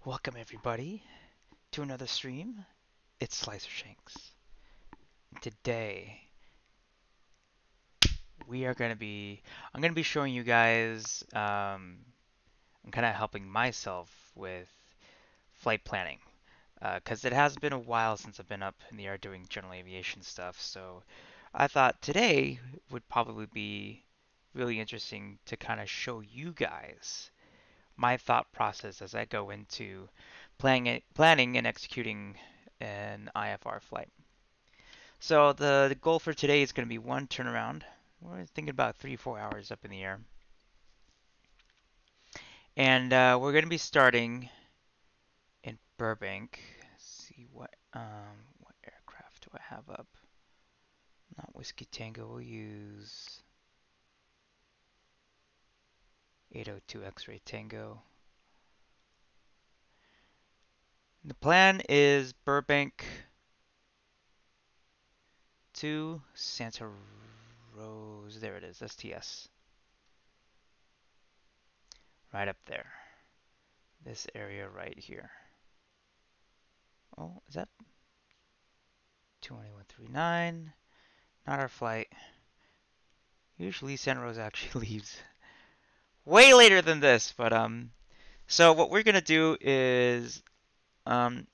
Welcome everybody to another stream. It's Slicer Shanks. Today I'm gonna be showing you guys. I'm kind of helping myself with flight planning because it has been a while since I've been up in the air doing general aviation stuff. So I thought today would probably be really interesting to kind of show you guys my thought process as I go into planning and executing an IFR flight. So the goal for today is going to be one turnaround. We're thinking about 3 4 hours up in the air, and we're going to be starting in Burbank. Let's see what aircraft do I have up? Not Whiskey Tango. We'll use 802 X-Ray Tango. The plan is Burbank to Santa Rosa. There it is, STS. Right up there. This area right here. Oh, is that 29139? Not our flight. Usually Santa Rosa actually leaves way later than this, but so what we're gonna do is um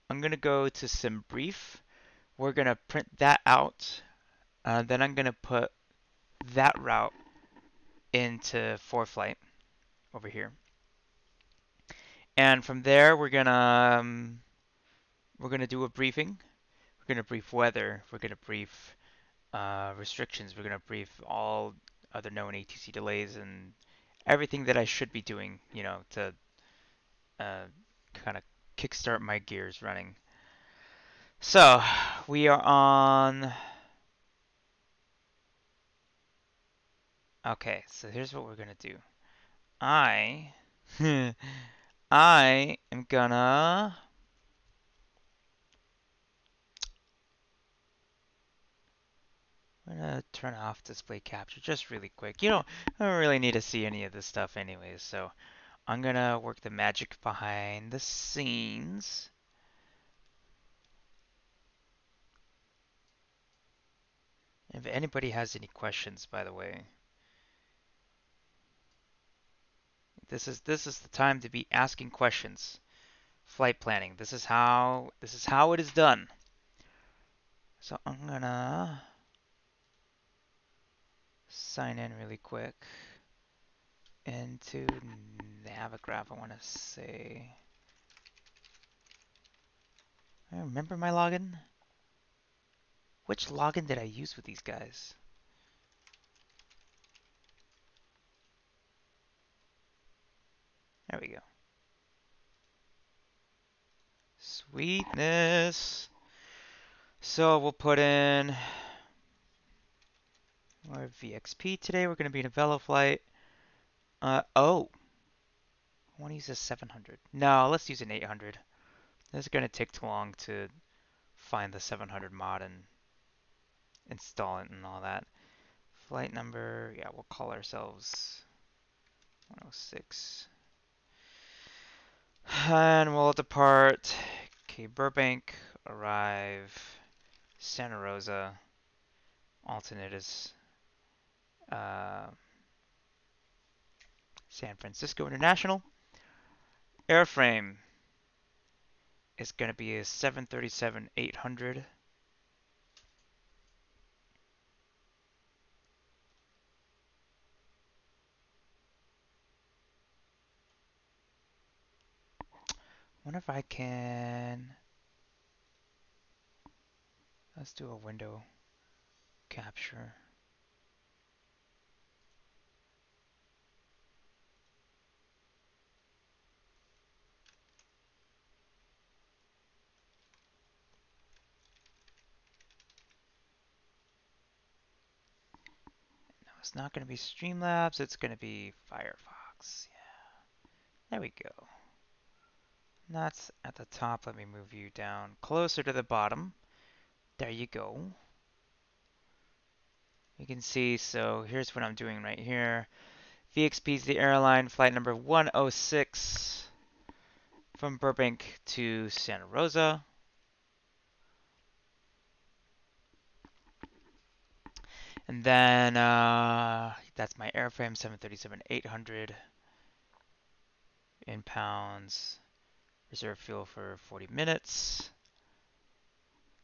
I'm gonna go to some brief. We're gonna print that out. Then I'm gonna put that route into ForeFlight over here, and from there we're gonna do a briefing. We're gonna brief weather. We're gonna brief restrictions. We're gonna brief all other known ATC delays and everything that I should be doing, to uh, kind of kickstart my gears running. So we are on. Okay, so here's what we're gonna do. I I am gonna turn off display capture just really quick. I don't really need to see any of this stuff anyways, so I'm gonna work the magic behind the scenes. If anybody has any questions, by the way, this is the time to be asking questions. Flight planning. This is how it is done. So I'm gonna sign in really quick into Navigraph. I want to say, I remember my login. Which login did I use with these guys? There we go. Sweetness. So we'll put in our VXP today. We're going to be in a Velo flight. Oh, I want to use a 700. No, let's use an 800. This is going to take too long to find the 700 mod and install it and all that. Flight number, yeah, we'll call ourselves 106. And we'll depart. Okay, Burbank, arrive. Santa Rosa. Alternate is San Francisco International. Airframe is going to be a 737-800. Wonder if I can. Let's do a window capture. No, it's not going to be Streamlabs. It's going to be Firefox. Yeah. There we go. That's at the top. Let me move you down closer to the bottom. There you go. You can see, so here's what I'm doing right here. VXP is the airline, flight number 106. from Burbank to Santa Rosa. And then that's my airframe, 737-800 in pounds. Reserve fuel for 40 minutes.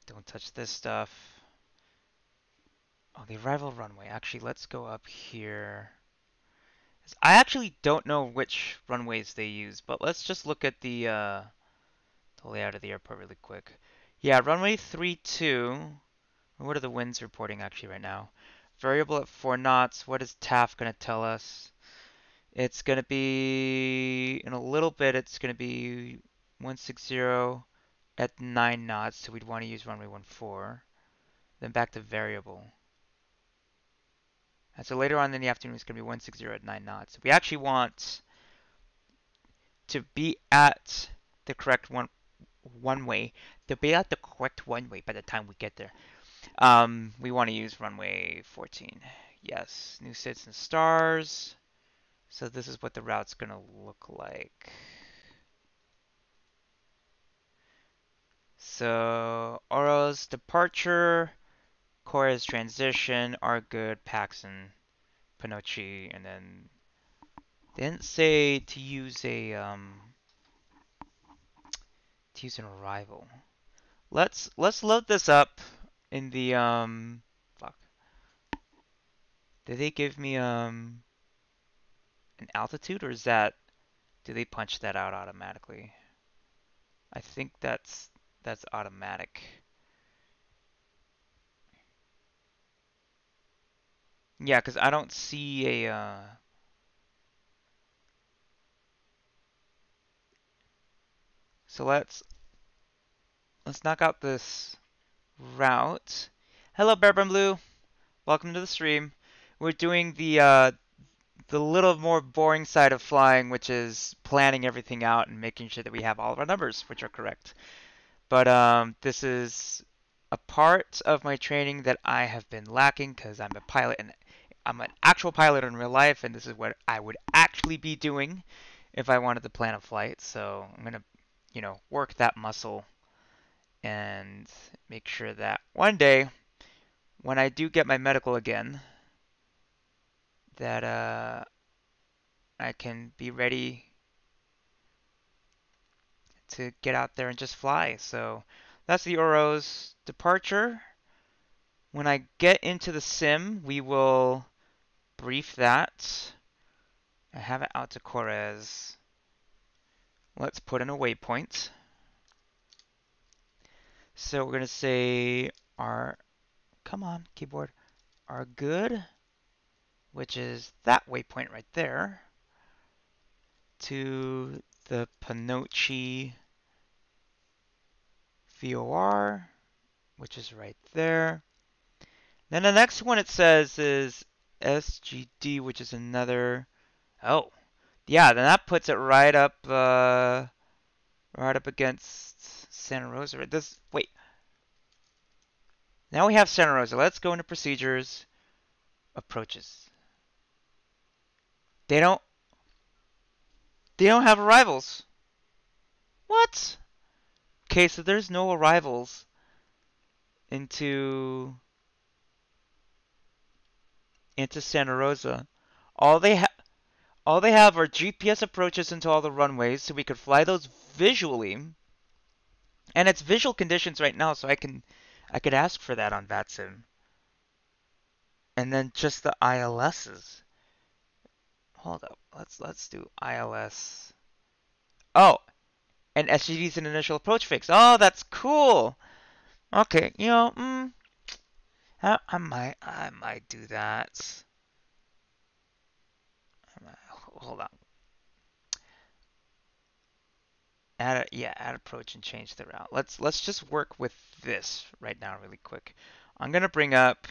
Don't touch this stuff. Oh, the arrival runway. Actually, let's go up here. I actually don't know which runways they use, but let's just look at the layout of the airport really quick. Yeah, runway 32. What are the winds reporting actually right now? Variable at 4 knots. What is TAF going to tell us? It's going to be, in a little bit, it's going to be 160 at 9 knots, so we'd want to use runway 14. Then back to variable. And so later on in the afternoon, it's going to be 160 at 9 knots. We actually want to be at the correct one way. To be at the correct one way by the time we get there. We want to use runway 14. Yes, new sits and stars. So this is what the route's going to look like. So Oro's departure, Korea's transition, are good, Paxson, Panochi, and then they didn't say to use an arrival. Let's load this up in the fuck. Did they give me an altitude, or is that, do they punch that out automatically? I think that's automatic. Yeah, because I don't see a so let's knock out this route. Hello, Bourbon Blue. Welcome to the stream. We're doing the little more boring side of flying, which is planning everything out and making sure that we have all of our numbers, which are correct. But this is a part of my training that I have been lacking because I'm a pilot and I'm an actual pilot in real life, and this is what I would actually be doing if I wanted to plan a flight. So I'm gonna, work that muscle and make sure that one day when I do get my medical again, that I can be ready to get out there and just fly. So that's the Oro's departure. When I get into the sim, we will brief that. I have it out to Corez. Let's put in a waypoint. So we're going to say our, come on, keyboard, our good, which is that waypoint right there, to the Panochi VOR, which is right there. Then the next one it says is SGD, which is another, oh, yeah, then that puts it right up against Santa Rosa. Wait. Now we have Santa Rosa. Let's go into procedures, approaches. They don't have arrivals. What? Okay, so there's no arrivals into Santa Rosa. All they have are GPS approaches into all the runways, so we could fly those visually. And it's visual conditions right now, so I could ask for that on VATSIM. And then just the ILSs. Hold up. Let's do ILS. Oh, and SGD's an initial approach fix. Oh, that's cool. Okay, I might do that. Hold on. Add approach and change the route. Let's just work with this right now really quick. I'm gonna bring up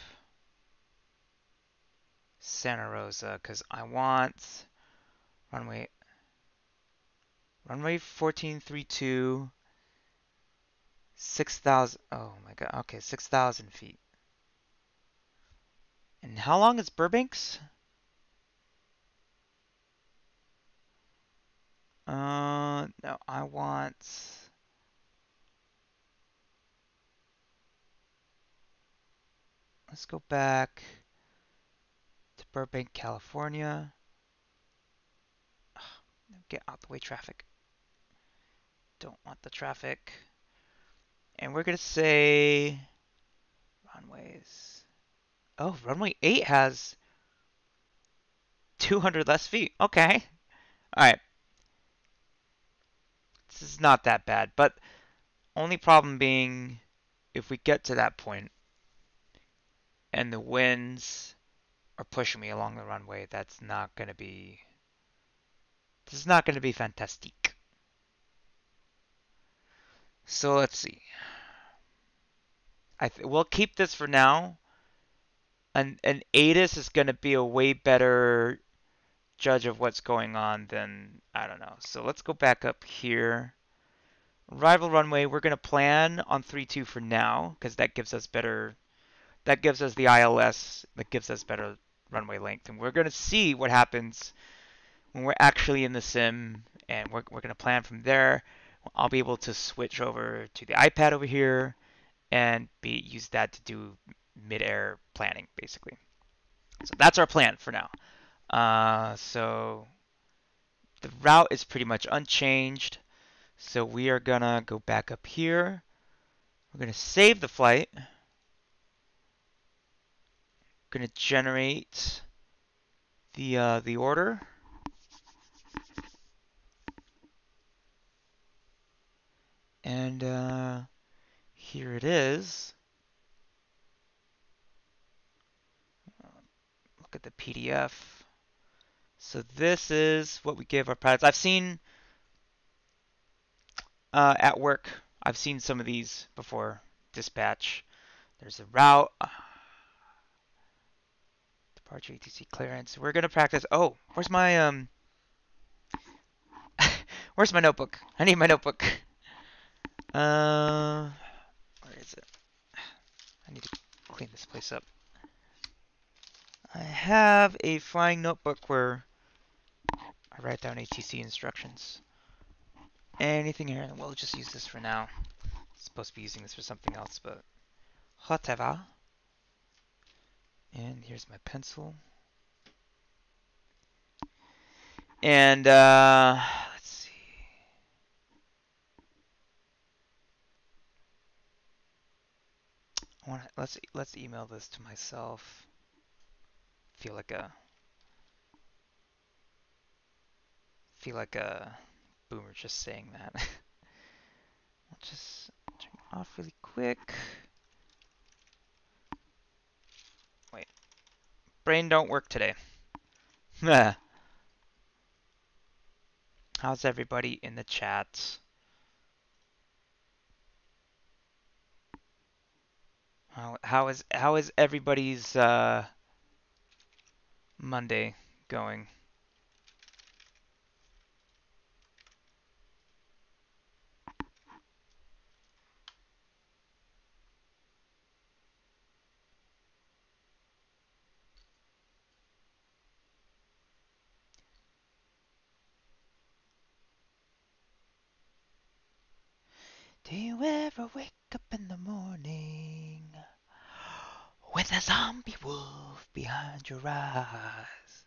Santa Rosa because I want runway 1432 6,000. Oh my god. Okay, 6,000 feet. And how long is Burbanks? No, I want. Let's go back to Burbank, California. Get out the way, traffic. Don't want the traffic. And we're gonna say runways. Oh, runway 8 has 200 less feet. Okay. All right. This is not that bad, but only problem being if we get to that point and the winds are pushing me along the runway, that's not gonna be. This is not gonna be fantastic. So let's see. We'll keep this for now. An ATIS is gonna be a way better judge of what's going on than I don't know. So let's go back up here. Arrival runway, we're gonna plan on 3-2 for now because that gives us better. That gives us the ILS. That gives us better runway length, and we're gonna see what happens when we're actually in the sim, and we're gonna plan from there. I'll be able to switch over to the iPad over here and use that to do mid-air planning, basically. So that's our plan for now. So the route is pretty much unchanged. So we are gonna go back up here. We're gonna save the flight. We're gonna generate the order. And here it is. Look at the PDF. So this is what we give our pilots. I've seen at work, I've seen some of these before. Dispatch. There's a route. Departure ATC clearance. We're gonna practice. Oh, where's my where's my notebook? I need my notebook. Where is it? I need to clean this place up. I have a flying notebook where I write down ATC instructions. Anything here, we'll just use this for now. Supposed to be using this for something else, but whatever. And here's my pencil. And let's see. Let's email this to myself. Feel like a boomer just saying that. I'll just turn it off really quick. Wait, brain don't work today. How's everybody in the chat? How is everybody's Monday going? Do you ever wake up in the morning with a zombie wolf behind your eyes?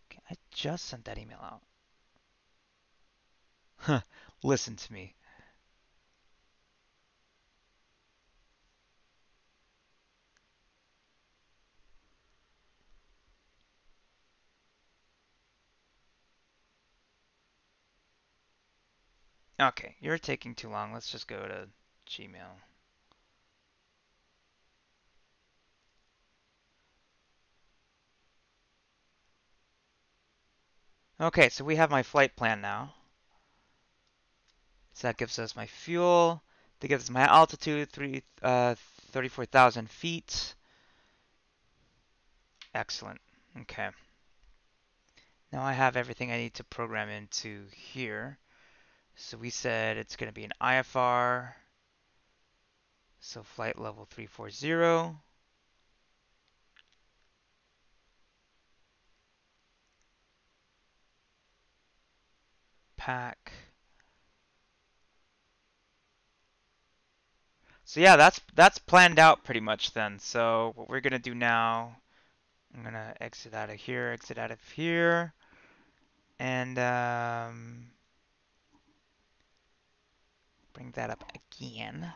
Okay, I just sent that email out. Huh, listen to me. Okay, you're taking too long. Let's just go to Gmail. Okay, so we have my flight plan now. So that gives us my fuel. That gives us my altitude, 34,000 feet. Excellent. Okay. Now I have everything I need to program into here. So we said it's going to be an IFR. So flight level 340. pack. So yeah, that's planned out pretty much then. So what we're gonna do now, I'm gonna exit out of here, and bring that up again.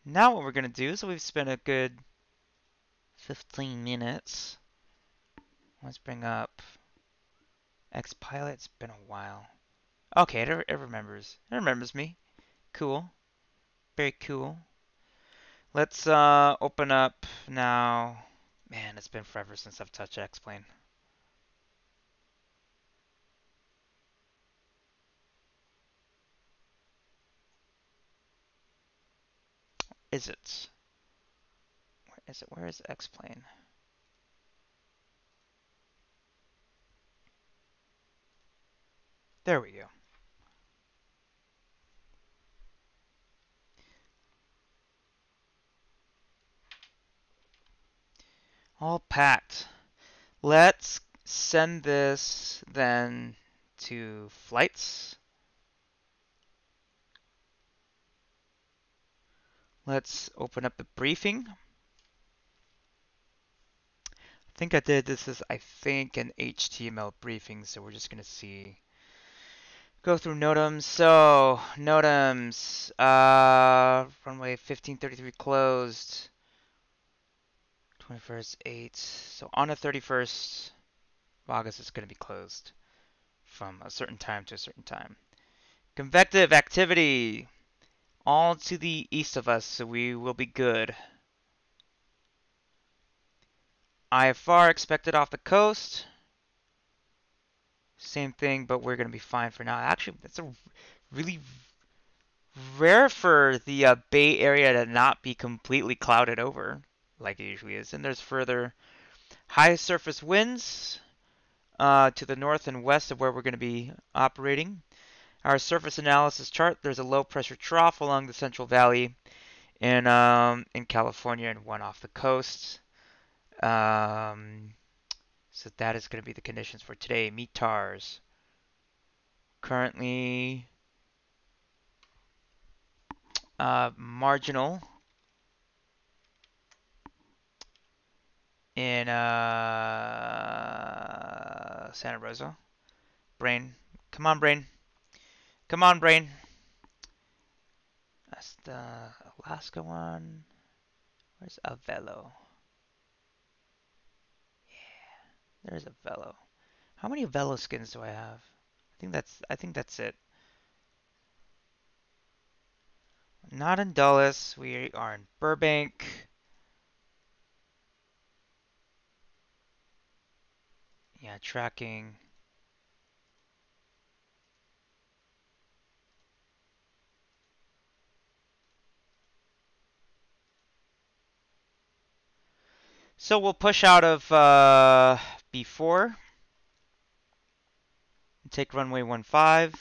Now what we're gonna do, so we've spent a good 15 minutes. Let's bring up XPilot. It's been a while. Okay, it remembers. It remembers me. Cool. Very cool. Let's open up now. Man, it's been forever since I've touched X-Plane. Is it? Where is it? Where is X-Plane? There we go. All packed. Let's send this then to flights. Let's open up the briefing. I think I did this as, I think, an HTML briefing, so we're just going to go through NOTAMs. So, NOTAMs, runway 1533 closed, 21st, 8. So on the 31st of August, it's going to be closed from a certain time to a certain time. Convective activity, all to the east of us, so we will be good. IFR expected off the coast. Same thing, but we're going to be fine for now. Actually, that's a really rare for the Bay Area to not be completely clouded over like it usually is. And there's further high surface winds to the north and west of where we're going to be operating. Our surface analysis chart, there's a low pressure trough along the Central Valley in California and one off the coast. So that is going to be the conditions for today. METARs. Currently marginal in Santa Rosa. Brain. Come on, brain. Come on, brain. That's the Alaska one. Where's Avelo? Yeah, there's Avelo. How many Avelo skins do I have? I think that's it. Not in Dulles. We are in Burbank. Yeah, tracking. So we'll push out of B4. Take runway 15.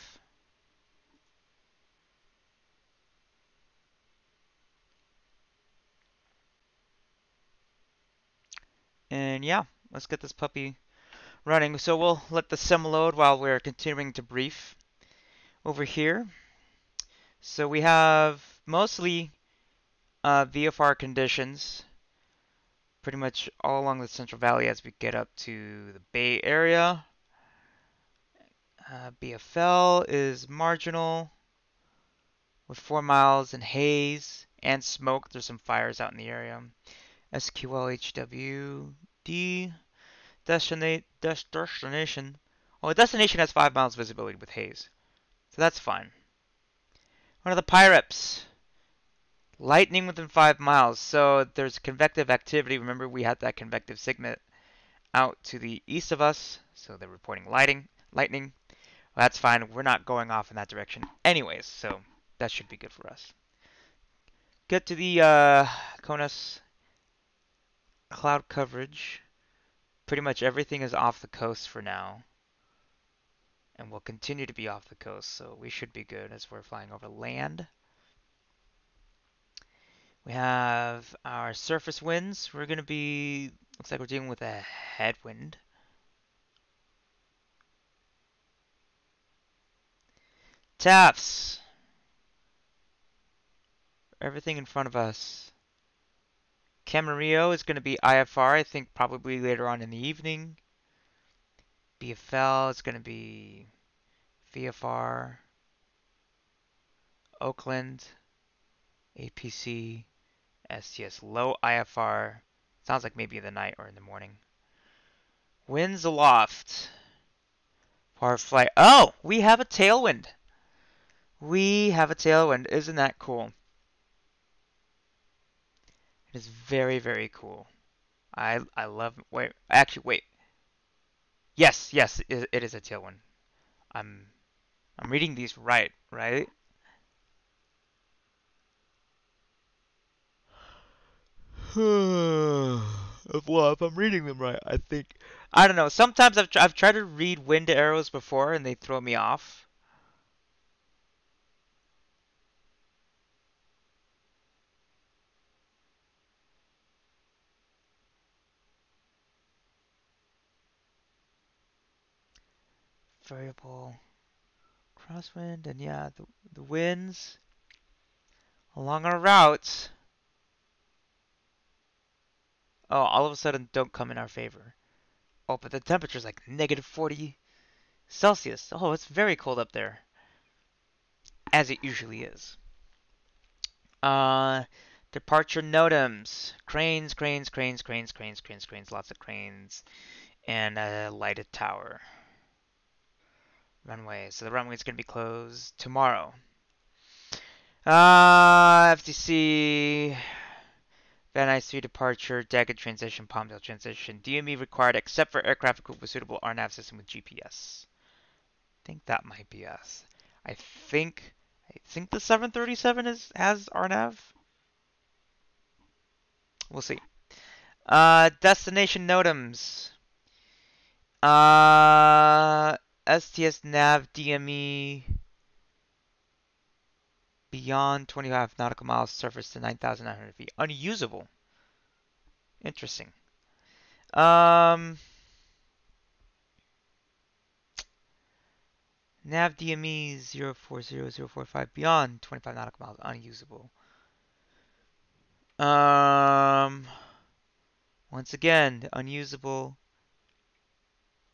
And yeah, let's get this puppy running. So we'll let the sim load while we're continuing to brief over here. So we have mostly VFR conditions pretty much all along the Central Valley as we get up to the Bay Area. BFL is marginal with 4 miles and haze and smoke. There's some fires out in the area. SQLHWD destination. Oh, destination has 5 miles visibility with haze, so that's fine. One of the Pyreps. Lightning within 5 miles. So there's convective activity. Remember, we had that convective signet out to the east of us. So they're reporting lightning. Well, that's fine. We're not going off in that direction anyways. So that should be good for us. Get to the CONUS cloud coverage. Pretty much everything is off the coast for now. And will continue to be off the coast. So we should be good as we're flying over land. We have our surface winds. We're going to be, looks like we're dealing with a headwind. TAFs. Everything in front of us. Camarillo is going to be IFR, I think probably later on in the evening. BFL is going to be VFR. Oakland, APC, STS, low IFR. Sounds like maybe in the night or in the morning. Winds aloft. Power flight. Oh, we have a tailwind. We have a tailwind. Isn't that cool? It is very, very cool. I love. Wait, actually, wait. Yes, yes, it is a tailwind. I'm I'm reading these right, right? Well, if I'm reading them right, I think I don't know. Sometimes I've tried to read wind arrows before and they throw me off. Variable crosswind and yeah, the winds along our routes. Oh, all of a sudden don't come in our favor. Oh, but the temperature's like negative 40 Celsius. Oh, it's very cold up there, as it usually is. Uh, Departure NOTAMs. Cranes, cranes, cranes, cranes, cranes, cranes, cranes. Lots of cranes. And a lighted tower. Runway. So the runway is going to be closed tomorrow. FTC. Van Nuys 3 departure, Daggett transition, Palmdale transition. DME required except for aircraft equipped with suitable RNAV system with GPS. I think that might be us. I think the 737 has RNAV. We'll see. Destination NOTAMs. STS nav DME beyond 25 nautical miles surface to 9,900 feet. Unusable. Interesting. Nav DME 040045 beyond 25 nautical miles. Unusable. Once again, unusable.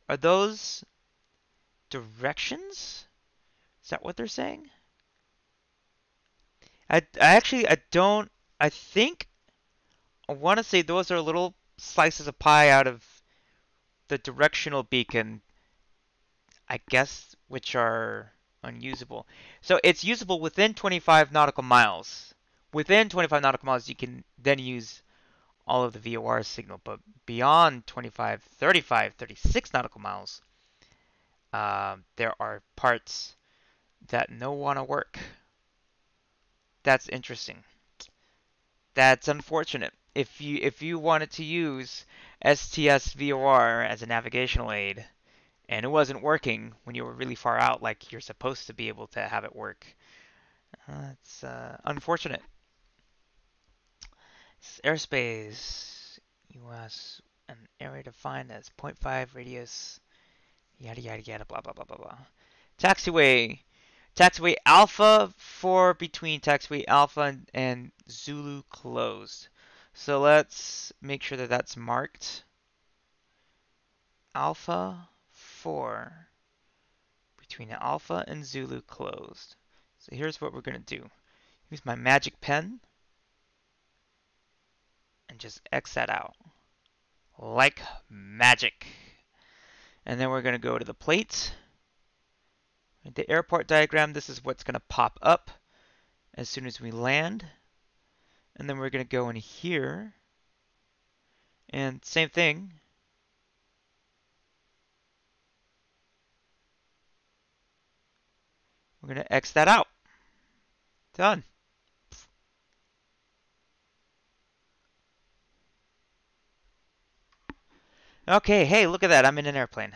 Are those directions? Is that what they're saying? I don't. I think I want to say those are little slices of pie out of the directional beacon, I guess, which are unusable. So it's usable within 25 nautical miles. Within 25 nautical miles, you can then use all of the VOR signal, but beyond 25, 35, 36 nautical miles, there are parts that no want to work. That's interesting. That's unfortunate. If you wanted to use STS VOR as a navigational aid and it wasn't working when you were really far out, like you're supposed to be able to have it work, it's unfortunate. Airspace, U.S. an area defined as point 0.5 radius, yada yada yada, blah blah blah blah blah. Taxiway, taxiway Alpha for between taxiway Alpha and Zulu closed. So let's make sure that that's marked. Alpha 4 between Alpha and Zulu closed. So here's what we're going to do. Use my magic pen and just X that out. Like magic. And then we're going to go to the plate. The airport diagram, this is what's going to pop up as soon as we land. And then we're going to go in here. And same thing. We're going to X that out. Done. Okay, hey, look at that. I'm in an airplane.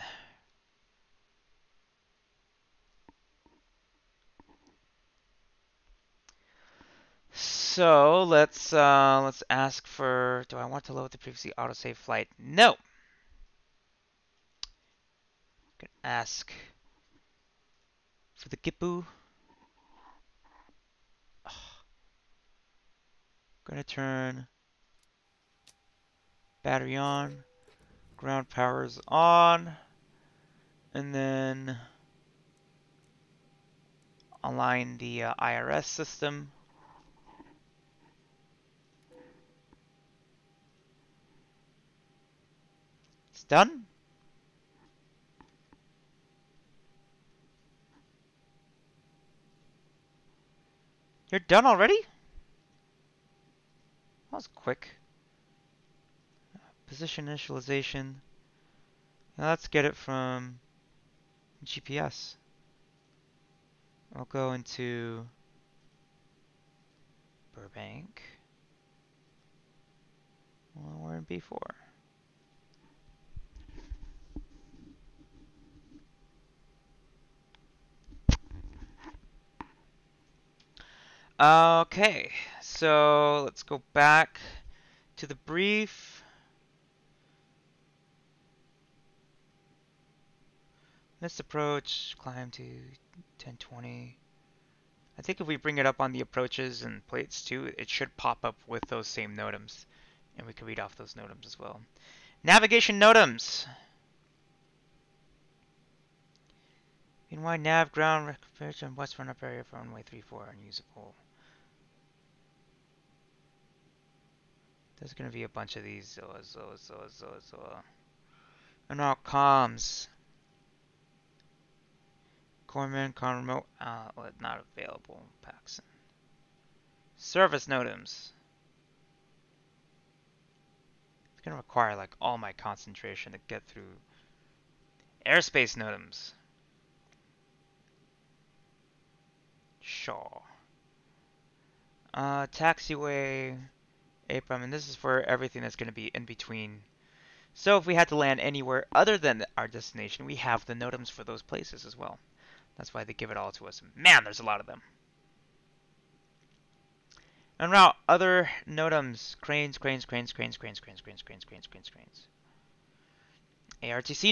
So let's ask for, do I want to load the previously autosave flight? No. Gonna ask for the GIPU. Gonna turn battery on, ground power's on, and then align the IRS system. It's done. You're done already? That was quick. Position initialization. Now let's get it from GPS. I'll go into Burbank. Well, we're in B4. Okay, so let's go back to the brief. Missed approach, climb to 1020. I think if we bring it up on the approaches and plates too, it should pop up with those same NOTAMs. And we can read off those NOTAMs as well. Navigation NOTAMs! NY nav ground configuration west run up area for runway 34 unusable. There's gonna be a bunch of these. And now comms. Corman, con remote outlet not available. Paxson. Service NOTAMs. It's gonna require like all my concentration to get through. Airspace NOTAMs. Shaw. Taxiway, APRAM, and this is for everything that's gonna be in between. So if we had to land anywhere other than our destination, we have the NOTAMs for those places as well. That's why they give it all to us. Man, there's a lot of them. And now other NOTAMs, cranes. ARTC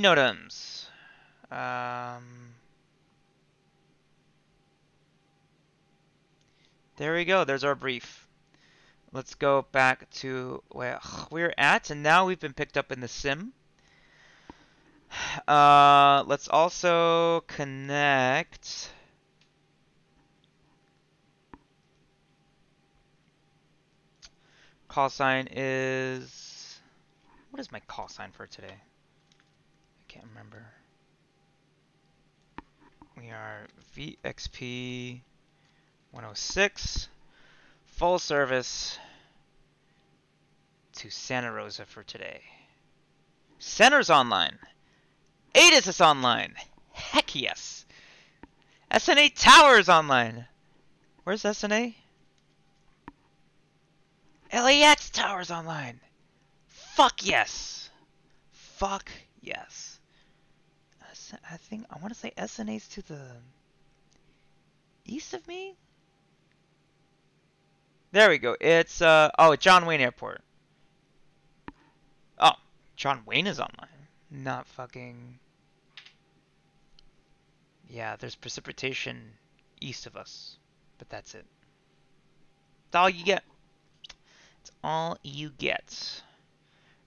NOTAMs. There we go. There's our brief. Let's go back to where we're at, and now we've been picked up in the sim. Let's also connect. Call sign is... What is my call sign for today? I can't remember. We are VXP 106. Full service to Santa Rosa for today. Center's online. ATIS is online. Heck yes. SNA Tower is online. Where's SNA? LAX Tower's online. Fuck yes. Fuck yes. I think I want to say SNA's to the east of me. There we go. It's John Wayne Airport. Oh, John Wayne is online. Not fucking. Yeah, there's precipitation east of us, but that's it. That's all you get. It's all you get.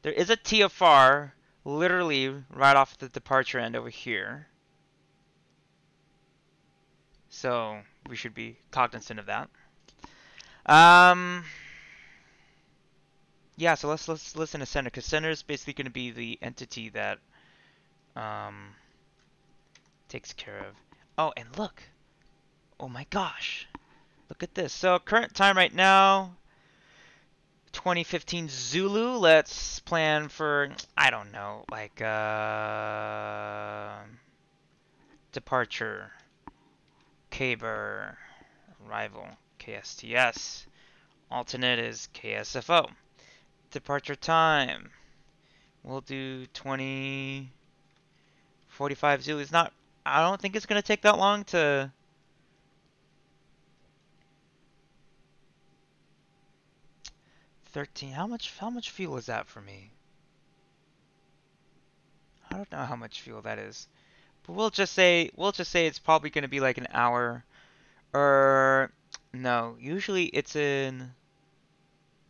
There is a TFR literally right off the departure end over here. So we should be cognizant of that. Yeah, so let's listen to Center, because Center is basically going to be the entity that takes care of. Oh, and look. Oh my gosh. Look at this. So current time right now, 2015 Zulu. Let's plan for, I don't know, like departure, K-Bur, arrival, KSTS. Alternate is KSFO. Departure time. We'll do 2045 Zulu. It's not, I don't think it's going to take that long to 13. How much fuel is that for me? I don't know how much fuel that is. But we'll just say it's probably going to be like an hour, or no, usually it's in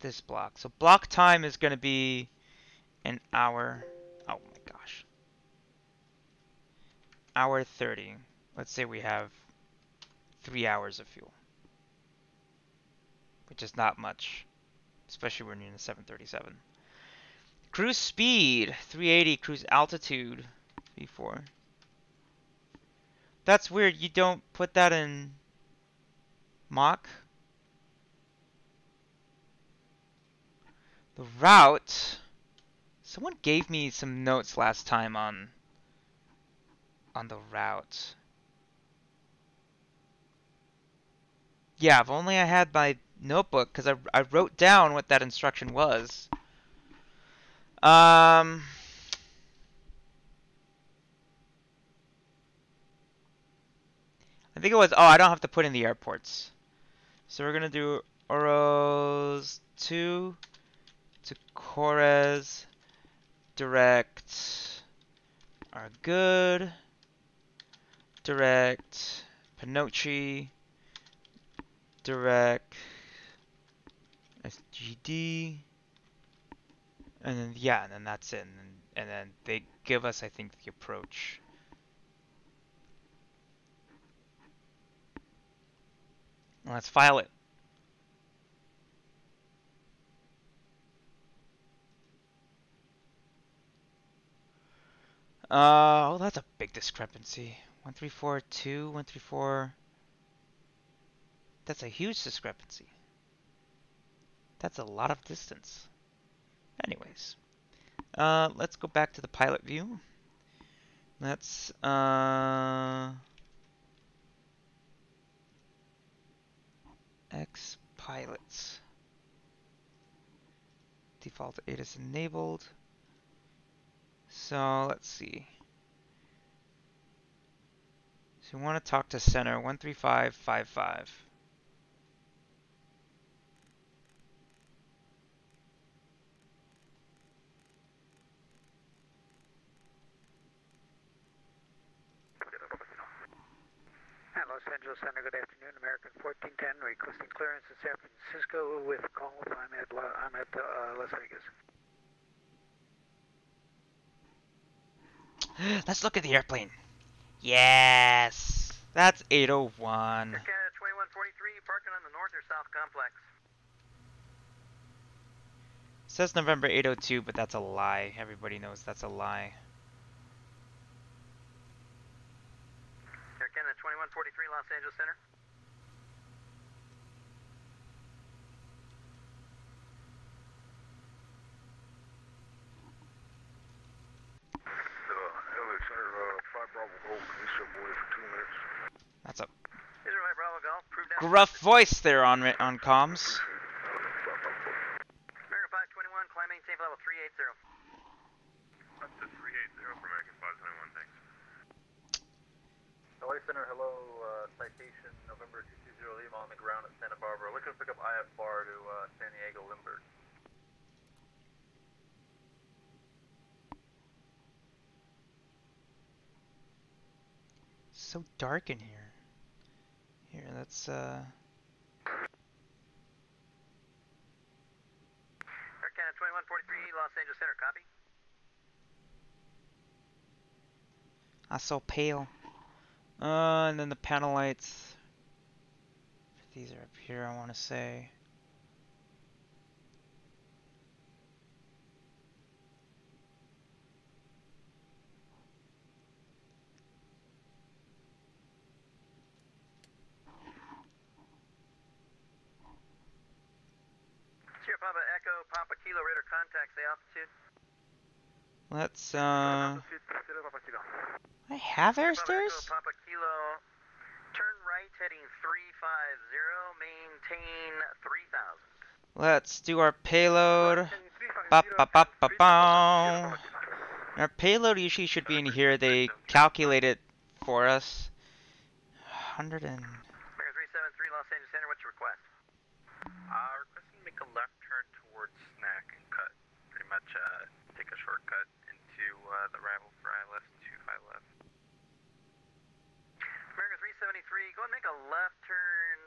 this block. So block time is going to be an hour. Oh my gosh. Hour 30. Let's say we have 3 hours of fuel, which is not much, especially when you're in a 737. Cruise speed, 380. Cruise altitude, V4. That's weird. You don't put that in Mach. The route. Someone gave me some notes last time on the route. Yeah, if only I had my notebook, because I wrote down what that instruction was. I think it was, oh, I don't have to put in the airports. So we're going to do Oros 2 to Corez, direct, are good, direct, Panochi, direct, SGD, and then, yeah, and then that's it. And then they give us, I think, the approach. Let's file it. Oh, that's a big discrepancy. 1342, 134. That's a huge discrepancy. That's a lot of distance. Anyways, let's go back to the pilot view. Let's X pilots. Default ATIS enabled. So let's see. So we want to talk to center 13555. Los Angeles Center, good afternoon. American 1410, requesting clearance in San Francisco with calls. I'm at Las Vegas. Let's look at the airplane. Yes, that's 801. Canada 2143, parking on the north or south complex. It says November 802, but that's a lie. Everybody knows that's a lie. Air Canada 2143, Los Angeles Center. LA Center, 5 Bravo Golf, can you step away for 2 minutes? That's a Israel 5 Bravo Golf, prove down. gruff voice there on comms. American 521, climb maintain level 380. That's a 380 for American 521, thanks. LA Center, hello, citation November 220 Lima on the ground at Santa Barbara. Looking to pick up IFR to San Diego Lindbergh. So dark in here. Here, let's Air Canada 2143, Los Angeles Center, copy. so pale. And then the panel lights. These are up here, I want to say. Sierra Papa Echo, Papa Kilo, radar contact, say altitude. Let's I have air Papa stairs? Echo, Papa Kilo, turn right heading 350, maintain 3000. Let's do our payload. Ba ba ba ba ba. Our payload usually should be in here. They calculate it for us. 100 and American 373, Los Angeles Center, what's your request? Requesting to make a left turn towards Snack and cut. Pretty much take a shortcut into the arrival for ILS 25 left. American 373, go and make a left turn,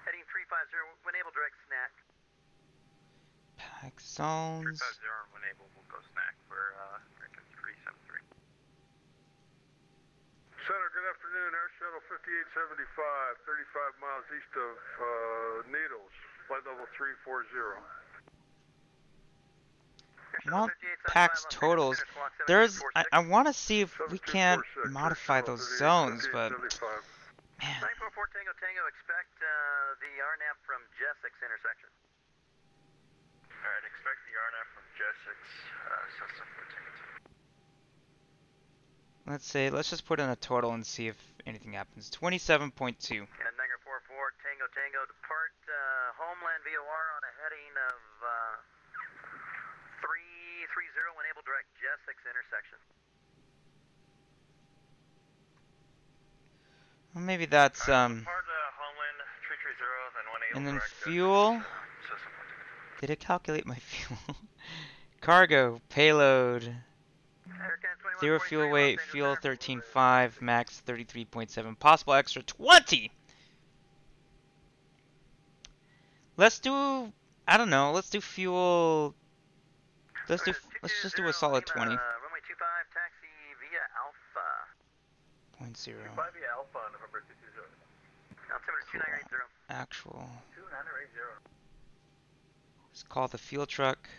heading 350, when able, direct snack. Pack zones. 350 and when able, we'll go snack for American 373. Center, good afternoon. Air Shuttle 5875, 35 miles east of Needles, flight level 340. Want packs totals. There's, I want to see if we can't modify those zones, but man. 944 Tango Tango, expect the RNAV from Jessex intersection. Alright, expect the RNAV from Jessex, system for Tango Tango. Let's say, let's just put in a total and see if anything happens. 27.2. And 944 Tango Tango, depart Homeland VOR on a heading of 330 when able, direct Jessex intersection. Well, maybe that's Depart Homeland 330, then when able, and then direct fuel. system. Did it calculate my fuel? Cargo, payload, zero fuel weight, fuel 13.5, max 33.7, possible extra 20. Let's do, I don't know, let's do fuel. Let's just do a solid 20. Runway 25, taxi via Alpha. 0.0. Via Alpha, November 220. Altimeter 2980. Actual. 2980. Let's call the fuel truck.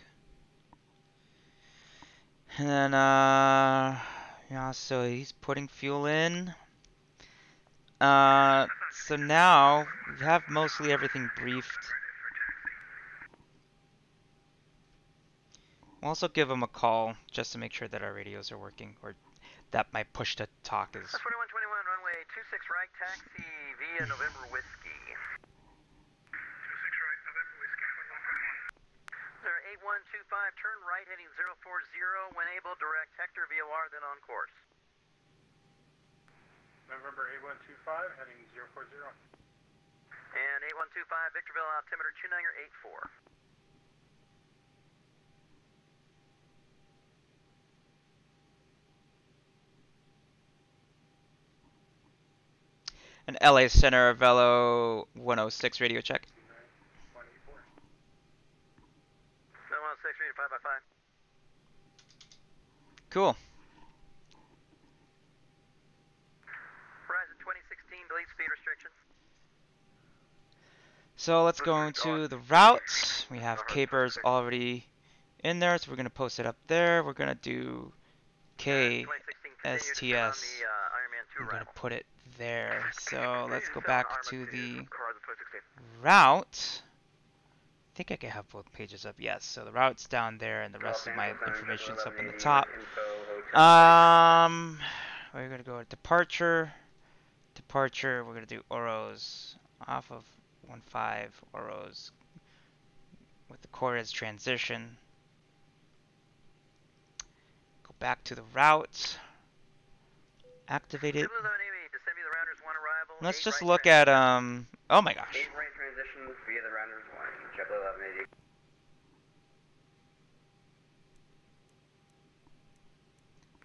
And then, yeah, so he's putting fuel in. So now we have mostly everything briefed. We'll also give him a call just to make sure that our radios are working, or that my push to talk is. 2121, runway 26 right, taxi via November Whiskey. 26 right, November Whiskey, 8125, turn right heading 040, when able, direct Hector VOR, then on course. November 8125, heading 040. And 8125, Victorville, altimeter 2984. An LA Center Velo 106 radio check. 106, reading 5x5. Cool. Horizon 2016, delete speed restriction. So let's go into the route. We have capers already in there, so we're gonna post it up there. We're gonna do KSTS. I'm gonna put it there. So let's go back to the route. I think I can have both pages up. Yes. So the route's down there, and the rest of my information's up in the top. We're gonna go to departure. Departure. We're gonna do Oros off of 15 Oros with the Cortez transition. Go back to the route. Activate it. Let's just look at oh my gosh. 8 right transition via the rounders 1, JetBlue 1180.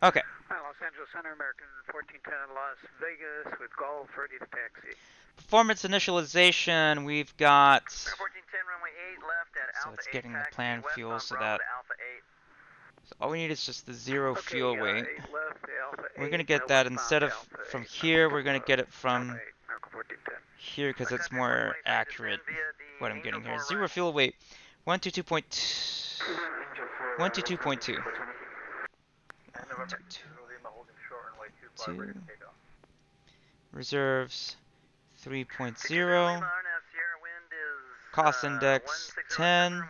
Okay. Los Angeles Center, American 1410 Las Vegas with Golf ready to taxi. Performance initialization, we've got. 1410 runway 8 left at So Alpha it's 8, getting the taxi planned west fuel on so Bravo that. to Alpha 8. So all we need is just the zero Okay, fuel weight. 8 left, Alpha We're 8, gonna get that instead of Alpha from 8, here. We're gonna get it from Alpha 8, American 1410. here because it's more accurate. What I'm getting here. Zero fuel weight. 122.2. 122.2. 2. Reserves 3.0. Cost index 10.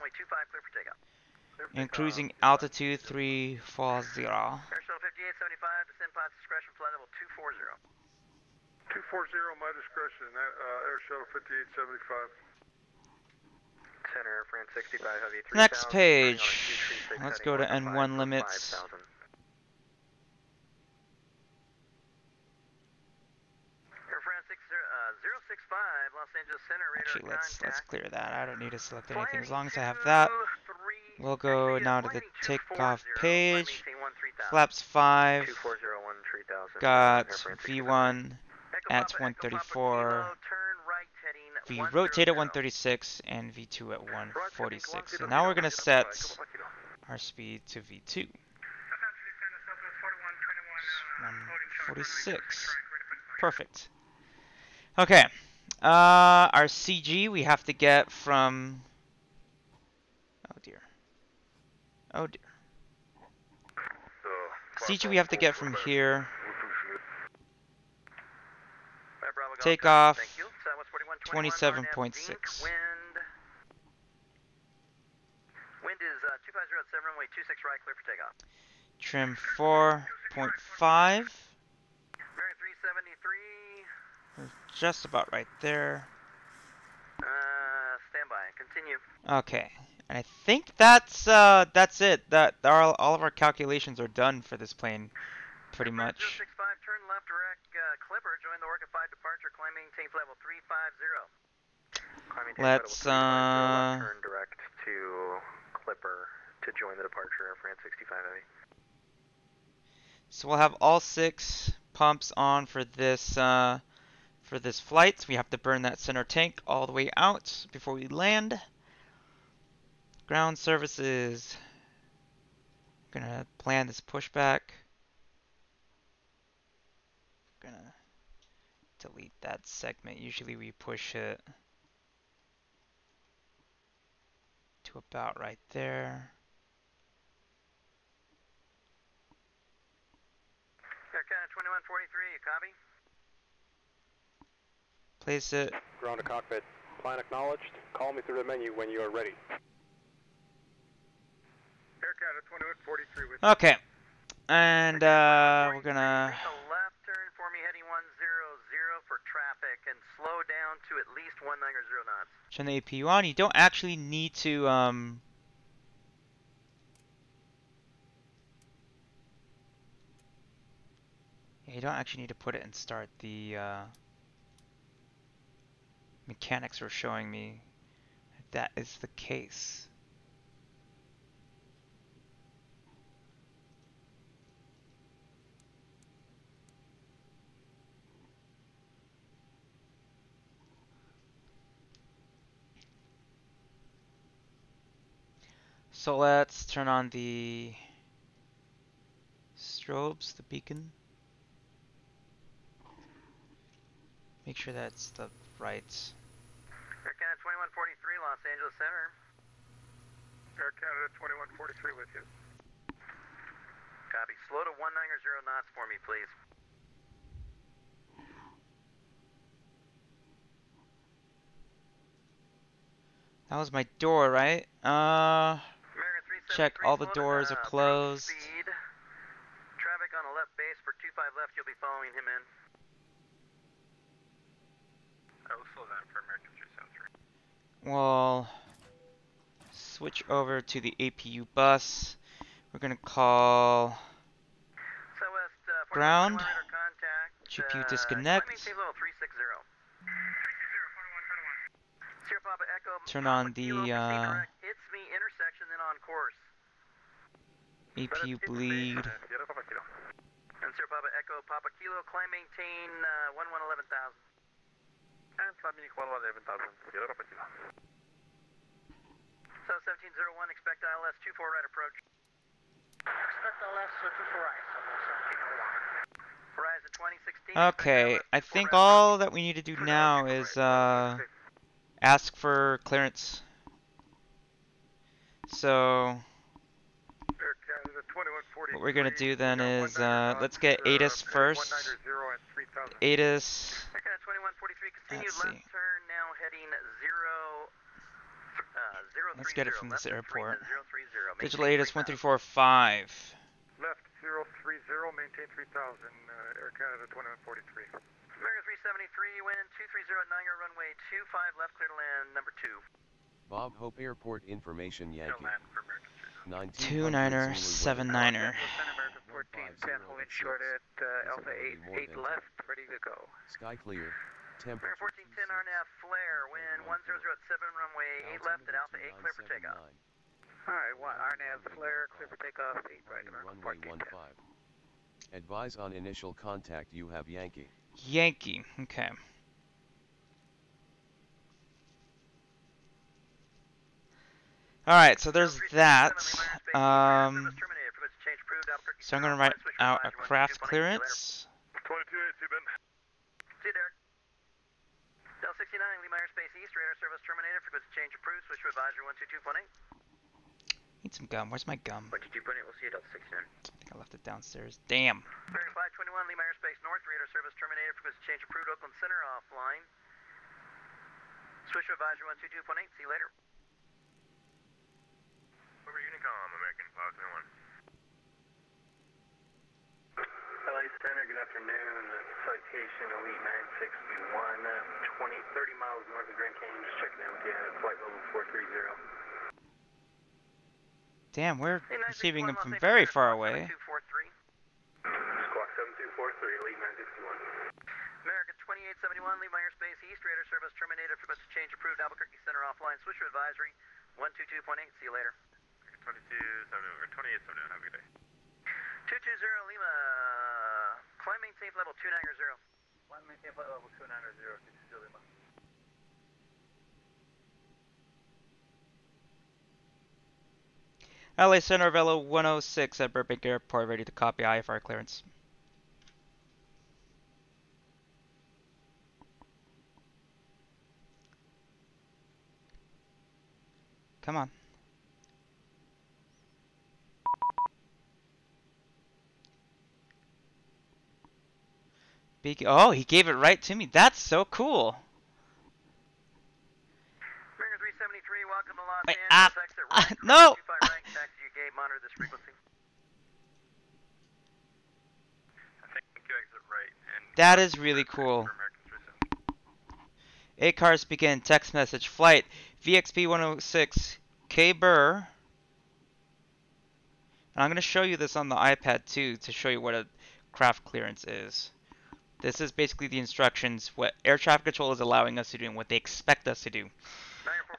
And cruising altitude 340. Air Shuttle 5875, descend pod discretion, flight level 240. 240, my discretion, Air Shuttle 5875. Center Air France 65 Heavy 3000. Next page. Let's go to N1 limits. Air France 065, Los Angeles Center, radar Actually, let's contact. clear that. I don't need to select anything as long as I have that. We'll go now to the takeoff page. Flaps 5. 2401 3000. Got V1 at 134. Turn right heading V rotate at 136 and V2 at 146. So now we're going to set our speed to V2. 146. Perfect. Okay. Our CG we have to get from... Oh dear. Oh dear. CG we have to get from here. Take off 27.6. Wind is 2507, runway 26 right, clear for takeoff. Trim 4.5. Bearing 373. We're just about right there. Stand by. Continue. Okay. And I think that's it. All of our calculations are done for this plane, pretty much. 065, turn left direct Clipper, join the Orca 5 departure, climb maintain level 350. Let's Turn direct to Clipper to join the departure of France 65 Heavy. So we'll have all 6 pumps on for this flight. We have to burn that center tank all the way out before we land. Ground services. Gonna plan this pushback. Gonna delete that segment. Usually we push it to about right there. Air Canada 2143, you copy? Place it. Ground to cockpit. Plan acknowledged. Call me through the menu when you are ready. Air Canada 2143 with Okay. And we're gonna... Take a left turn for me heading 100 for traffic and slow down to at least 190 knots. Turn the APU on. You don't actually need to you don't actually need to put it in start. The mechanics are showing me that is the case. So let's turn on the strobes, the beacon. Make sure that's the right. Air Canada 2143, Los Angeles Center. Air Canada 2143 with you. Copy. Slow to 190 knots for me, please. That was my door, right? Check all the doors are closed. Speed. Traffic on the left base for 25 left, you'll be following him in. I will slow down for American 373. We'll switch over to the APU bus. We're gonna call Southwest ground. Contact. GPU disconnect. Maintain level 360. Sierra Papa Echo. Turn on Papa Kilo, the proceed direct. Hits me intersection, then on course. APU bleed. And Sierra Papa Echo, Papa Kilo, climb maintain 11,000. And climbing 11,000. Sierra Papa Kilo. So 1701, expect ILS 24 right approach. Expect LS 24 right, so 1701. Horizon 2016. Okay, I think all that we need to do now is ask for clearance. So Air Canada 2143. what we're gonna do then is let's get ATIS first. 190 and 3000. ATIS. Air Canada 2143, continue Let's left see. turn now heading 030. Let's get it from this airport. 030. Digital ATIS 1345. Left 030, maintain 3000. Air Canada 2143. American 373, wind 230 at Niagara, runway 25 left, clear to land, number 2. Bob Hope Airport information Yankee. 29er, 79er. American 14, San Juan short at Alpha 8 left, ready to go. Sky clear. American Temperature 1410 RNAV flare, wind 100 at 7, runway 8 left at Alpha 8, clear for takeoff. Alright, RNAV flare, clear for takeoff, 8 right, American Runway 1410. 15. Advise on initial contact you have Yankee. Yankee. Okay. Alright, so there's that. So I'm gonna write out a craft clearance. 22-8, Ben. See you, Derek. Del 69, Lee Meyer Space East, radar service terminated, frequency change approved, switch to advisory 122.8. Need some gum. Where's my gum? 122.8, we'll see you, Del 69. I think I left it downstairs. Damn. Bearing 521, Lee Meyer Space North, radar service terminated, frequency change approved, Oakland Center offline. Switch to advisory 122.8, see you later. Over Unicom, American 521. LA Center, good afternoon. Citation Elite 961, 30 miles north of Grand Canyon. Just checking in with you at flight level 430. Damn, we're receiving him from very far away. Squawk 7243, Elite 961. American 2871, Lee Meyer Space East, radar service terminated, frequency change approved, Albuquerque Center offline, switch to advisory 122.8, see you later. 2871, have a good day. 220 Lima, climb maintain flight level 290. Climb maintain flight level 290, 220 Lima. LA Center Velo 106 at Burbank Airport, ready to copy IFR clearance. Come on. Oh, he gave it right to me. That's so cool. American 373, welcome to Los Wait, Angeles. Exit right, no! 25 rank, taxi your gate, monitor this frequency. I think you exit right and That is really cool. ACARS begin text message flight VXP 106 K Burr. And I'm going to show you this on the iPad too to show you what a craft clearance is. This is basically the instructions, what air traffic control is allowing us to do and what they expect us to do.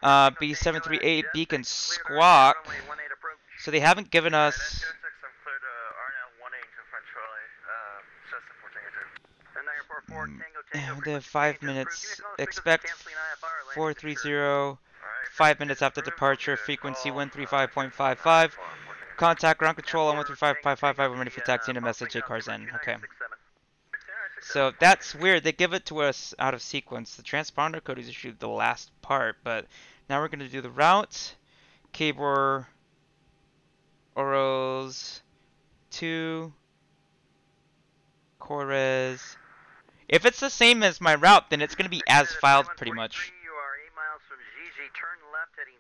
B738 beacon squawk. So they haven't given us... They have 5 minutes. Expect 430. 5 minutes after departure. Frequency 135.55. Contact ground control on 135.55. We're ready for taxi and a message. ACARS in. Okay. So that's weird. They give it to us out of sequence. The transponder code is issued the last part, but now we're going to do the route. Cabor Oros 2 Corres. If it's the same as my route, then it's going to be as filed pretty much. You are 8 miles from Gigi, turn left heading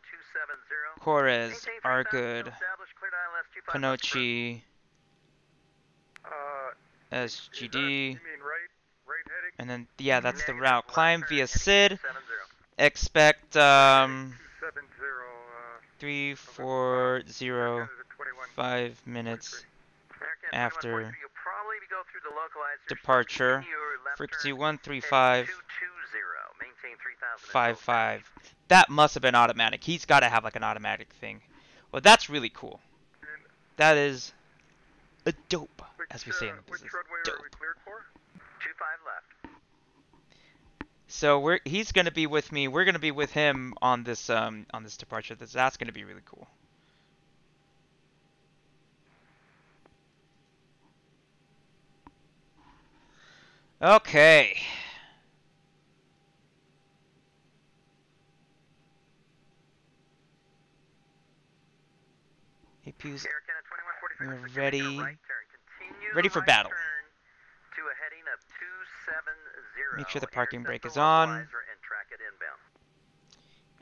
270. Corres are good. Panochi. SGD. You mean right heading? And then, yeah, that's the route. Climb via SID. Expect 340 5 minutes after departure. Frequency 135.55. That must have been automatic. He's got to have like an automatic thing. Well, that's really cool. That is a dope, as we say in the business. Dope. 25 left. So he's gonna be with me. We're gonna be with him on this departure. That's gonna be really cool. Okay. APU's we're ready. Ready for battle. Make sure the parking brake is on.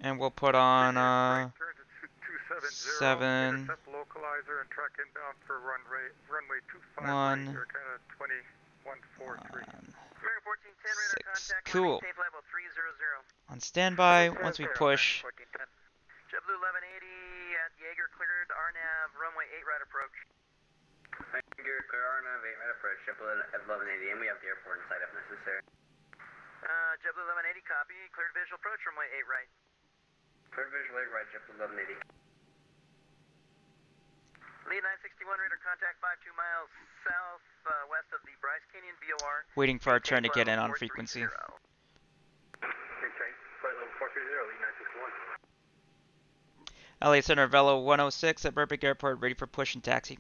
And we'll put on 7 1 6. Cool. On standby. Once we push. JetBlue 1180 at Jaeger cleared RNAV runway 8 right approach. Jaeger clear RNAV 8 right approach. JetBlue at 1180 and we have the airport inside if necessary. JetBlue 1180 copy. Cleared visual approach runway 8 right. Cleared visual 8 right. JetBlue 1180. Lead 961 radar contact 52 miles south west of the Bryce Canyon VOR. Waiting for our turn to get in on frequency. Flight level 430, lead 961. LA Center Velo 106 at Burbank Airport, ready for push and taxi.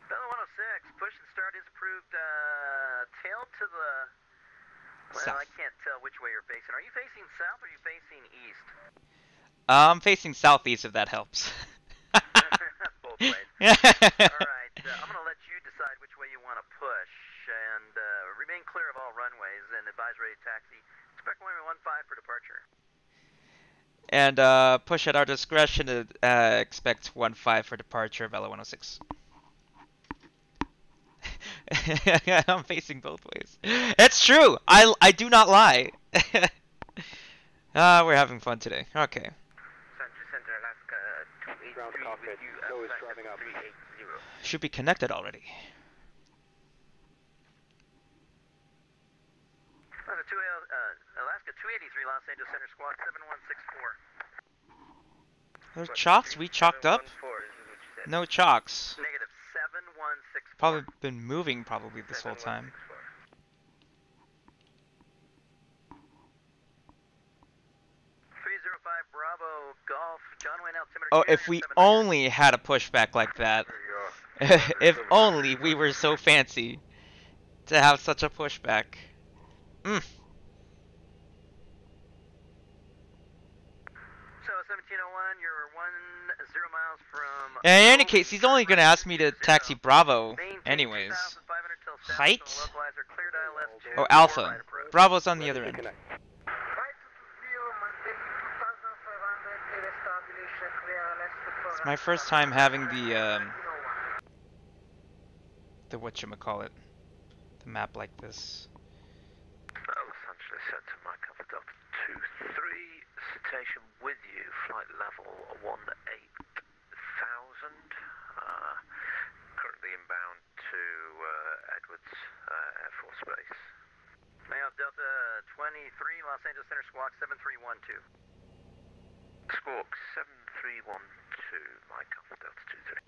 Velo 106, push and start is approved. Tail to the... Well, South. I can't tell which way you're facing. Are you facing south or are you facing east? I'm facing southeast if that helps. Both ways. Alright, I'm going to let you decide which way you want to push. And remain clear of all runways and advise ready to taxi. Expect runway 15 for departure. And push at our discretion to expect 15 for departure of Velo 106. I'm facing both ways. It's true. I do not lie. We're having fun today. Okay. Central Center, Alaska 283 with you, Alaska 380. Should be connected already. Alaska 283, Los Angeles Center, squawk 7164. Those chalks we chalked up? No chalks. Negative 7164. Probably been moving this whole time. 305 Bravo Golf, John Wayne altimeter. Oh, if we only had a pushback like that. If only we were so fancy to have such a pushback. Mm. So 1701, you're 10 miles from... In any case, he's only going to ask me to taxi Bravo anyways. Height? Oh, Alpha. Bravo's on the other end. It's my first time having the whatchamacallit, the map like this. Los Angeles Center, Mike Alpha Delta 23, citation with you, flight level 18,000, currently inbound to Edwards Air Force Base. Male Delta 23, Los Angeles Center, squawk 7312. Squawk 7312, Mike Alpha Delta 23.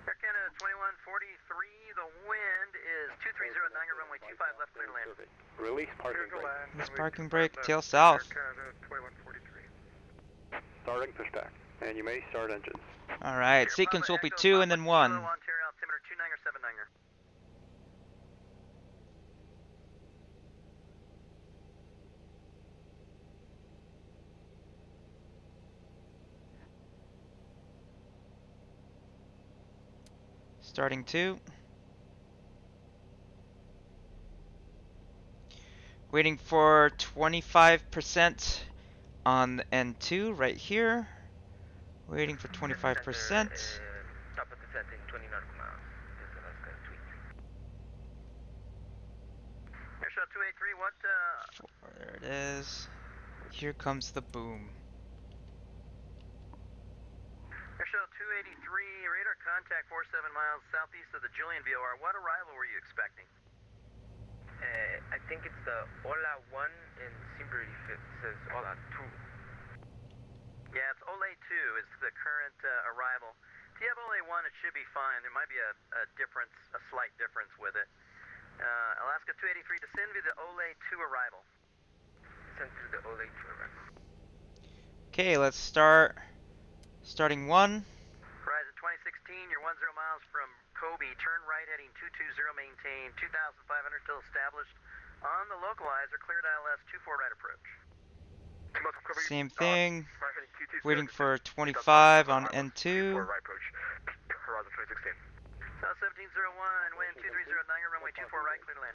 Air Canada 2143, the wind is 230 Niner, runway 25 left, clear to land. Release parking brake. This parking brake, tail south. Starting pushback. And you may start engines. Alright, sequence will be 2 and then 1. Ontario altimeter 2979er. Starting 2. Waiting for 25% on N2 right here. Waiting for 25%. Top of the setting, 20 nautical miles. Airshot 283, what, There it is. Here comes the boom. Airshot 283, radar contact 47 miles southeast of the Julian VOR. What arrival were you expecting? I think it's the Ola 1 and Simbury says Ola 2. Yeah, it's Ole 2 is the current arrival. If you have Ole 1, it should be fine. There might be a difference, a slight difference with it. Alaska 283, descend via the Ole 2 arrival. Sent to the Ole 2 arrival. Okay, let's start. Starting 1. Horizon 2016, you're 10 miles from Kobe. Turn right heading 220, maintain 2,500 till established. On the localizer, cleared ILS 24 right approach. Same thing. Waiting for 25 on N2. Right approach. Horizon 2016. South 1701, wind 230 Niner, runway 24 right, clear to land.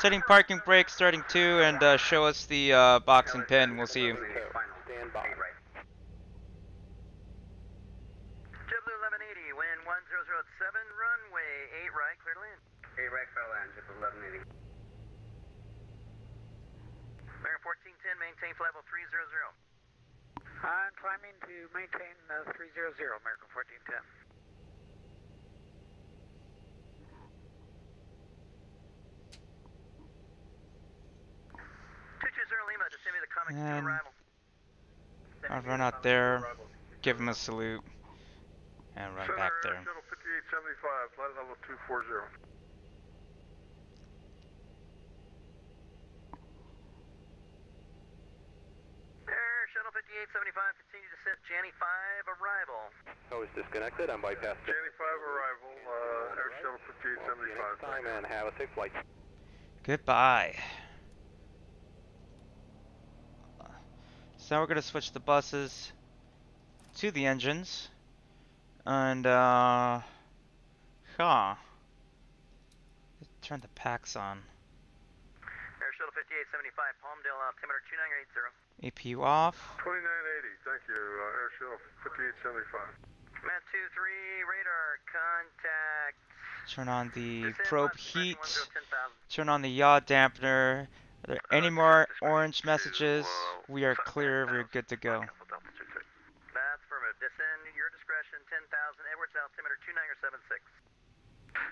Setting parking brake, starting 2, and show us the box and pin. We'll see you. Stand by. JetBlue 1180, wind 1007, runway 8 right, clear to land. 8 right for land, JetBlue 1180. American 1410, maintain flight level 300. I'm climbing to maintain 300, American 1410. 220 Lima, descend via the Comic 2 And arrival. I'll run out there, give him a salute, and run back there. Shuttle 5875, flight level 240. 5875, continue descent, Janny 5, arrival. I was disconnected. I'm bypassed. Janny 5 arrival, Air Shuttle 5875. Time and have a safe flight. Goodbye. So now we're gonna switch the buses to the engines, and turn the packs on. Air Shuttle 5875, Palmdale, altimeter 2980. APU off. 2980, thank you, Air Shuttle 5875. Mat 23, radar contact. Turn on the Descend probe left, correction heat. 10,000. Turn on the yaw dampener. Are there any more orange to, messages? We are South clear. 10,000, We're good to go. Mike Alpha Delta 23. That's affirmative. Descend, your discretion, 10,000. Edwards, altimeter 2976.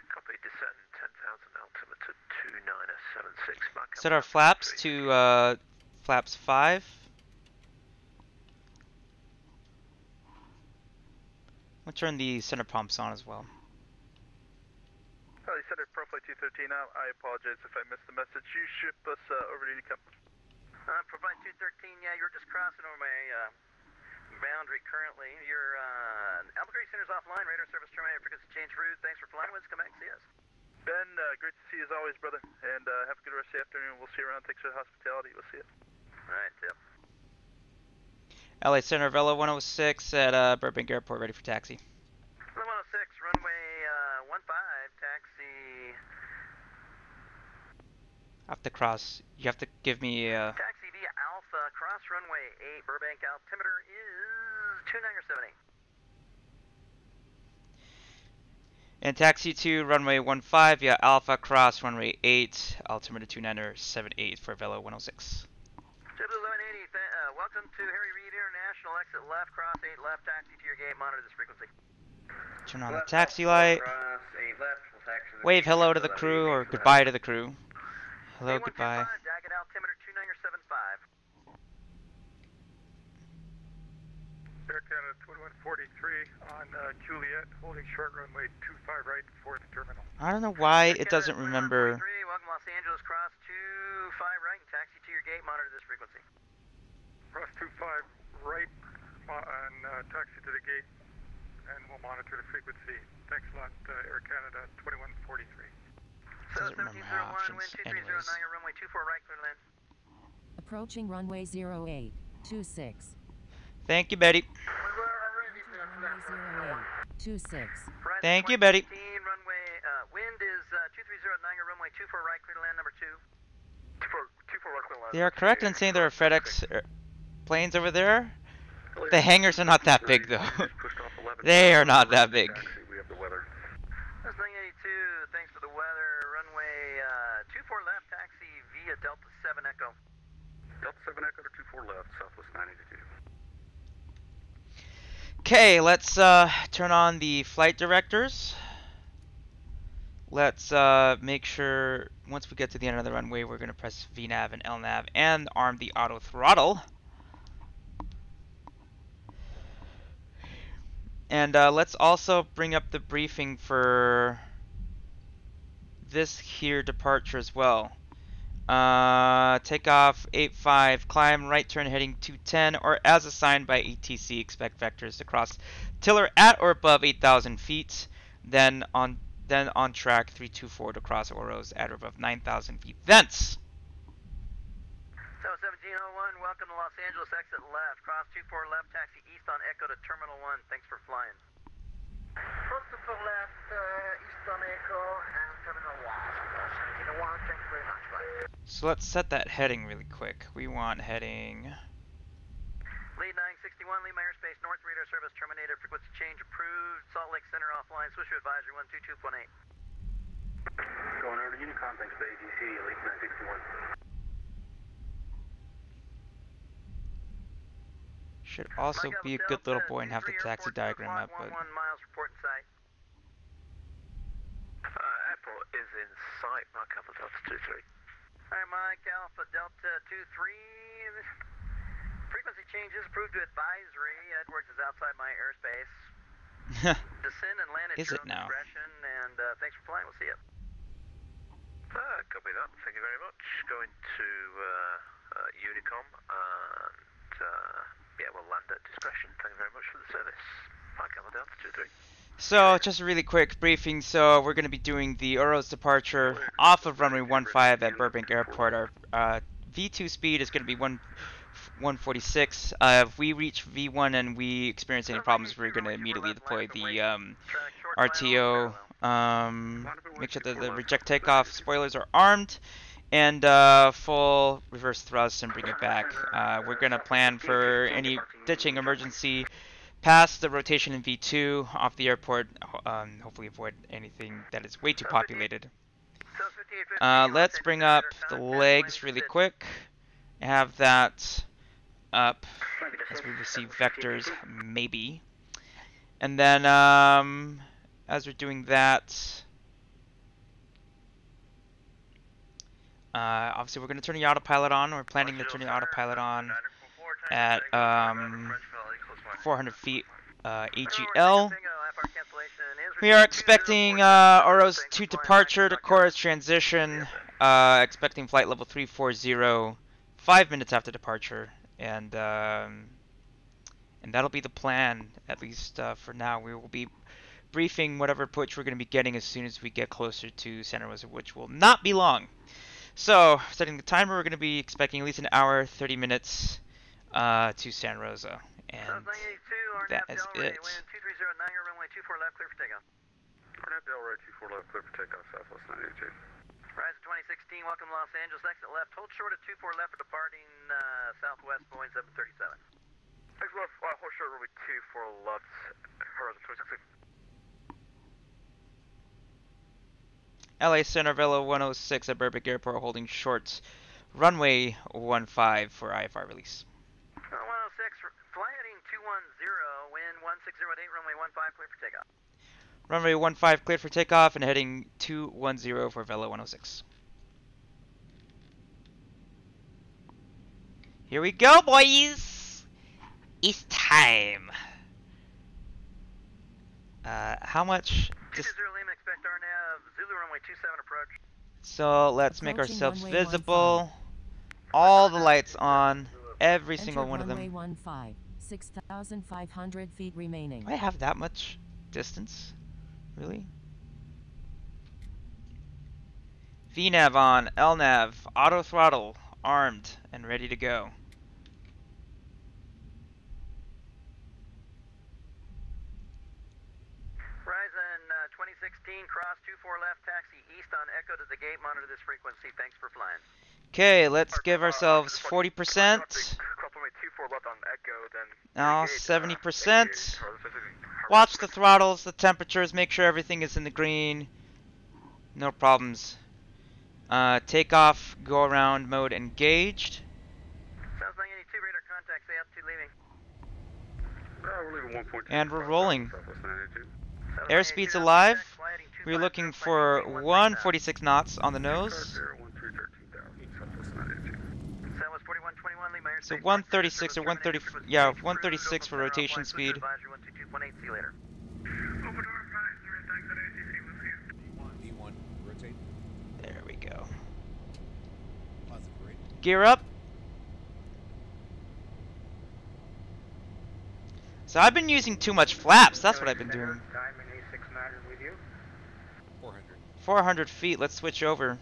Copy, descend 10,000, altimeter 2976. Mike Set Alpha our Delta flaps 23. to flaps 5. We'll turn the center pumps on as well. Charlie Center, Profile 213 out. I apologize if I missed the message. You ship us over to Unicum. Provide 213, yeah, you're just crossing over my boundary currently. Your Albuquerque Center's offline, radar service terminated, frequency change route. Thanks for flying with us. Come back and see us. Ben, great to see you as always, brother. And have a good rest of the afternoon. We'll see you around. Thanks for the hospitality. We'll see you. All right, tip. LA Center, Velo 106 at Burbank Airport, ready for taxi. 106, runway 15, taxi. I have to cross. You have to give me Taxi via Alpha, cross runway 8, Burbank, altimeter is 2978. and taxi to runway 15 via Alpha, cross runway 8, altimeter 2978 for Velo 106. JetBlue 1180, welcome to Harry Reid International, exit left, cross 8 left, taxi to your gate, monitor this frequency. Turn on the taxi light. Cross 8 left, we'll taxi the Wave gate, hello to the 1180 crew or for goodbye to the crew. Hello, A125, goodbye. Daggett altimeter 2975. Air Canada 2143 on Juliet, holding short runway 25 right for the terminal. I don't know why Air it doesn't Canada remember. 2143, welcome Los Angeles, cross 25 right and taxi to your gate, monitor this frequency. Cross 25 right and taxi to the gate, and we'll monitor the frequency. Thanks a lot, Air Canada 2143. Doesn't remember my 1701, wind options 2309, anyways. runway 24 right, clear to land. Approaching runway 0826. Thank you, Betty. Runway 0826. Horizon Thank you, Betty. 2015, runway, wind is 2309, runway 24 right, clear to land, number 2. 24 right, clear line. They are correct in saying there are FedEx planes over there. The hangars are not that big, though. Pushed off 11. They are not that big. Taxi, we have the weather. That's 982, thanks for the weather, runway 24 left, taxi via Delta 7 Echo. Delta 7 Echo to 24 left, Southwest 982. Okay, let's turn on the flight directors. Let's make sure once we get to the end of the runway, we're going to press VNAV and LNAV and arm the auto throttle. And let's also bring up the briefing for this here departure as well. Takeoff 85, climb right turn heading 210, or as assigned by ATC, expect vectors to cross tiller at or above 8,000 feet, then on track 324 to cross Oros at or above 9,000 feet. Thence. So 1701, welcome to Los Angeles, exit left, cross 24 left, taxi east on Echo to Terminal 1, thanks for flying. Cross 24 left, east on Echo, and terminal 1. 1701, thank you very much, bye. So let's set that heading really quick. We want heading. Lead 961, lead my airspace, north radar service terminated, frequency change approved, Salt Lake Center offline, Swisher advisory 122.8. Going over to Unicom, thanks to ATC, Elite 961. Should also be a good little boy and have the taxi diagram up, but 1 miles, report in sight. Airport is in sight, Mike Alpha Delta 23. Alright, Mike Alpha Delta 23. Frequency changes approved to advisory. Edwards is outside my airspace. Descend and land at Is your it own now? discretion, and thanks for flying. We'll see you. Copy that. Thank you very much. Going to Unicom and Yeah, we'll land at discretion. Thank you very much for the service. Mike Gamma Delta 23. So, just a really quick briefing. So, we're going to be doing the Uros departure off of runway 15 at Burbank Airport. Our V2 speed is going to be 146. If we reach V1 and we experience any problems, we're going to immediately deploy the RTO. Make sure that the reject takeoff spoilers are armed, and full reverse thrust and bring it back. We're going to plan for any ditching emergency past the rotation in V2 off the airport, hopefully avoid anything that is way too populated. Let's bring up the legs really quick. Have that up as we receive vectors, maybe. And then as we're doing that, obviously we're going to turn the autopilot on. We're planning to turn the autopilot on at 400 feet AGL. We are expecting Uros to departure to chorus transition, expecting flight level 340 5 minutes after departure, and that'll be the plan, at least for now. We will be briefing whatever approach we're going to be getting as soon as we get closer to Santa Rosa, which will not be long. So, setting the timer, we're going to be expecting at least an hour, 30 minutes to Santa Rosa. And that is it. Arnett Delray 24 left, clear for takeoff, Southwest 982. Rise 2016, welcome Los Angeles, exit left, hold short at 24 left for departing Southwest Boeing 737. Exit left, hold short, runway 24 left, horizon 26. LA Center, Velo 106 at Burbank Airport, holding short runway 15 for IFR release. 106, fly heading 210, wind 1608, runway 15, clear for takeoff. Runway 15 cleared for takeoff and heading 210 for Velo 106. Here we go, boys! It's time! How much? Zulu Lima, expect RNAV, Zulu runway 27 approach. So let's make ourselves visible. All the lights on, every single one of them. Runway 15, 6,500 feet remaining. Do I have that much distance? Really? VNAV on, LNAV, auto throttle, armed, and ready to go. Horizon 2016, cross 24 left, taxi east on Echo to the gate, monitor this frequency, thanks for flying. Okay, let's give ourselves 40%. Now 70%. Watch the throttles, the temperatures, make sure everything is in the green. No problems. Takeoff, go around mode engaged. South 982, radar contact, say altitude leaving. And we're rolling. Airspeed's alive. We're looking for 146 knots on the nose. So 136 or 130, yeah, 136 for rotation speed. There we go. Gear up. So I've been using too much flaps, that's what I've been doing. 400 feet, let's switch over.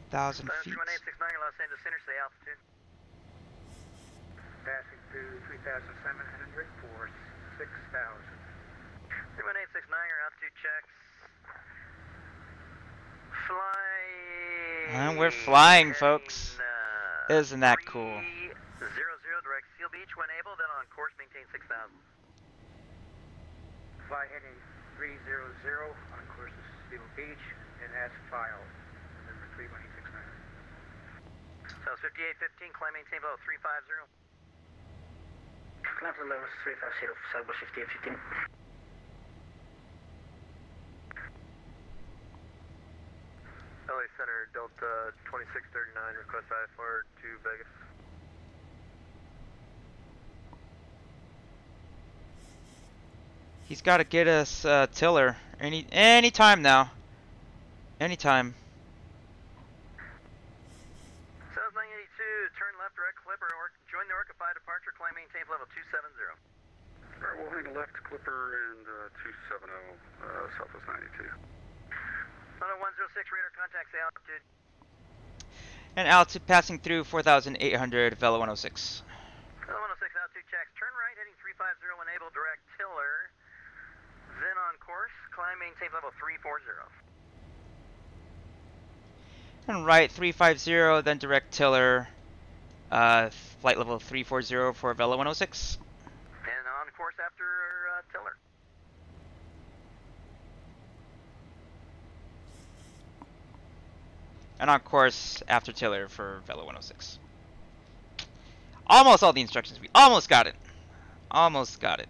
1,000 feet. 1869, Los Angeles Center, say altitude. Passing through 3,700 for 6,000. 1869, your altitude checks. Flying. And we're flying, folks. Isn't that cool? 300, direct Seal Beach when able, then on course maintain 6,000. Fly heading 300 on course to Seal Beach and as filed. Number 31869. So 5815, climb maintain below 350. Climb to the levels 350, Southwest 5815. LA Center, Delta 2639, request IFR to Vegas. He's got to get us Tiller any time now. Anytime. South 982, turn left, direct Clipper, or join the Orca 5 departure, climb maintain level 270. Alright, we'll hang left Clipper and 270, Southwest 92. 106, radar contacts the altitude. And altitude passing through 4,800, Vela 106. Vela 106, altitude checks. Turn right, heading 350, enable direct tiller. Then on course, climb maintain level 340. And right 350, then direct tiller. Flight level 340 for Vela 106. And on course after tiller. And on course after tiller for Vela 106. Almost all the instructions. We almost got it. Almost got it.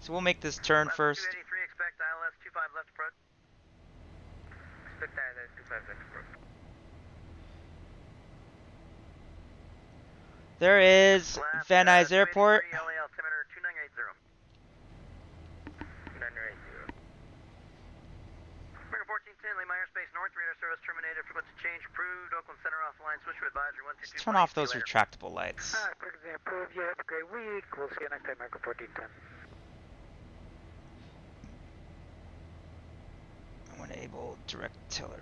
So we'll make this turn left first. 283, expect ILS 25 left approach. Expect ILS 25 left approach. There is Left, Van Nuys 283, Airport. LA altimeter 2980. 2980. American 1410, Lima Airspace North, radar service terminated, frequency change approved, Oakland Center offline, switch to advisory 122. Let's turn off those retractable lights. Frequency approved, you have a great week. We'll see you next time, American 1410. Enable direct tiller.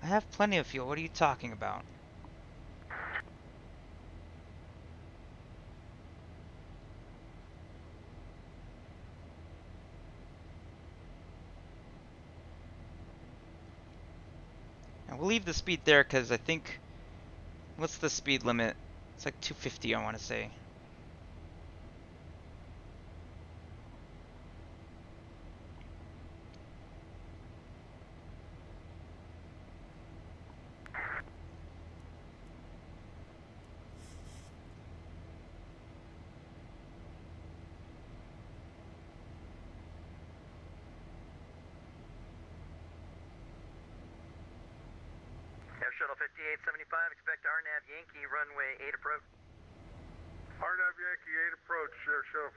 I have plenty of fuel. What are you talking about? And we'll leave the speed there because I think, what's the speed limit? It's like 250, I want to say. Shuttle 5875, expect RNAV Yankee runway 8 approach. RNAV Yankee 8 approach, Air Shuttle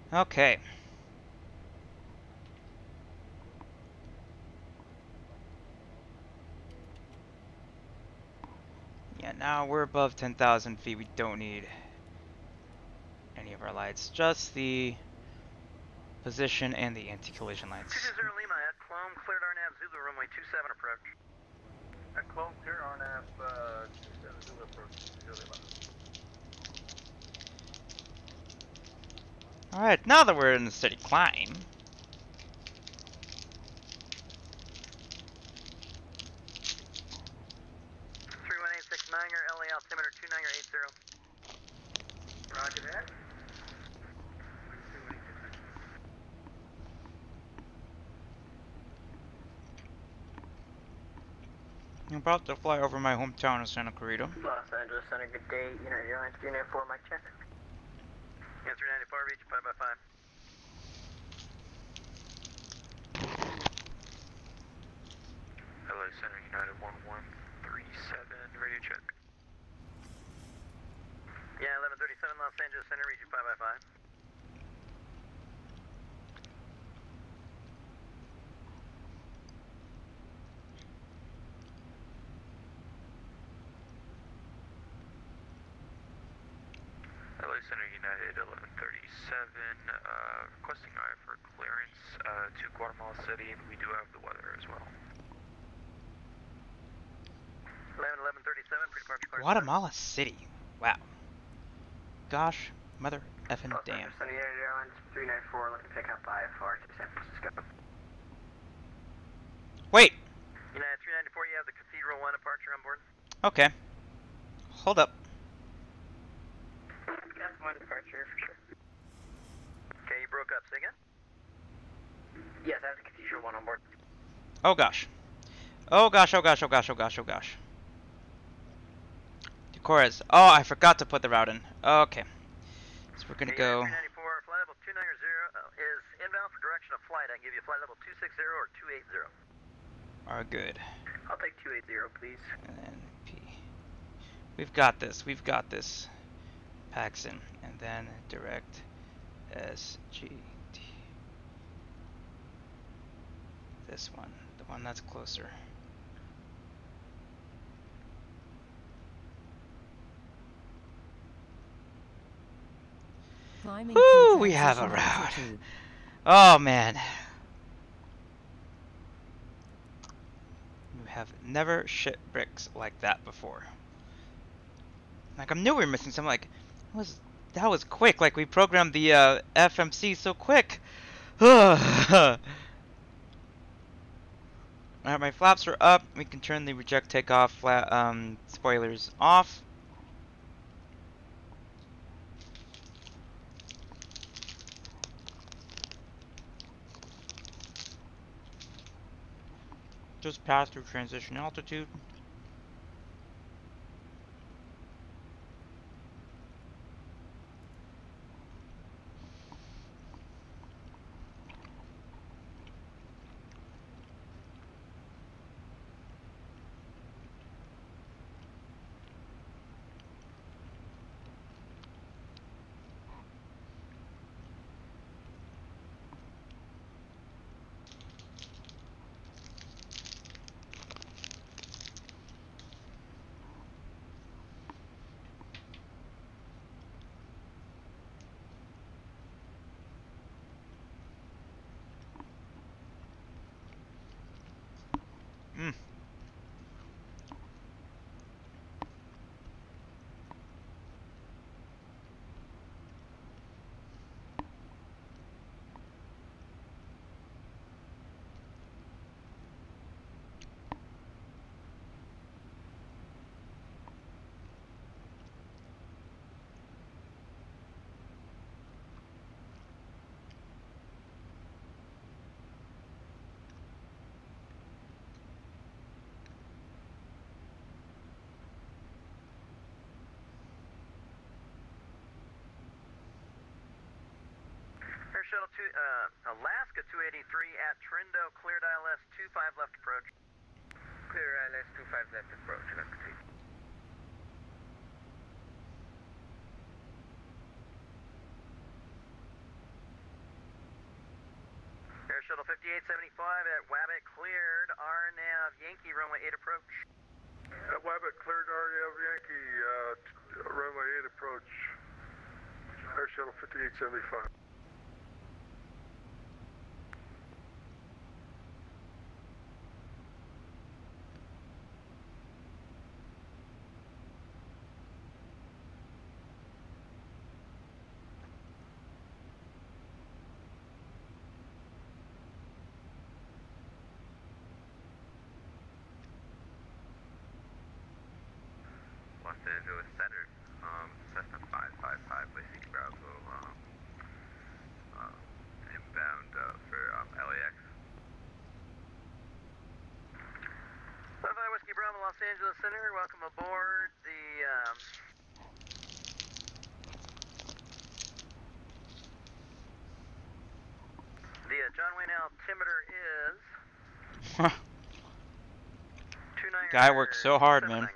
5875. Okay. Yeah, now we're above 10,000 feet. We don't need any of our lights. Just the position and the anti-collision lights. 220 Lima at Clone, cleared RNAV Zulu runway 27 approach. At Clone, clear RNAV 27 Zulu approach 220 Lima. Alright, now that we're in a steady climb. 3186 LA altimeter 2980. Roger that. I'm about to fly over my hometown of Santa Clarita. Los Angeles Center, good day. United Airlines 394, mic check. Yeah, 394, reach 5x5. Hello, Center United 1137, radio check. Yeah, 1137 Los Angeles Center, reach 5x5. Hello, Center United 1137, requesting for clearance to Guatemala City, and we do have the weather as well. 1137, pre-departure clearance. Guatemala City. Wow. Gosh, mother effing Los damn. Angeles Center United Airlines 394, looking to pick up IFR to San Francisco. Wait. United 394, you have the Cathedral 1 departure on board. Okay. Hold up. That's 1 departure for sure. Okay, you broke up. Say again? Yes, I have the Cathedral 1 on board. Oh gosh. Oh gosh, oh gosh, oh gosh, oh gosh, oh gosh. Decorez. Oh, I forgot to put the route in. Okay. So we're gonna go. 394, flight level 290 is inbound for direction of flight. I can give you flight level 260 or 280. are good. I'll take 280, please. And then P. We've got this. We've got this. Paxson. And then direct SGT. This one. The one that's closer. Climbing Woo! to We have a transition route. altitude. Oh man. We have never shit bricks like that before. Like I knew we were missing something. Like that was quick. Like we programmed the FMC so quick. Alright, my flaps are up. We can turn the reject takeoff spoilers off. Just pass through transition altitude. Air Shuttle Alaska 283 at Trindo, cleared ILS 25 left approach. Clear ILS 25 left approach, Alaska 2. Air Shuttle 5875 at Wabbit, cleared RNAV Yankee, runway 8 approach. At Wabbit, cleared RNAV Yankee, runway 8 approach. Air Shuttle 5875. Los Angeles Center, Cessna 555, Whiskey Bravo, inbound for LAX. 55 Whiskey Bravo, Los Angeles Center, welcome aboard the John Wayne altimeter is 29er. Guy works so hard, man.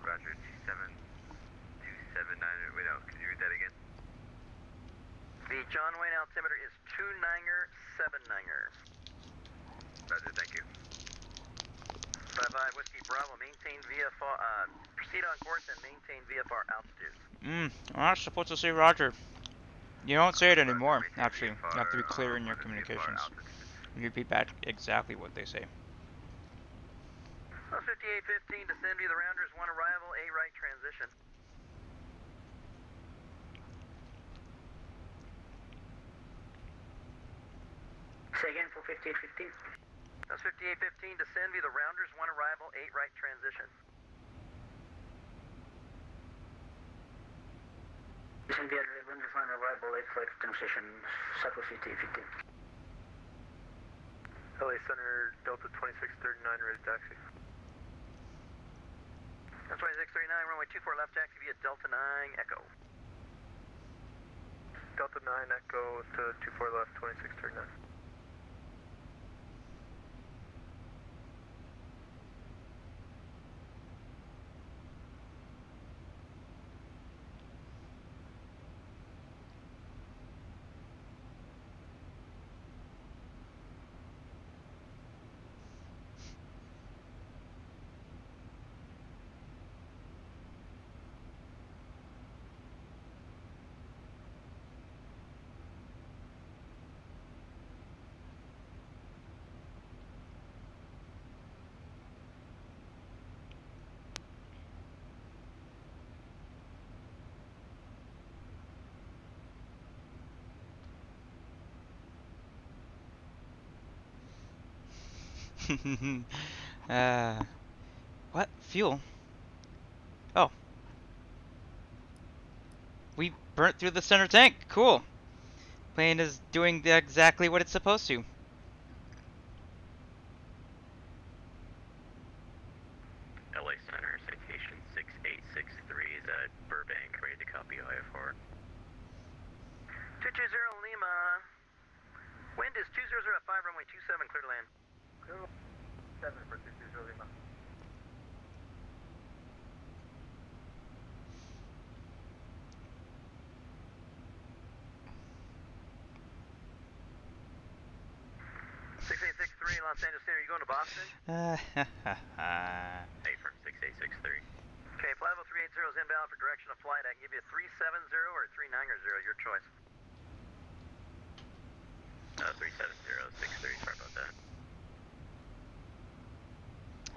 Roger, 27279. Wait, no, can you read that again? The John Wayne altimeter is 29er 79er. Roger, thank you. 55 Whiskey Bravo, maintain VFR, proceed on course and maintain VFR altitude. I'm not supposed to say Roger. You don't say it anymore, actually. You have to be clear in your communications. You repeat back exactly what they say. 5815, descend via the Rounders, 1 arrival, A right transition. Say again for 5815. That's 5815, descend via the Rounders, 1 arrival, 8 right transition. Descend via the Rounders, 1 arrival, 8 right transition, Southwest 5815. LA Center, Delta 2639, ready taxi. That's 2639, runway 24 left taxi via Delta 9 Echo. Delta 9 Echo to 24 left, 2639. What? Fuel? Oh. We burnt through the center tank. Cool. Plane is doing exactly what it's supposed to. LA Center, citation 6863 is at Burbank, ready to copy IFR. 220 Lima. Wind is 20 at 5, runway 27, clear to land. 7 for 220 Lima. Los Angeles Center, you going to Boston? Affirm 6863. Okay, flight level 380 is inbound for direction of flight. I can give you a 370 or a 390, your choice. 37063, sorry about that.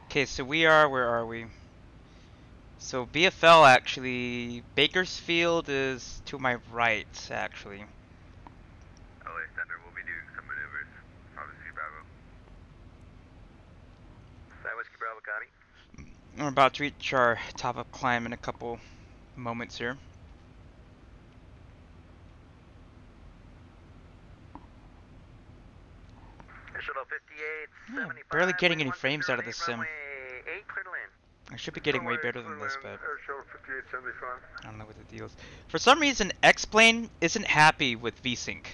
Okay, so where are we? So BFL actually, Bakersfield is to my right, actually. LA Center will be doing some maneuvers. Obviously, Bravo. Whiskey Bravo, copy. We're about to reach our top of climb in a couple moments here. Shuttle 58, 75, Barely getting any frames out of the sim. 8, clear to land. I should be getting way better than this, but Air Shuttle 5875. I don't know what the deal is. For some reason, X-Plane isn't happy with VSync.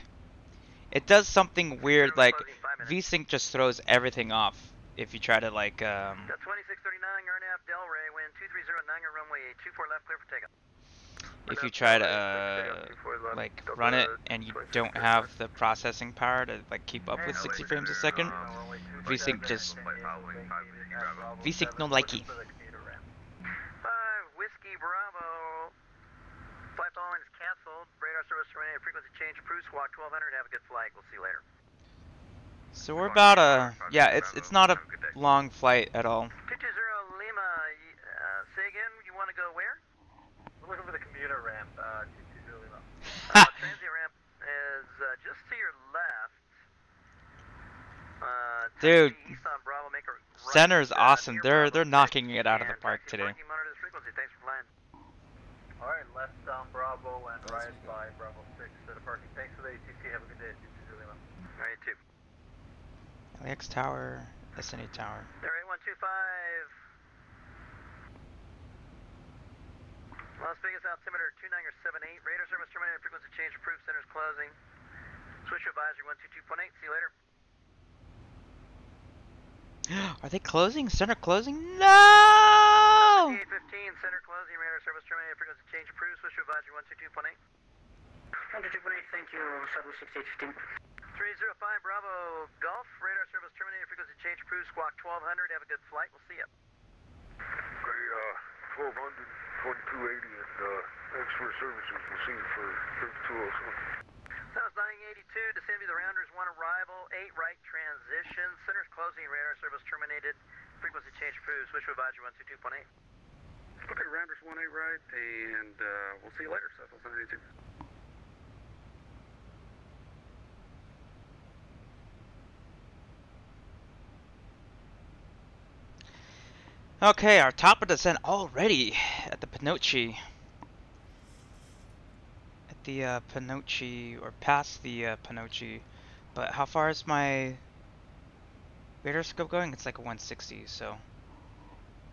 It does something weird, like VSync just throws everything off if you try to like. 2639, RNAV Delray, wind 2309, runway 24 left, clear for takeoff. If you try to like run it and you don't have the processing power to like keep up with 60 frames a second, VSync just VSync no likey. 5 Whiskey Bravo. Flight following is canceled. Radar service terminated. Frequency change approved. Squawk 1200. Have a good flight. We'll see you later. So we're about yeah, it's not a long flight at all. 220 Lima. Say again. You want to go where? We're looking for the commuter ramp. 220 Lima. Transient ramp is just to your left. Dude, East on Bravo, make a right, center is awesome. near They're Bravo knocking 6, it out of the and park taxi today. parking, monitor this frequency. Thanks for flying. Alright, left on Bravo and right by Bravo 6 to the parking. Thanks for the ATC. Have a good day. 220 Lima. Alright, 2. LAX Tower, SNA Tower. There, 8125. Las Vegas altimeter 29078. Radar service terminated. Frequency change approved. Center's closing. Switch to advisory 122.8. See you later. Are they closing? Center closing? No! 815. Center closing. Radar service terminated. Frequency change approved. Switch to advisory 122.8. 122.8. Thank you. Shuttle 6815. 305 Bravo Golf. Radar service terminated. Frequency change approved. Squawk 1200. Have a good flight. We'll see you. Okay, 1200, 1280, and thanks for services. We'll see you for 3207. That was 982. Descend to the Rounders 1 arrival. 8 right transition. Center's closing. Radar service terminated. Frequency change approved. Switch to advisory 122.8. Okay, Rounders 1 8 right, and we'll see you later. Southwest 982. Okay, our top of descent already at the Panoche. At the Panoche, or past the Panoche. But how far is my radar scope going? It's like a 160, so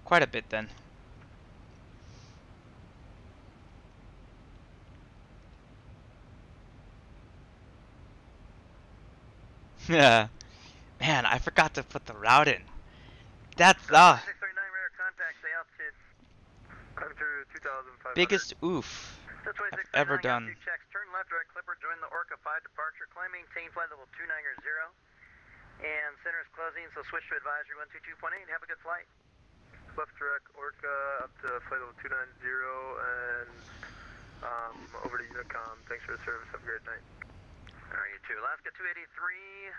quite a bit then. Yeah. Man, I forgot to put the route in. That's 639 radar contact. Stay altitude. Climb through 2,500. biggest oof That's I've ever done. Altitude checks. Turn left, direct clipper. Join the Orca 5 departure. Climb, maintain flight level 290. And center is closing, so switch to advisory 122.8. Have a good flight. Left direct Orca up to flight level 290 and over to Unicom. Thanks for the service. Have a great night. Alright, you too. Alaska 283.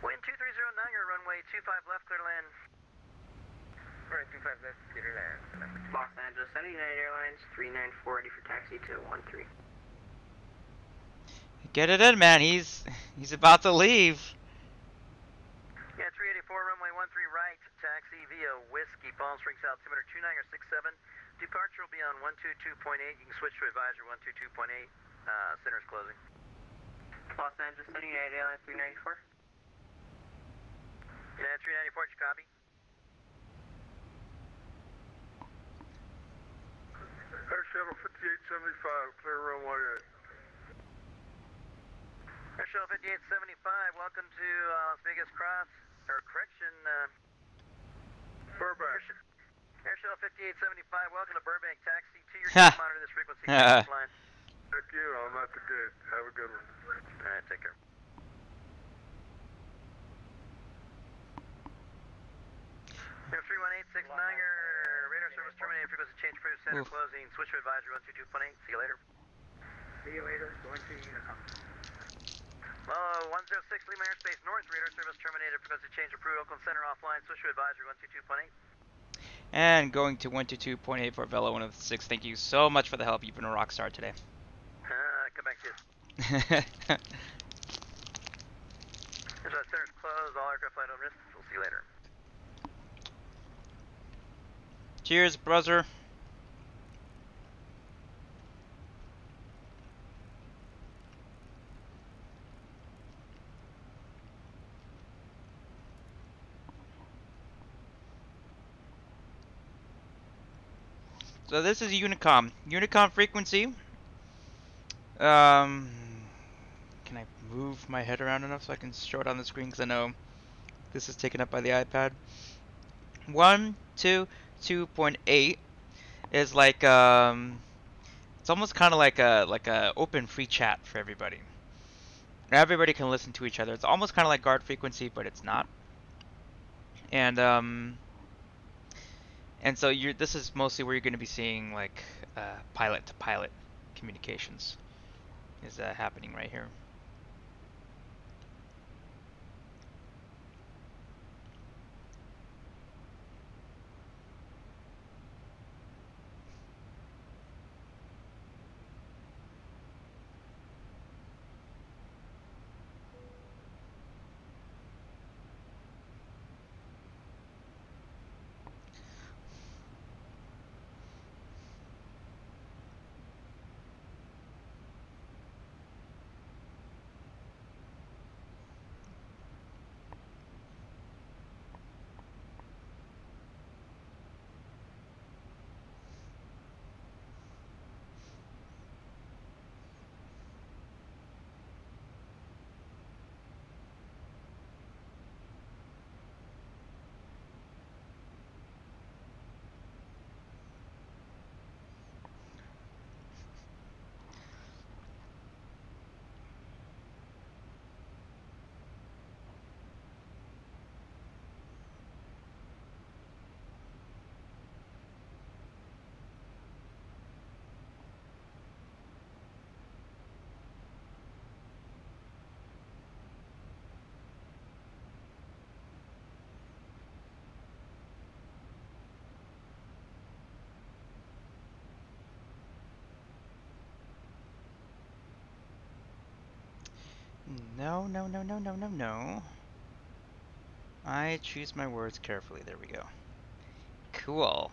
Wind 2309, runway 25 left, clear to land. Alright, 25 left, clear to land. Los Angeles, United Airlines, 394, ready for taxi to 13. Get it in, man. He's about to leave. Yeah, 383 runway 13 right, taxi via Whiskey, Palm Springs Altimeter 29 or 67. Departure will be on 122.8. You can switch to advisor 122.8. Center's closing. Los Angeles Center, United Airlines 394. United 394, you copy? Air Shuttle 5875, clear runway 8. Air Shuttle 5875, welcome to Las Vegas Cross, or correction, Burbank. Air Shuttle 5875, welcome to Burbank. Taxi to your gate, monitor this frequency. Flying. Thank you, I'm at the gate. Have a good one. Alright, take care. Air 31869, your radar service terminated, frequency change, approved, center closing, switch to advisor 122.8, see you later. See you later, going to Unicom. 106 Lima airspace north, radar service terminated, frequency change approved, Oakland Center offline, switch to advisor 122.8. And going to 122.8 for Velo 106. Thank you so much for the help. You've been a rock star today. Come back to you. Center's closed, all aircraft flight over. We'll see you later. Cheers, brother. So this is Unicom. Unicom frequency. Can I move my head around enough so I can show it on the screen? Because I know this is taken up by the iPad. 122.8 is like it's almost kind of like a open free chat for everybody. Everybody can listen to each other. It's almost kind of like guard frequency, but it's not. And so this is mostly where you're going to be seeing like pilot to pilot communications is happening right here. No, no, no, no, no, no, no. I choose my words carefully. There we go. Cool.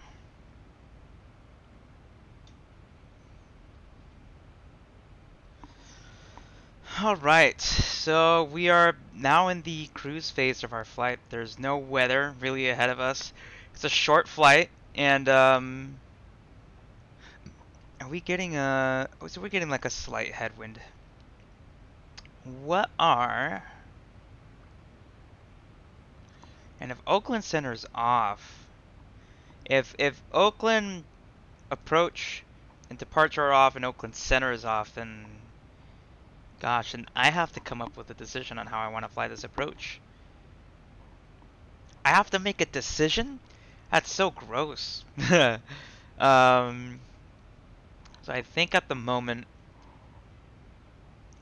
Alright, so we are now in the cruise phase of our flight. There's no weather really ahead of us. It's a short flight, and are we getting so we're getting like a slight headwind. And if Oakland Center's off, if Oakland approach and departure are off and Oakland Center is off, then gosh, and I have to come up with a decision on how I want to fly this approach. I have to make a decision? That's so gross. So I think at the moment,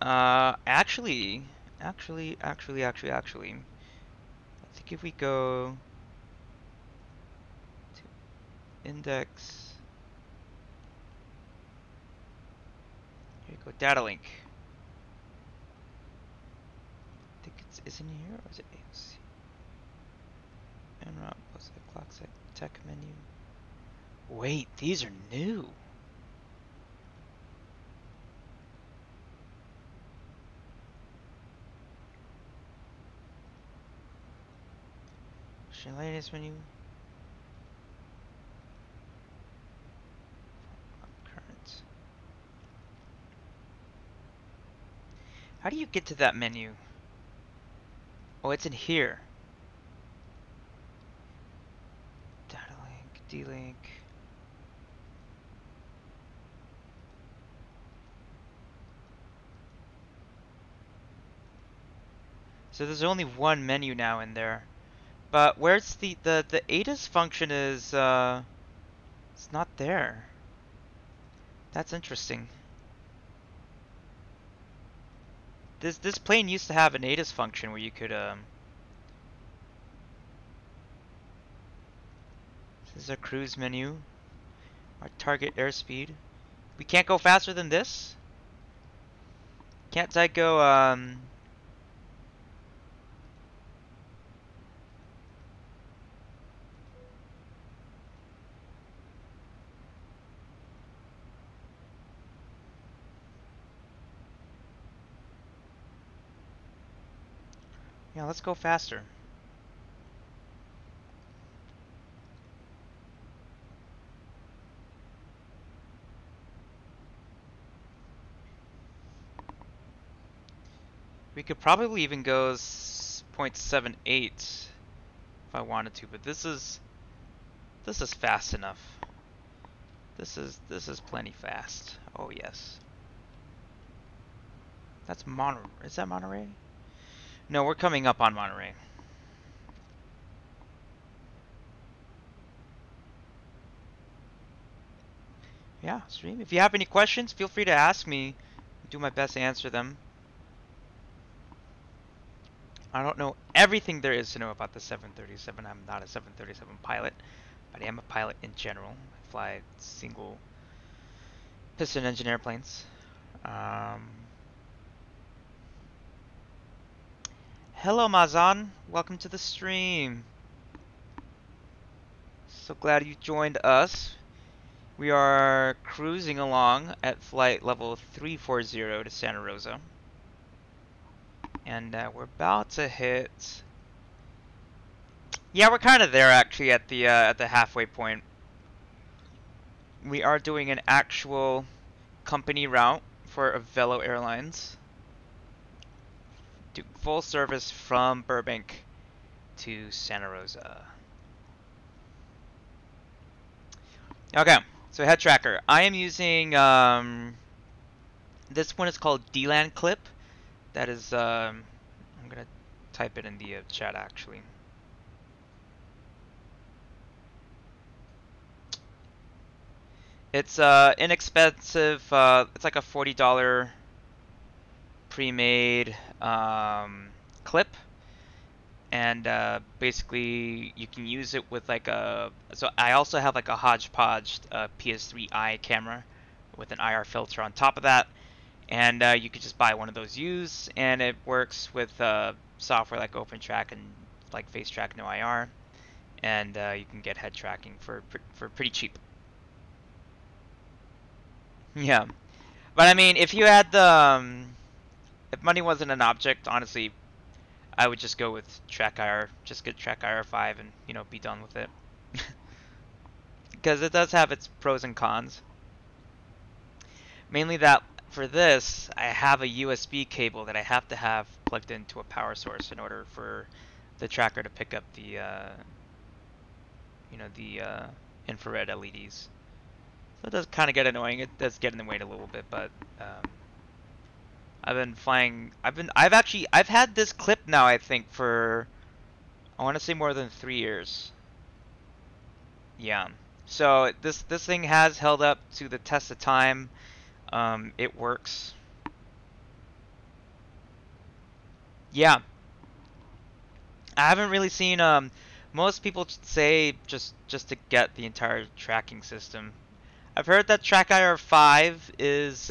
actually, I think if we go to index, here you go, data link. I think it's in here, or is it AOC? Close the clock set tech menu. Wait, these are new. Latest menu. Current. How do you get to that menu? Oh, it's in here. Data link, D-link. So there's only one menu now in there. But where's the ATIS function is it's not there. That's interesting. This plane used to have an ATIS function where you could this is our cruise menu. Our target airspeed. We can't go faster than this? Can't I go yeah, let's go faster. We could probably even go 0.78 if I wanted to, but this is fast enough. This is plenty fast. Oh yes. That's is that Monterey? No, we're coming up on Monterey. Yeah, stream. If you have any questions, feel free to ask me. I'll do my best to answer them. I don't know everything there is to know about the 737. I'm not a 737 pilot, but I am a pilot in general. I fly single piston engine airplanes. Hello Mazan, welcome to the stream. So glad you joined us. We are cruising along at flight level 340 to Santa Rosa. And we're about to hit... Yeah, we're kind of there actually at the halfway point. We are doing an actual company route for Avelo Airlines. Do full service from Burbank to Santa Rosa. Okay, so head tracker. I am using this one is called DLAN Clip. That is I'm gonna type it in the chat actually. It's inexpensive. It's like a $40 pre-made clip, and basically you can use it with like a. So I also have like a hodgepodge PS3i camera with an IR filter on top of that, and you could just buy one of those used, and it works with software like OpenTrack and like FaceTrack No IR, and you can get head tracking for pretty cheap. Yeah, but I mean, if you had the if money wasn't an object, honestly, I would just go with TrackIR. Just get TrackIR 5 and, you know, be done with it. Because it does have its pros and cons. Mainly that for this, I have a USB cable that I have to have plugged into a power source in order for the tracker to pick up the, you know, the infrared LEDs. So it does kind of get annoying. It does get in the way a little bit, but I've been flying. I've had this clip now. I think for I want to say more than 3 years. Yeah. So this thing has held up to the test of time. It works. Yeah. I haven't really seen most people say just to get the entire tracking system. I've heard that TrackIR 5 is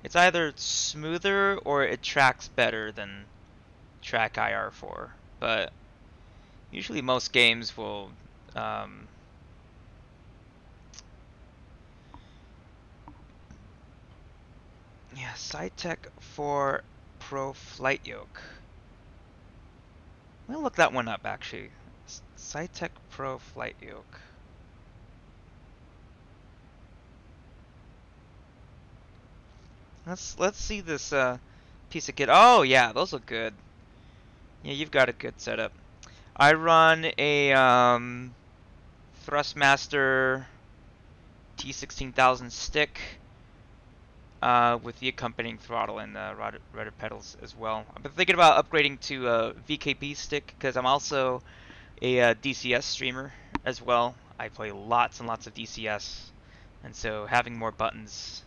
it's either smoother or it tracks better than TrackIR 4. But Usually most games will yeah, SciTech for Pro Flight Yoke. Let me look that one up actually. SciTech Pro Flight Yoke. Let's see this piece of kit. Oh yeah, those look good. Yeah, you've got a good setup. I run a Thrustmaster T16000 stick with the accompanying throttle and rudder pedals as well. I've been thinking about upgrading to a VKP stick because I'm also a DCS streamer as well. I play lots and lots of DCS, and so having more buttons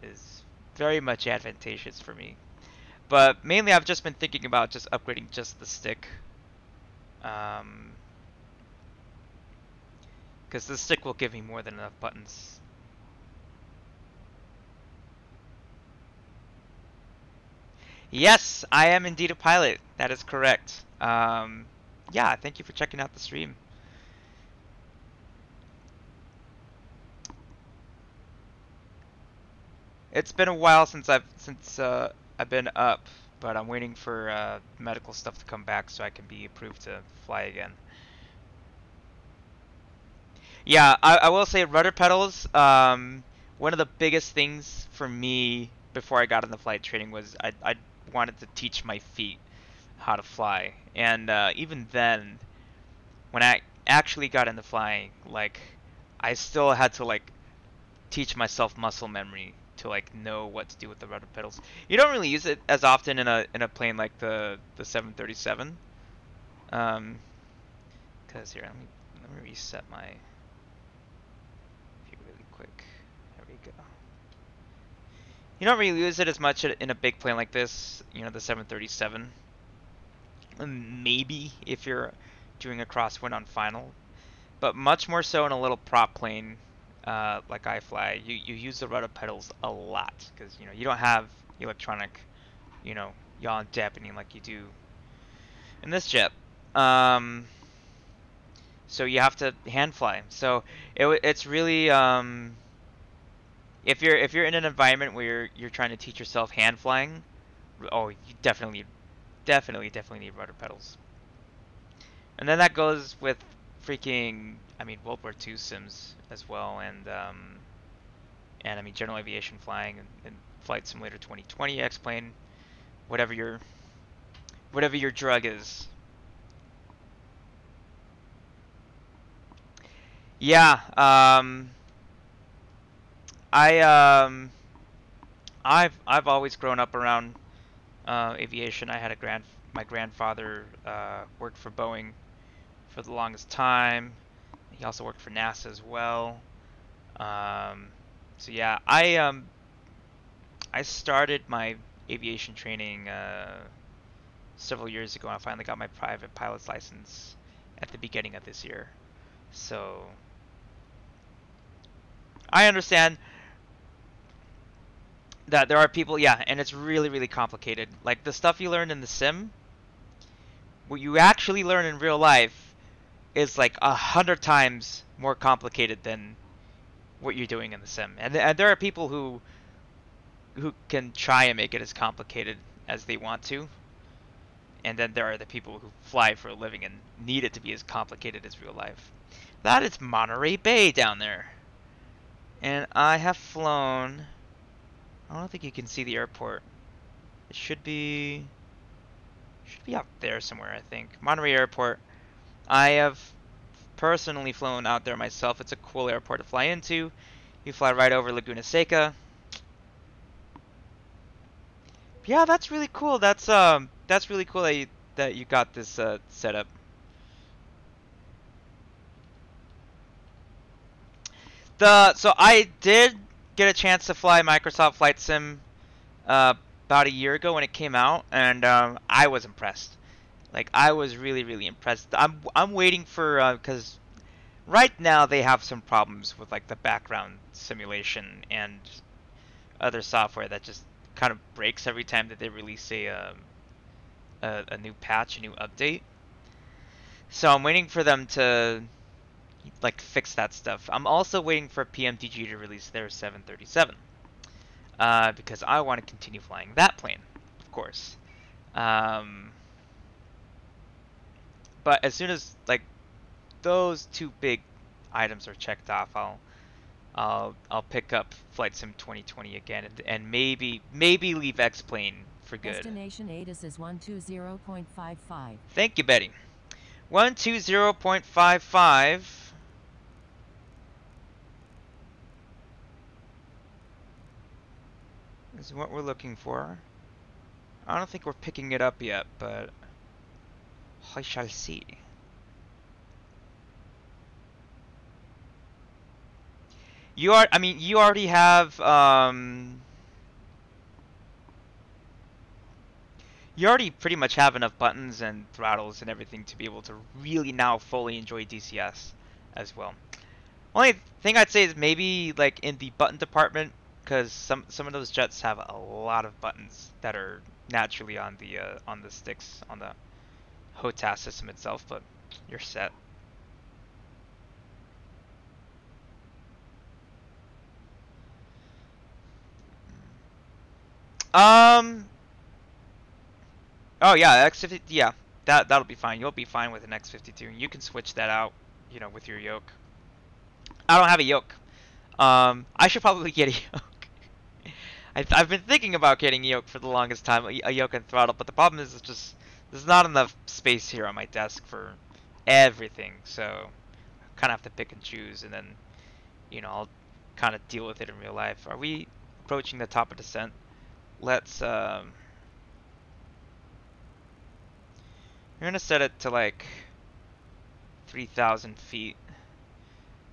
is very much advantageous for me. But mainly I've just been thinking about just upgrading just the stick. Because the stick will give me more than enough buttons. Yes, I am indeed a pilot. That is correct. Yeah, thank you for checking out the stream. It's been a while since I've been up, but I'm waiting for medical stuff to come back so I can be approved to fly again. Yeah, I will say rudder pedals. One of the biggest things for me before I got into flight training was I wanted to teach my feet how to fly, and even then, when I actually got into flying, like I still had to like teach myself muscle memory to like know what to do with the rudder pedals. You don't really use it as often in a plane like the 737. Cause here, let me reset my view really quick. There we go. You don't really use it as much in a big plane like this, you know, the 737. Maybe if you're doing a crosswind on final, but much more so in a little prop plane like I fly. You use the rudder pedals a lot because you know you don't have electronic, you know, yaw and dampening like you do in this jet. So you have to hand fly. So it's really if you're in an environment where you're trying to teach yourself hand flying, oh, you definitely need rudder pedals. And then that goes with freaking, I mean, World War II sims as well, and I mean general aviation flying and Flight Simulator 2020, X-Plane, whatever your drug is. Yeah, I've always grown up around aviation. I had my grandfather worked for Boeing for the longest time. He also worked for NASA as well. So yeah, I started my aviation training several years ago. I finally got my private pilot's license at the beginning of this year. So I understand that there are people, yeah, and it's really, really complicated. Like the stuff you learn in the sim, what you actually learn in real life is like 100 times more complicated than what you're doing in the sim. And there are people who can try and make it as complicated as they want to. And then there are the people who fly for a living and need it to be as complicated as real life. That is Monterey Bay down there. And I have flown, I don't think you can see the airport. It should be out there somewhere, I think. Monterey Airport. I have personally flown out there myself. It's a cool airport to fly into. You fly right over Laguna Seca. Yeah, that's really cool. That's really cool that you got this set up. So I did get a chance to fly Microsoft Flight Sim about a year ago when it came out, and I was impressed. Like I was really, really impressed. I'm waiting for because right now they have some problems with like the background simulation and other software that just kind of breaks every time that they release a new patch, a new update. So I'm waiting for them to like fix that stuff. I'm also waiting for PMDG to release their 737 because I want to continue flying that plane, of course. But as soon as like those two big items are checked off, I'll pick up Flight Sim 2020 again and maybe leave X-Plane for good. Destination ATIS is 120.55. Thank you, Betty. 120.55 is what we're looking for. I don't think we're picking it up yet, but I shall see. You already have you already pretty much have enough buttons and throttles and everything to be able to really now fully enjoy DCS as well. Only thing I'd say is maybe like in the button department, because some of those jets have a lot of buttons that are naturally on the sticks on the HOTAS system itself, but you're set. Oh yeah, X50. Yeah, that'll be fine. You'll be fine with an X52. You can switch that out, you know, with your yoke. I don't have a yoke. I should probably get a yoke. I've been thinking about getting a yoke for the longest time, a yoke and throttle, but the problem is it's just there's not enough space here on my desk for everything, so I kind of have to pick and choose, and then, you know, I'll kind of deal with it in real life. Are we approaching the top of descent? Let's we're gonna set it to like 3,000 feet.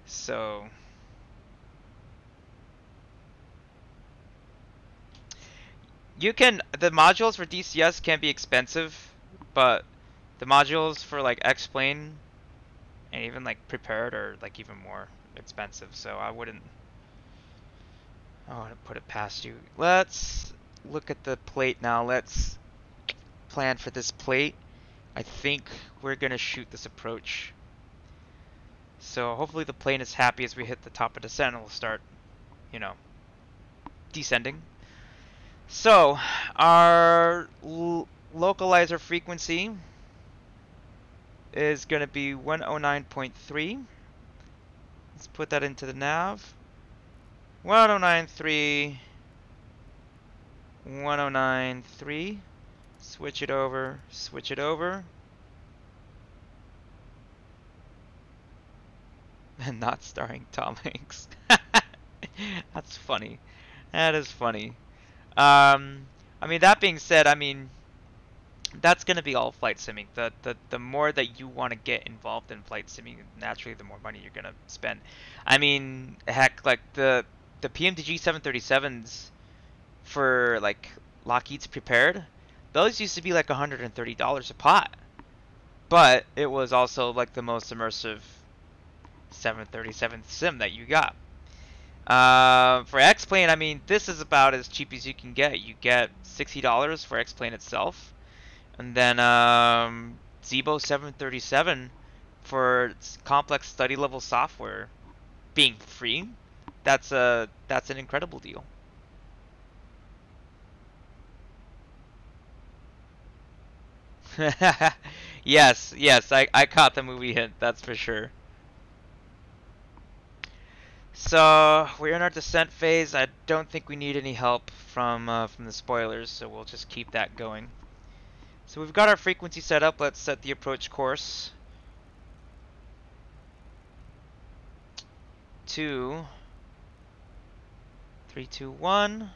So the modules for DCS can be expensive, but the modules for like X-Plane and even like Prepared are like even more expensive. So I wouldn't put it past you. Let's look at the plate now. Let's plan for this plate. I think we're gonna shoot this approach. So hopefully the plane is happy as we hit the top of descent and we'll start, you know, descending. So our localizer frequency is gonna be 109.3. Let's put that into the nav. 109.3. 109.3. Switch it over. Switch it over. And not starring Tom Hanks. That's funny. That is funny. I mean, that being said, I mean, that's gonna be all flight simming. The more that you want to get involved in flight simming, naturally, the more money you're gonna spend. I mean, heck, like the PMDG 737s for like Lockheed's Prepared, those used to be like $130 a pot, but it was also like the most immersive 737 sim that you got. For X-Plane, I mean, this is about as cheap as you can get. You get $60 for X-Plane itself, and then Zibo 737 for complex study level software being free. That's an incredible deal. Yes, I caught the movie hint, that's for sure. So we're in our descent phase. I don't think we need any help from the spoilers, so we'll just keep that going. So we've got our frequency set up. Let's set the approach course to 321.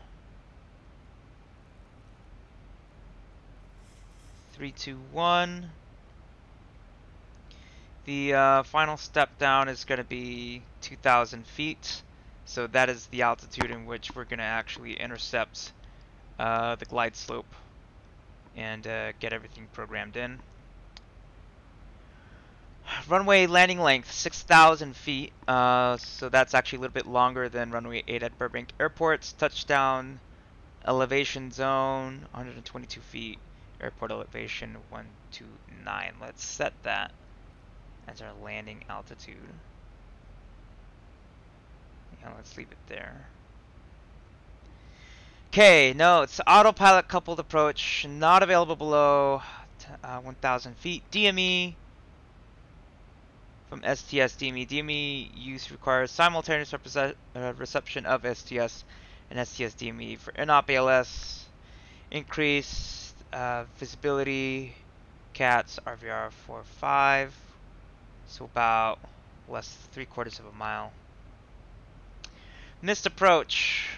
321. The final step down is going to be 2,000 feet. So that is the altitude in which we're going to actually intercept the glide slope and get everything programmed in. Runway landing length, 6,000 feet. So that's actually a little bit longer than runway 8 at Burbank Airport. Touchdown elevation zone, 122 feet. Airport elevation 129. Let's set that. as our landing altitude. Yeah, let's leave it there. Okay, no, it's autopilot coupled approach, not available below 1,000 feet. DME from STS DME. DME use requires simultaneous reception of STS and STS DME for INOP ALS. Increased visibility, CATS RVR 4.5, so about less than 3/4 of a mile. Missed approach.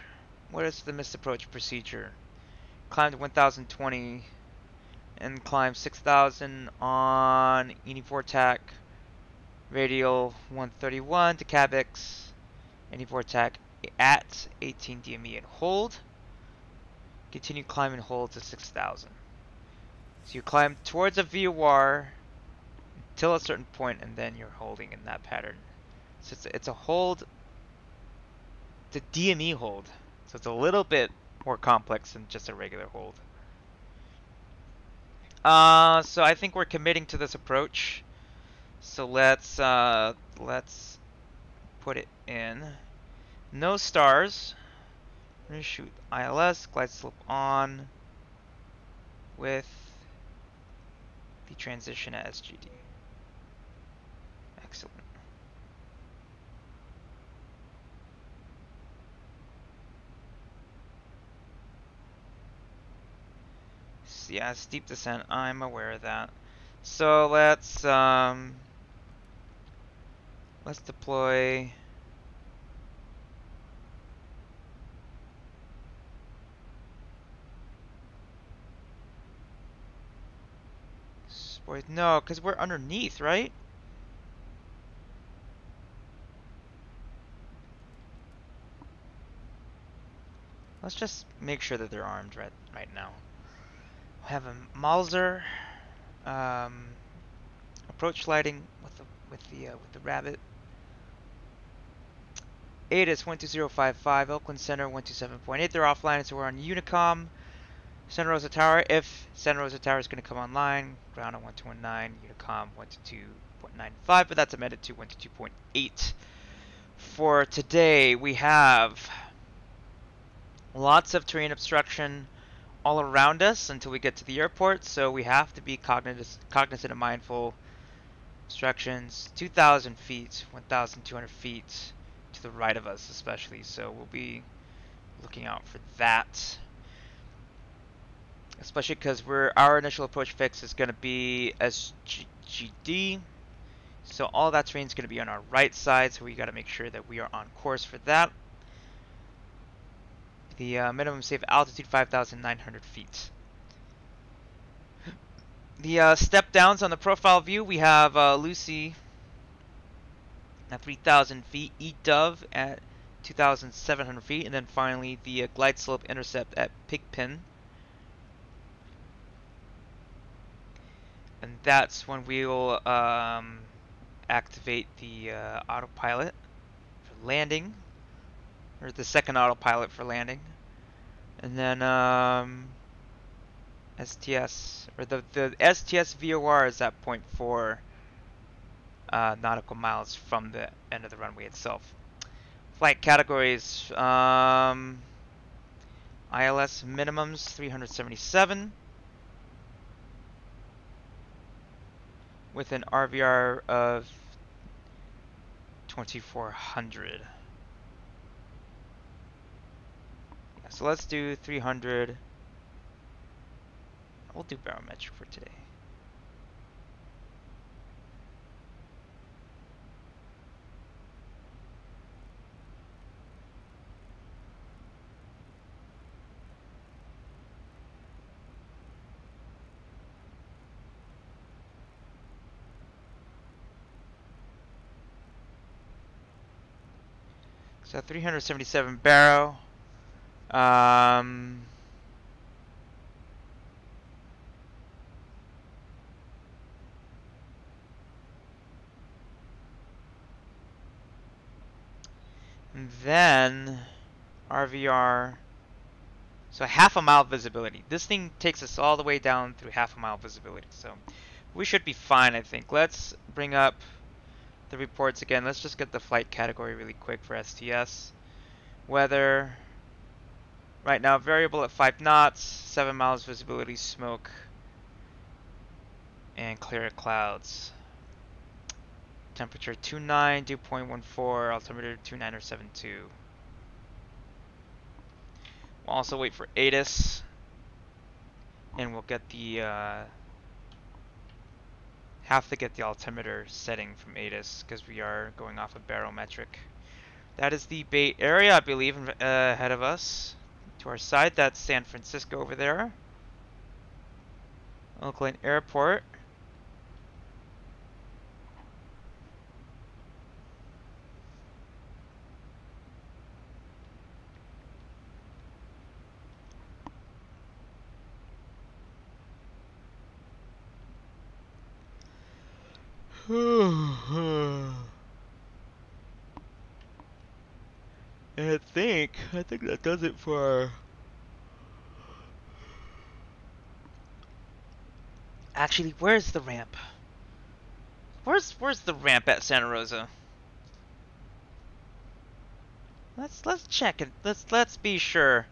What is the missed approach procedure? Climbed 1020 and climbed 6000 on ENI4TAC, radial 131 to CABX, ENI4TAC at 18 DME and hold. Continue climb and hold to 6000. So you climb towards a VOR until a certain point, and then you're holding in that pattern. So it's a hold. It's a DME hold. So it's a little bit more complex than just a regular hold. So I think we're committing to this approach. So let's put it in. No stars. I'm gonna shoot ILS, glide slope on with the transition at SGD. Excellent. Yeah, steep descent, I'm aware of that. So let's deploy no, because we're underneath, right? Let's just make sure that they're armed right now. We have a Mauser approach sliding with the Rabbit. ATIS 12055, Oakland Center 127.8. They're offline, so we're on Unicom. Santa Rosa Tower, if Santa Rosa Tower is going to come online, ground on 1219, Unicom 122.95, but that's amended to 122.8. For today, we have lots of terrain obstruction all around us until we get to the airport, so we have to be cognizant and mindful. Obstructions, 2,000 feet, 1,200 feet to the right of us especially, so we'll be looking out for that. Especially because our initial approach fix is going to be SGD, so all that terrain is going to be on our right side, so we got to make sure that we are on course for that. The minimum safe altitude 5,900 feet. The step downs on the profile view, we have Lucy at 3,000 feet, E-Dove at 2,700 feet, and then finally the glide slope intercept at Pigpen. And that's when we will activate the autopilot for landing, or the second autopilot for landing, and then STS, or the STS VOR is at 0.4 nautical miles from the end of the runway itself. Flight categories, ILS minimums 377. With an RVR of 2,400. Yeah, so let's do 300. We'll do barometric for today. So 377 baro. And then RVR. So half a mile visibility. This thing takes us all the way down through half a mile visibility. So we should be fine, I think. Let's bring up the reports again. Let's just get the flight category really quick for STS. Weather. Right now, variable at 5 knots, 7 miles visibility, smoke, and clear clouds. Temperature 29, dew point 14, altimeter 29 or 72. We'll also wait for ATIS, and we'll get the have to get the altimeter setting from ATIS because we are going off a barometric. That is the Bay Area, I believe, ahead of us. To our side, that's San Francisco over there. Oakland Airport. I think that does it for our... Actually, where's the ramp? Where's the ramp at Santa Rosa? Let's check it. Let's be sure.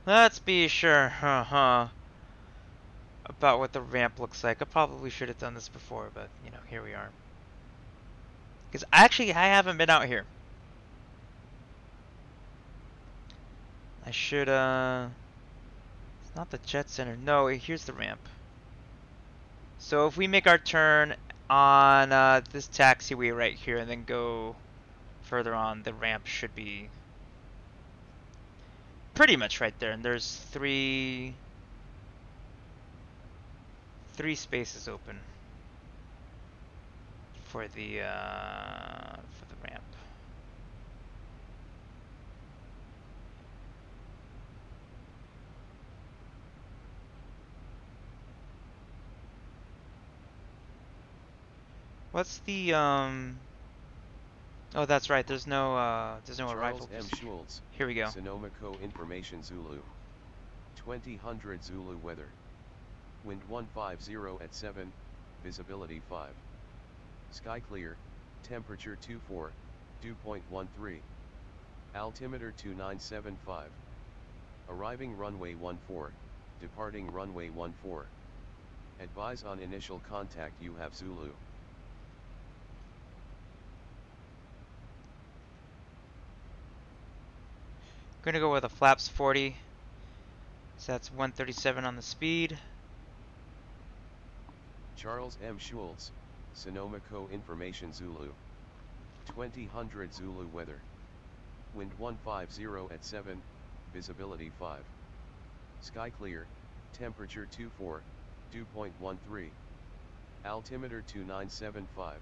Let's be sure. About what the ramp looks like. I probably should have done this before, but you know, here we are. Because actually, I haven't been out here. I should, it's not the jet center. No, here's the ramp. So if we make our turn on this taxiway right here and then go further on, the ramp should be pretty much right there. And there's three spaces open for the ramp. What's the oh, that's right. There's no arrival. Charles M. Schultz. Here we go. Sonoma Co. Information Zulu. 2000 Zulu weather. Wind 150 at 7, visibility 5. Sky clear, temperature 24, dew point 13. Altimeter 2975. Arriving runway 14, departing runway 14. Advise on initial contact you have Zulu. Gonna go with a flaps 40. So that's 137 on the speed. Charles M. Schultz, Sonoma Co. Information Zulu. 2000 Zulu weather. Wind 150 at 7, visibility 5. Sky clear, temperature 24, dew point 13. Altimeter 2975.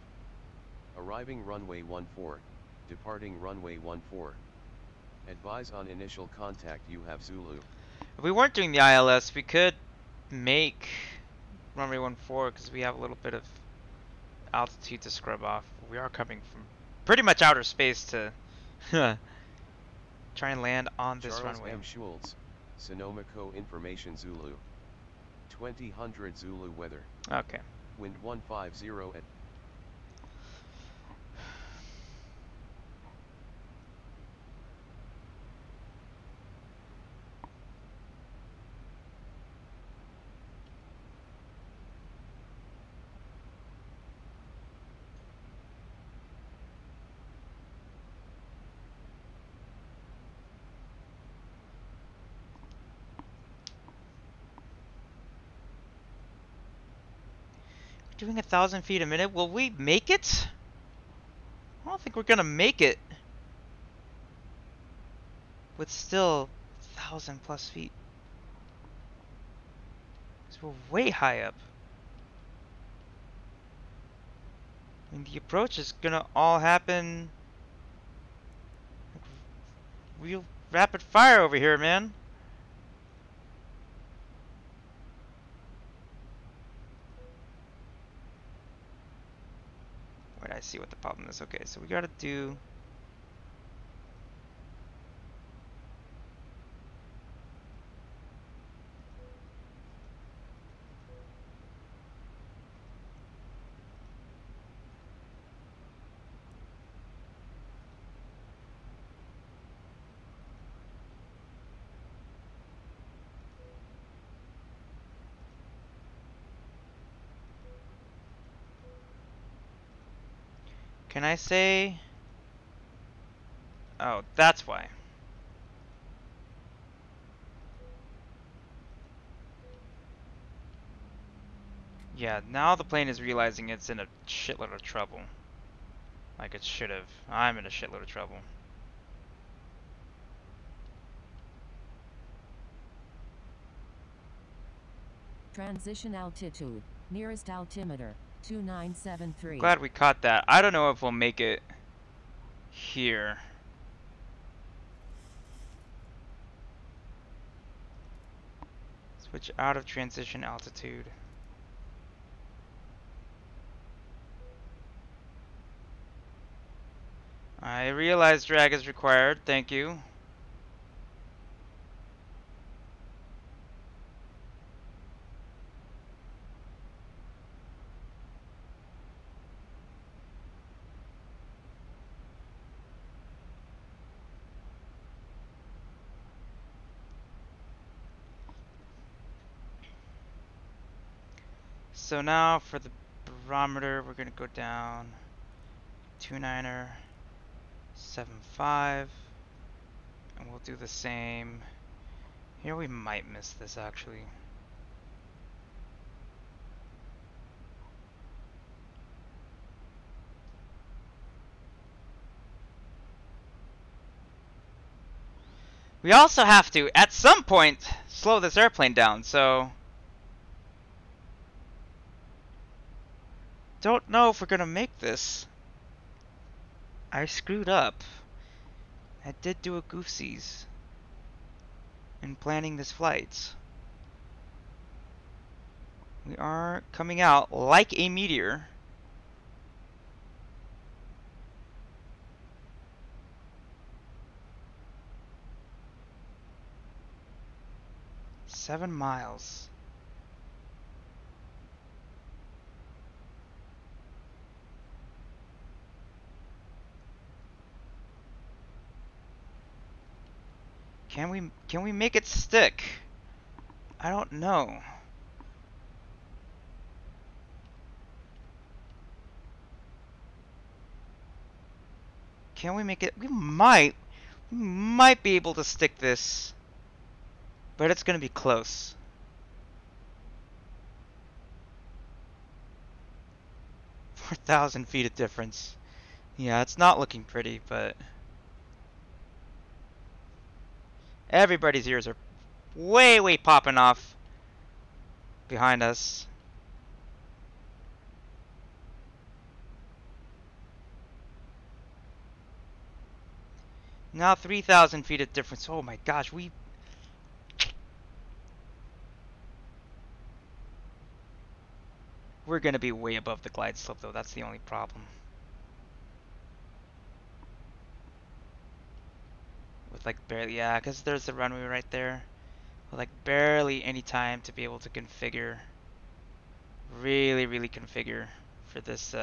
Arriving runway 14, departing runway 14. Advise on initial contact you have Zulu. If we weren't doing the ILS, we could make runway 14 because we have a little bit of altitude to scrub off. We are coming from pretty much outer space to try and land on this Charles runway. M. Schultz, Sonoma Co. Information Zulu. 2000 Zulu weather. Okay. Wind 150 at... Doing 1,000 feet a minute. Will we make it? I don't think we're gonna make it with still 1,000 plus feet. Because we're way high up. I mean, the approach is gonna all happen like real rapid fire over here, man. Wait, I see what the problem is. Okay, so we gotta do... Can I say? Oh, that's why. Yeah, now the plane is realizing it's in a shitload of trouble. Like it should have. I'm in a shitload of trouble. Transition altitude. Nearest altimeter, 2973. Glad we caught that. I don't know if we'll make it here. Switch out of transition altitude. I realize drag is required. Thank you. So now for the barometer, we're gonna go down 29er 75, and we'll do the same. Here we might miss this actually. We also have to, at some point, slow this airplane down, so don't know if we're gonna make this. I screwed up. I did do a goofsies in planning this flight. We are coming out like a meteor. Seven miles. Can we make it stick? I don't know. Can we make it? We might be able to stick this, but it's gonna be close. $4,000 feet of difference. Yeah, it's not looking pretty, but everybody's ears are way popping off behind us. Now 3,000 feet of difference. Oh my gosh, we're gonna be way above the glide slope though. That's the only problem. With like barely, yeah, because there's the runway right there. With like barely any time to be able to configure. Really configure for this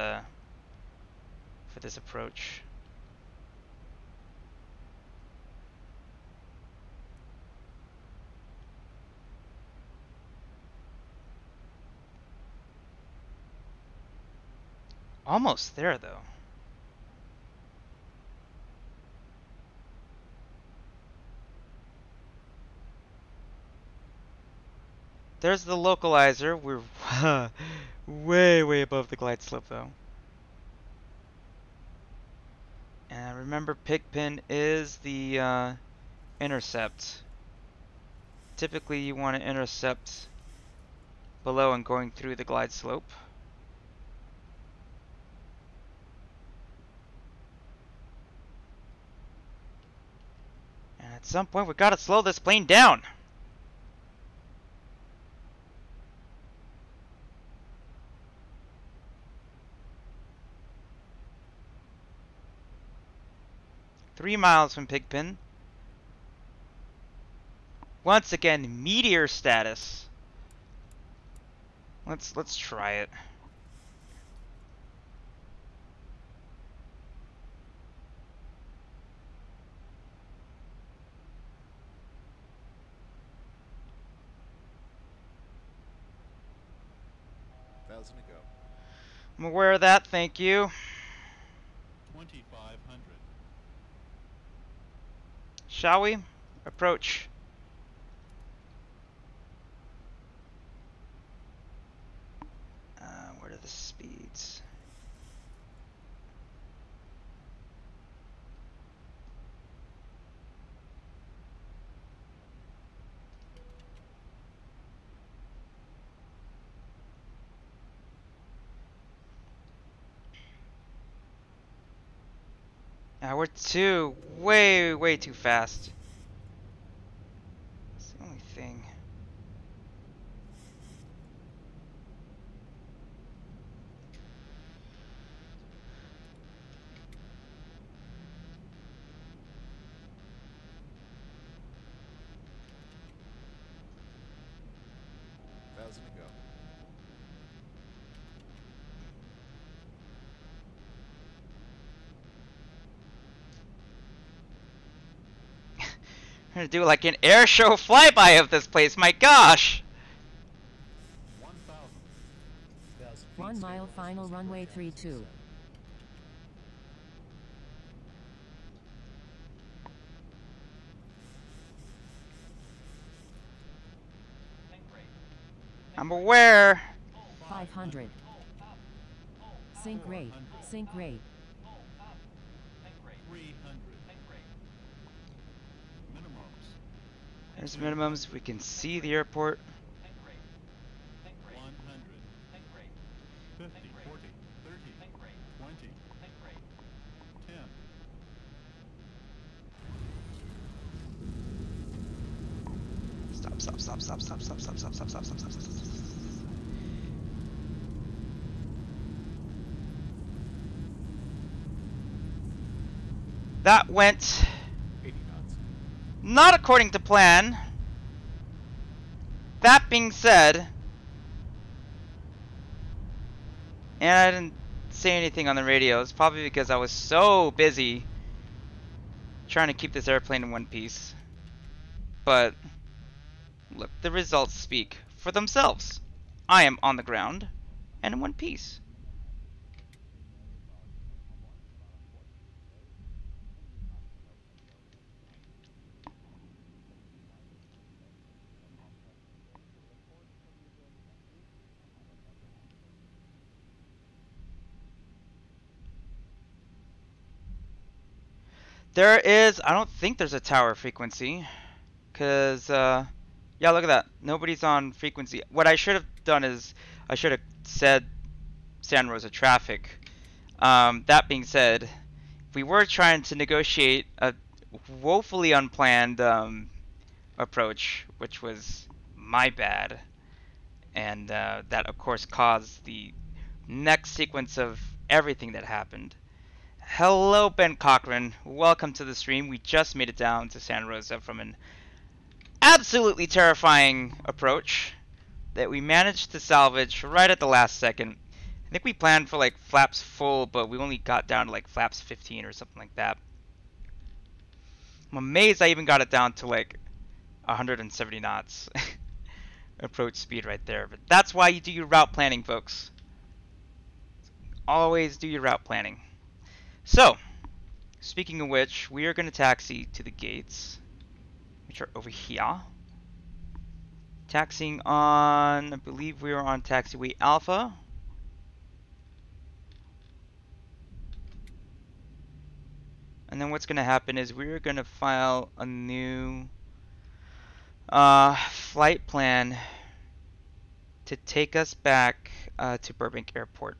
approach. Almost there though. There's the localizer. We're way above the glide slope though. And remember, Pigpen is the intercept. Typically you want to intercept below and going through the glide slope. And at some point we gotta slow this plane down. Three miles from Pigpen. Once again, meteor status. Let's try it. I'm aware of that, thank you. 2500. Shall we? Approach. What are the speeds? We're way too fast. That's the only thing. Thousand to go. I'm gonna do like an air show flyby of this place. My gosh! 1 mile final runway 32. I'm aware. 500. Sync rate. Sync rate. 300. Minimums. There's minimums. We can see the airport. 100. 50, 40, 30, 20, 10. Stop. That went 80 knots. not according to plan. That being said, and I didn't say anything on the radio, it's probably because I was so busy trying to keep this airplane in one piece. But look, the results speak for themselves. I am on the ground and in one piece. There is, I don't think there's a tower frequency, because, yeah, look at that. Nobody's on frequency. What I should have done is, I should have said Santa Rosa traffic. That being said, we were trying to negotiate a woefully unplanned approach, which was my bad. And that, of course, caused the next sequence of everything that happened. Hello, Ben Cochran. Welcome to the stream. We just made it down to Santa Rosa from an absolutely terrifying approach that we managed to salvage right at the last second. I think we planned for like flaps full, but we only got down to like flaps 15 or something like that. I'm amazed I even got it down to like 170 knots approach speed right there. But that's why you do your route planning, folks. Always do your route planning. So, speaking of which, we are going to taxi to the gates, which are over here. Taxiing on, I believe we are on taxiway Alpha. And then what's going to happen is we're going to file a new flight plan to take us back to Burbank Airport.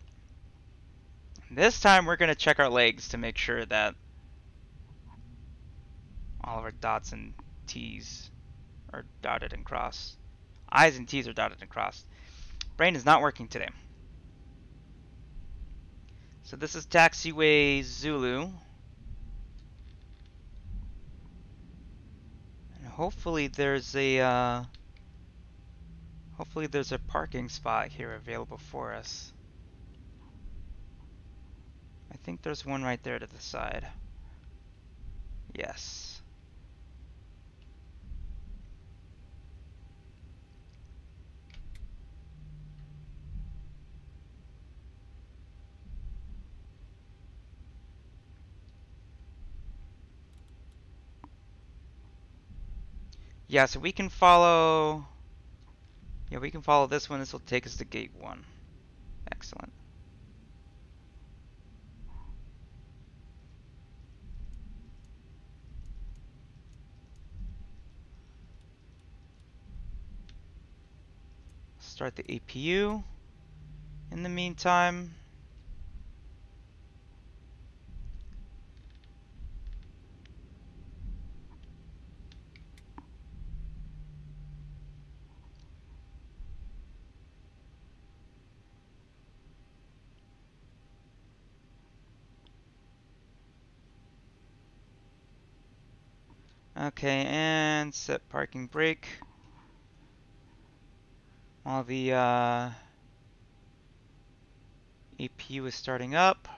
This time we're going to check our legs to make sure that all of our dots and T's are dotted and crossed. I's and T's are dotted and crossed. Brain is not working today. So this is taxiway Zulu. And hopefully there's a parking spot here available for us. I think there's one right there to the side. Yes. Yeah, so we can follow. Yeah, we can follow this one. This will take us to gate 1. Excellent. Start the APU. In the meantime, okay, and set parking brake. While the APU is starting up.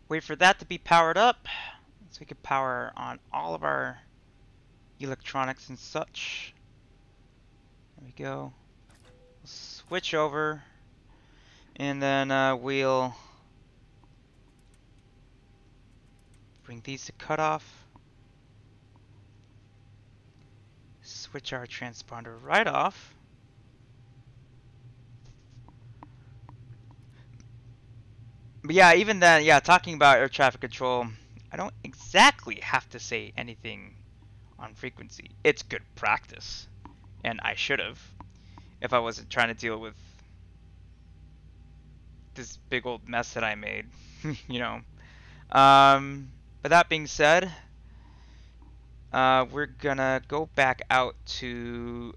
Wait for that to be powered up so we can power on all of our electronics and such. There we go. We'll switch over, and then we'll bring these to cutoff. Switch our transponder right off. But yeah, even then, yeah, talking about air traffic control, I don't exactly have to say anything on frequency. It's good practice, and I should have if I wasn't trying to deal with this big old mess that I made, you know. But that being said, we're gonna go back out to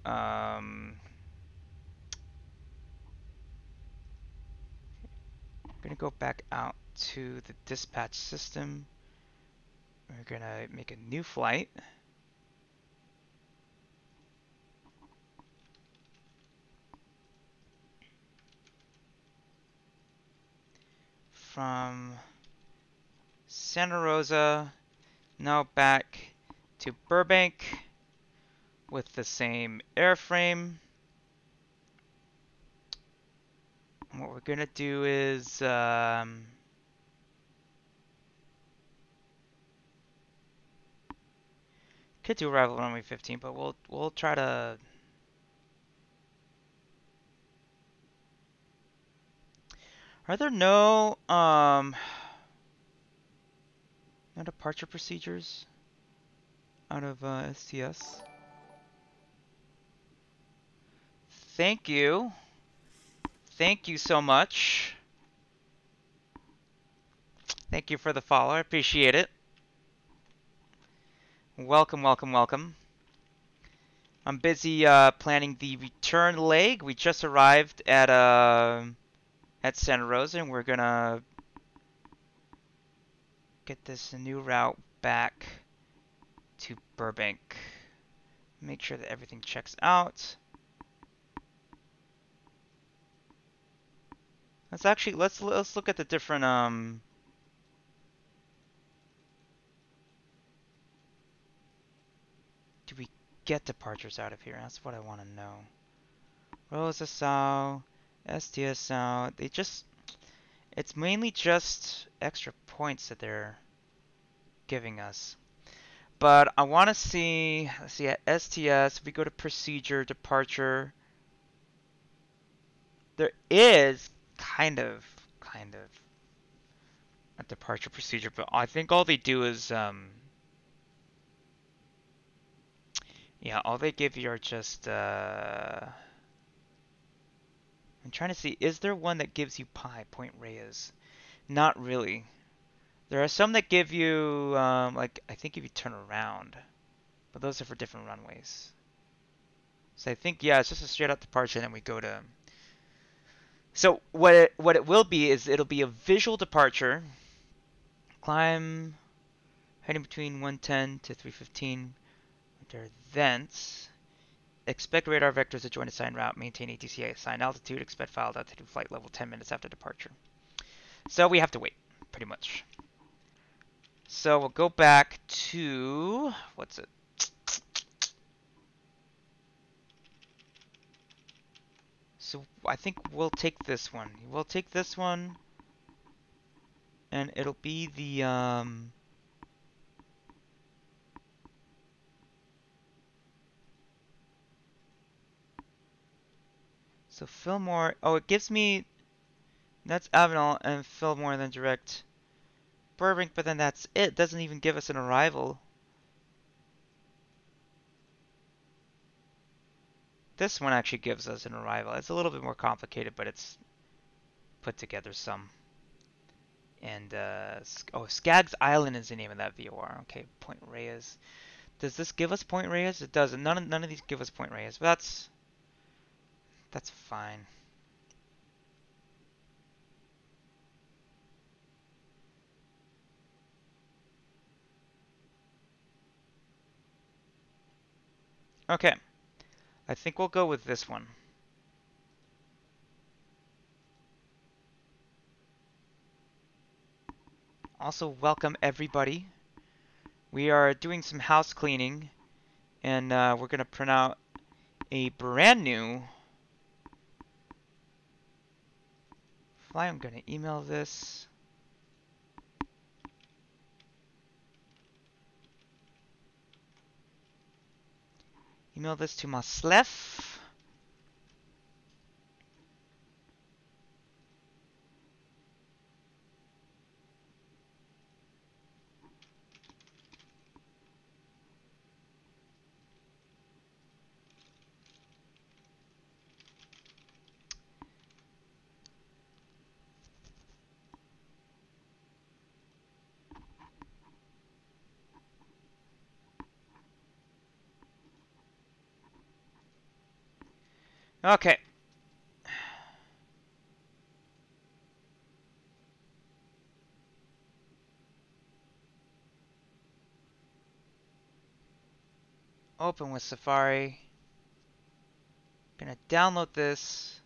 the dispatch system. We're gonna make a new flight. From Santa Rosa, now back to Burbank with the same airframe. And what we're gonna do is could do arrival runway 15, but we'll try to. Are there no departure procedures out of STS? Thank you. Thank you so much. Thank you for the follow. I appreciate it. Welcome, welcome, welcome. I'm busy planning the return leg. We just arrived at Santa Rosa, and we're gonna get this new route back to Burbank. Make sure that everything checks out. Let's look at the different do we get departures out of here? That's what I want to know. Rosa Sao, STS Sao, it's mainly just extra points that they're giving us. But I want to see, let's see, at STS, if we go to procedure, departure, there is kind of a departure procedure, but I think all they do is, yeah, all they give you are just, I'm trying to see, is there one that gives you pi, Point Reyes? Not really. There are some that give you, like, I think if you turn around, but those are for different runways. So I think, yeah, it's just a straight up departure, and then we go to. So what it will be is it'll be a visual departure. Climb heading between 110 to 315. Thence. Expect radar vectors to join assigned route. Maintain ATC assigned altitude. Expect filed altitude flight level 10 minutes after departure. So we have to wait, pretty much. So we'll go back to, what's it? So I think we'll take this one. We'll take this one, and it'll be the so Fillmore. Oh, it gives me that's Avenel and Fillmore, then direct Burbank, but then that's it. Doesn't even give us an arrival. This one actually gives us an arrival. It's a little bit more complicated, but it's put together some. And oh, Skaggs Island is the name of that VOR. Okay, Point Reyes. Does this give us Point Reyes? It doesn't. None of these give us Point Reyes, but that's fine. Okay, I think we'll go with this one. Also, welcome everybody. We are doing some house cleaning, and we're gonna print out a brand new fly. I'm gonna email this. Email this to Maslef. Okay. Open with Safari. Gonna download this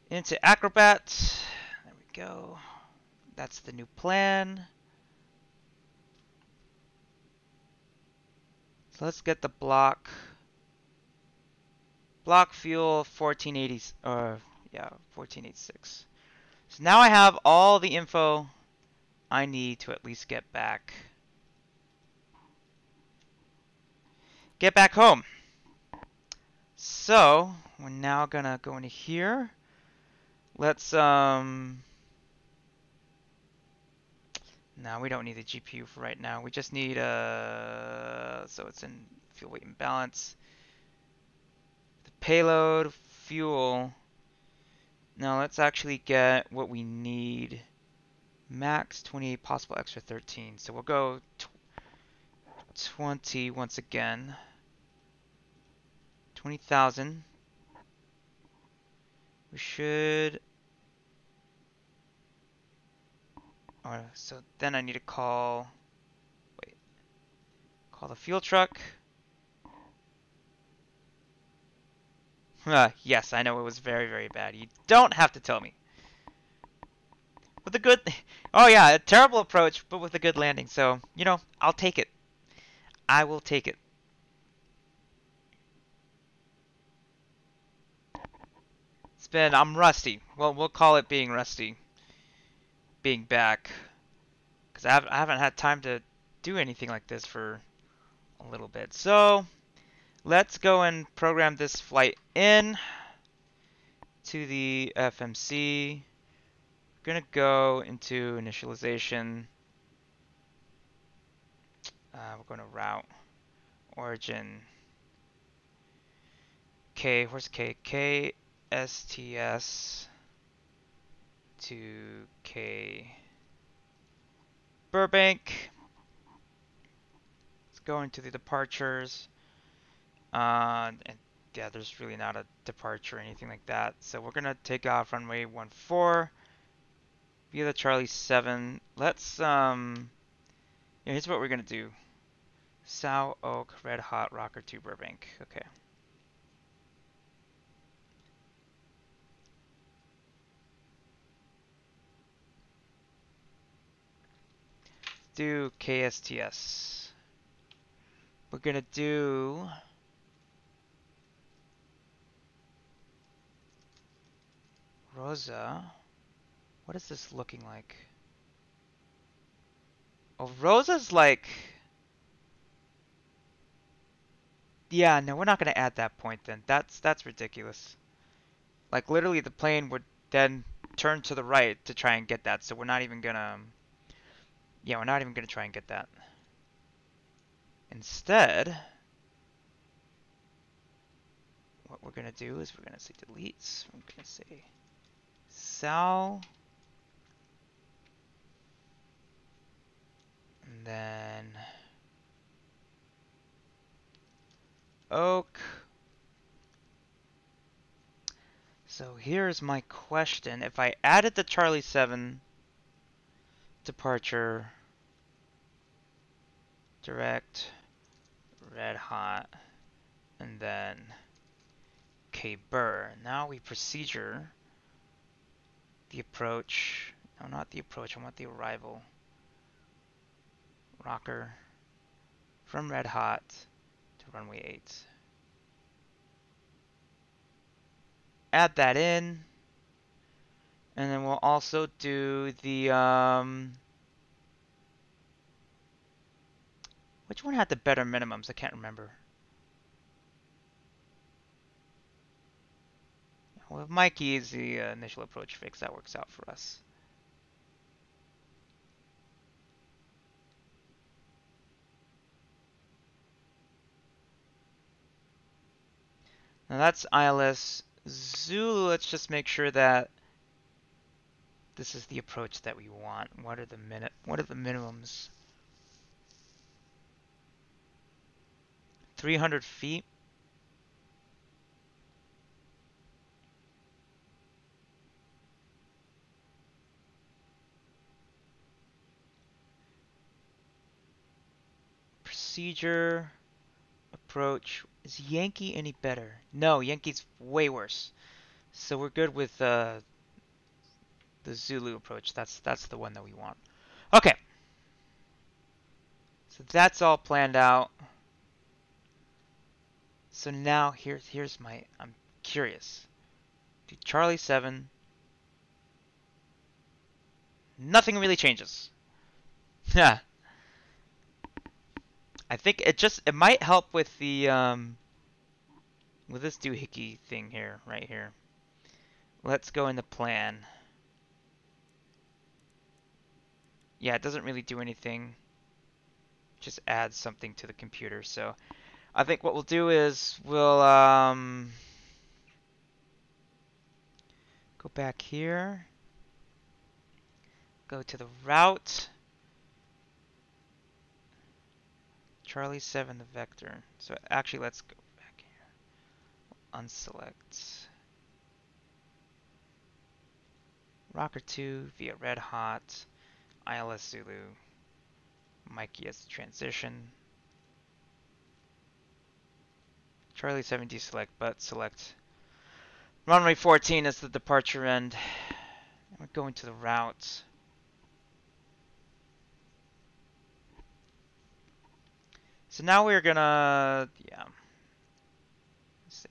into Acrobat. There we go. That's the new plan. So let's get the block. Block fuel 1480. Yeah, 1486. So now I have all the info I need to at least get back home. So we're now gonna go into here. Let's no, we don't need the GPU for right now. We just need so it's in fuel weight and balance. The payload, fuel. Now let's actually get what we need. Max 28, possible extra 13. So we'll go 20 once again. 20,000. We should. Oh, so then I need to call. Wait. Call the fuel truck. Yes, I know it was very, very bad. You don't have to tell me. With a good. Oh yeah, a terrible approach, but with a good landing. So, you know, I'll take it. I will take it. I'm rusty. Well, we'll call it being rusty. Being back. Because I haven't had time to do anything like this for a little bit. So, let's go and program this flight in to the FMC. We're going to go into initialization. We're going to route. Origin. K, where's K? K. STS to K Burbank. Let's go into the departures. And yeah, there's really not a departure or anything like that. So we're gonna take off runway 14 via the Charlie 7. Let's yeah, here's what we're gonna do. Sow Oak Red Hot Rocker 2 Burbank. Okay. Do KSTS. We're gonna do Rosa. What is this looking like? Oh, Rosa's like... Yeah, no, we're not going to add that point then. That's ridiculous. Like, literally the plane would then turn to the right to try and get that, so we're not even going to... Yeah, we're not even going to try and get that. Instead, what we're going to do is we're going to say deletes. We're going to say Sal. And then Oak. So here's my question. If I added the Charlie 7 departure, direct, red hot, and then K Burr. Now we procedure the approach. No, not the approach. I want the arrival. Rocker from red hot to runway 8. Add that in. And then we'll also do the, which one had the better minimums? I can't remember. Well, if Mikey is the initial approach fix, that works out for us. Now that's ILS Zulu. Let's just make sure that this is the approach that we want. What are the minimums? 300 feet. Procedure, approach. Is Yankee any better? No, Yankee's way worse. So we're good with the Zulu approach. That's the one that we want. Okay. So that's all planned out. So now here's my, I'm curious. Do Charlie 7. Nothing really changes. Yeah. I think it might help with the with this doohickey thing here, right here. Let's go into plan. Yeah, it doesn't really do anything. Just adds something to the computer. So I think what we'll do is we'll go back here. Go to the route. Charlie 7, the vector. So actually, let's go back here. Unselect. Rocker 2 via red hot. ILS Zulu. Mikey as the transition. Charlie 7 deselect, but select. Runway 14 as the departure end. We're going to the route. So now we're gonna, yeah. Let's see.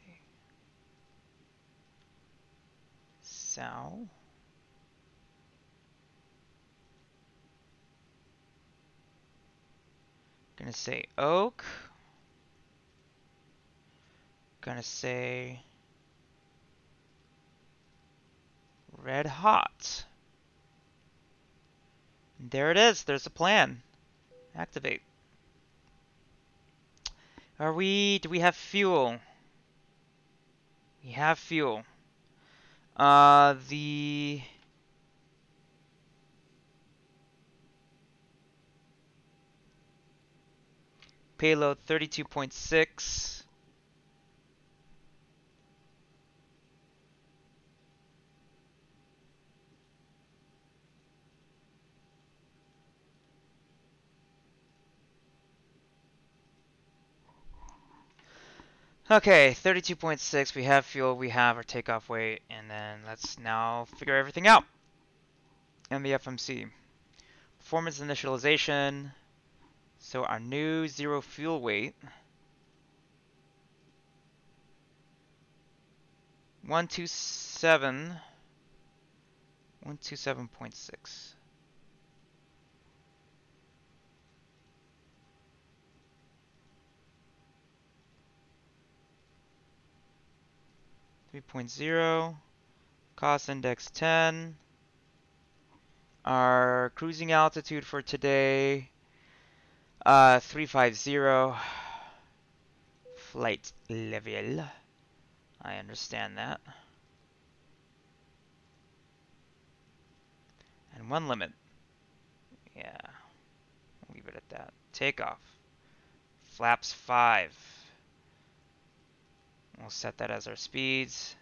So. Gonna say Oak. Gonna say red hot. And there it is. There's a plan. Activate. Do we have fuel? We have fuel. The payload 32.6. Okay, 32.6, we have fuel, we have our takeoff weight, and then let's now figure everything out. And the FMC. Performance initialization. So our new 0 fuel weight. 127. 127.6. .0, cost index 10. Our cruising altitude for today, 350. Flight level. I understand that. And one limit. Yeah, I'll leave it at that. Takeoff. Flaps 5. We'll set that as our speeds.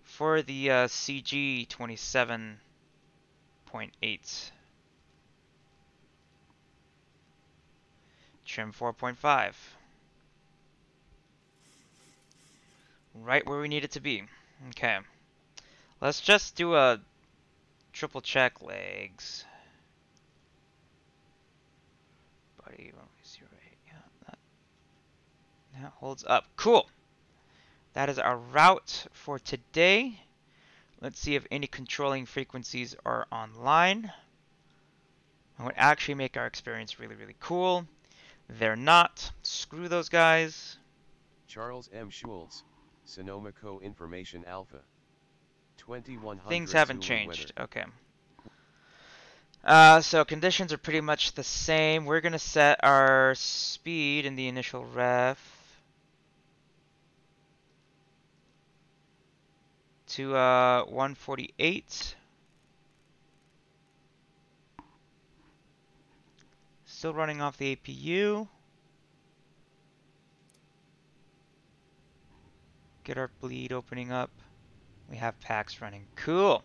For the CG 27.8. Trim 4.5. Right where we need it to be. Okay. Let's just do a triple check legs. Buddy, let me see right. Yeah, that holds up. Cool. That is our route for today. Let's see if any controlling frequencies are online. That would actually make our experience really, really cool. They're not. Screw those guys. Charles M. Schultz, Sonoma Co. Information Alpha. 2100 Things haven't Zulu changed. weather. Okay. So conditions are pretty much the same. We're going to set our speed in the initial ref to 148. Still running off the APU. Get our bleed opening up. We have packs running. Cool.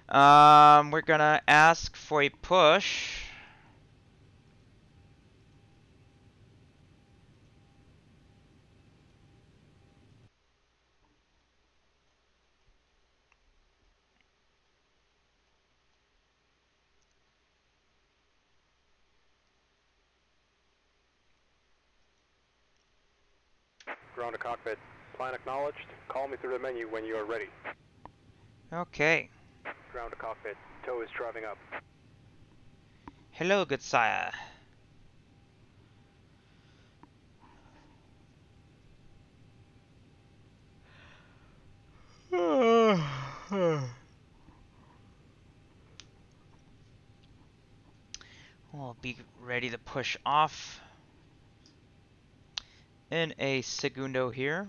We're gonna ask for a push. Ground to cockpit. Plan acknowledged. Call me through the menu when you are ready. Okay. Ground to cockpit. Tow is driving up. Hello, good sire. We'll be ready to push off in a segundo here.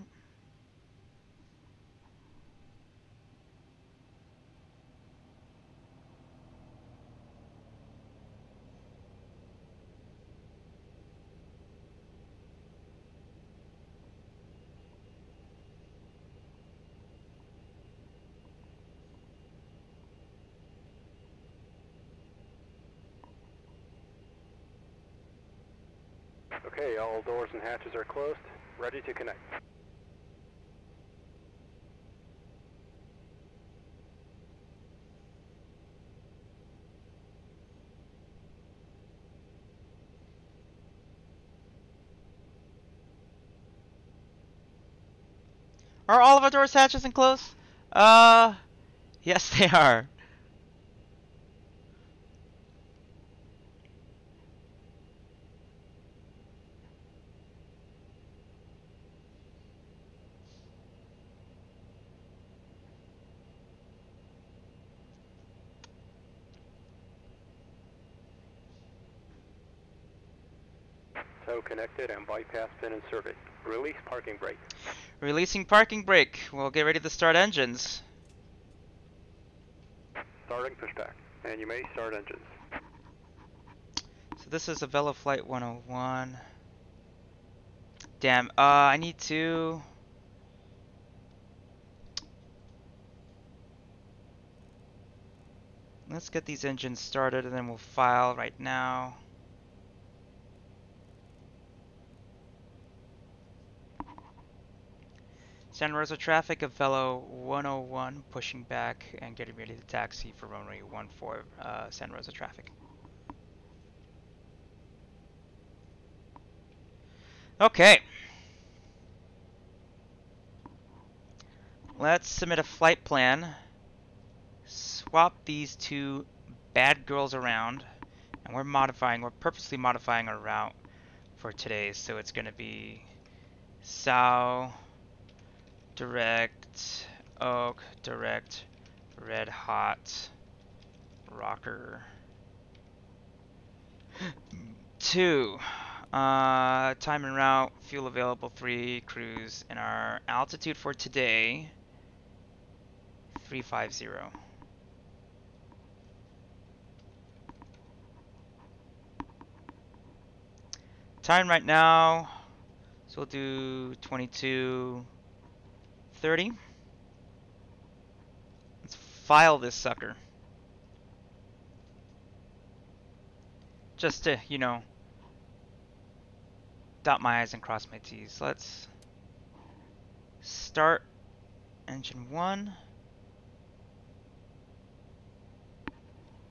Okay, all doors and hatches are closed. Ready to connect. Are all of our doors, hatches, and closed? Yes, they are. Tow connected and bypass pin inserted. Release parking brake. Releasing parking brake. We'll get ready to start engines. Starting pushback. And you may start engines. So this is a Velo Flight 101. Damn, I need to... Let's get these engines started and then we'll file right now. Santa Rosa traffic of Velo 101 pushing back and getting ready to taxi for runway 14 Santa Rosa traffic. Okay. Let's submit a flight plan. swap these two bad girls around, and we're purposely modifying our route for today, so it's going to be Sow, direct, Oak, direct, Red Hot, Rocker, 2. Time and route, fuel available 3, cruise, and our altitude for today 350. Time right now, so we'll do 22:30. Let's file this sucker. Just to, you know, dot my I's and cross my T's. Let's start engine 1.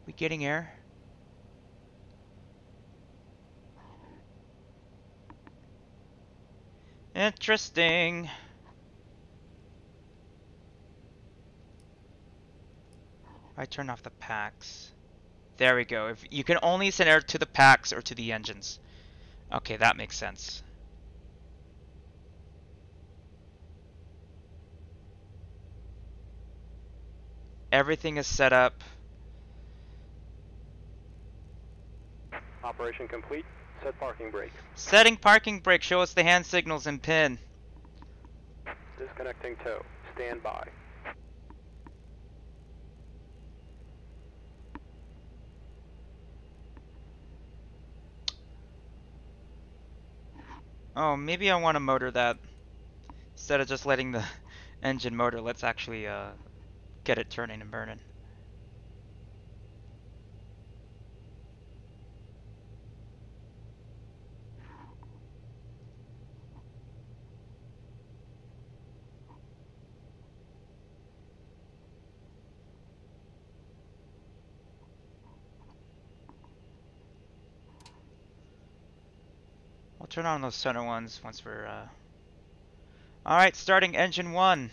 We getting air? Interesting. I turn off the packs. There we go. If you can only send air to the packs or to the engines. Okay, that makes sense. Everything is set up. Operation complete. Set parking brake. Setting parking brake. Show us the hand signals and pin. Disconnecting tow. Stand by. Oh, maybe I want to motor that. Instead of just letting the engine motor, let's actually get it turning and burning. We'll turn on those center ones once we're Alright, starting engine 1.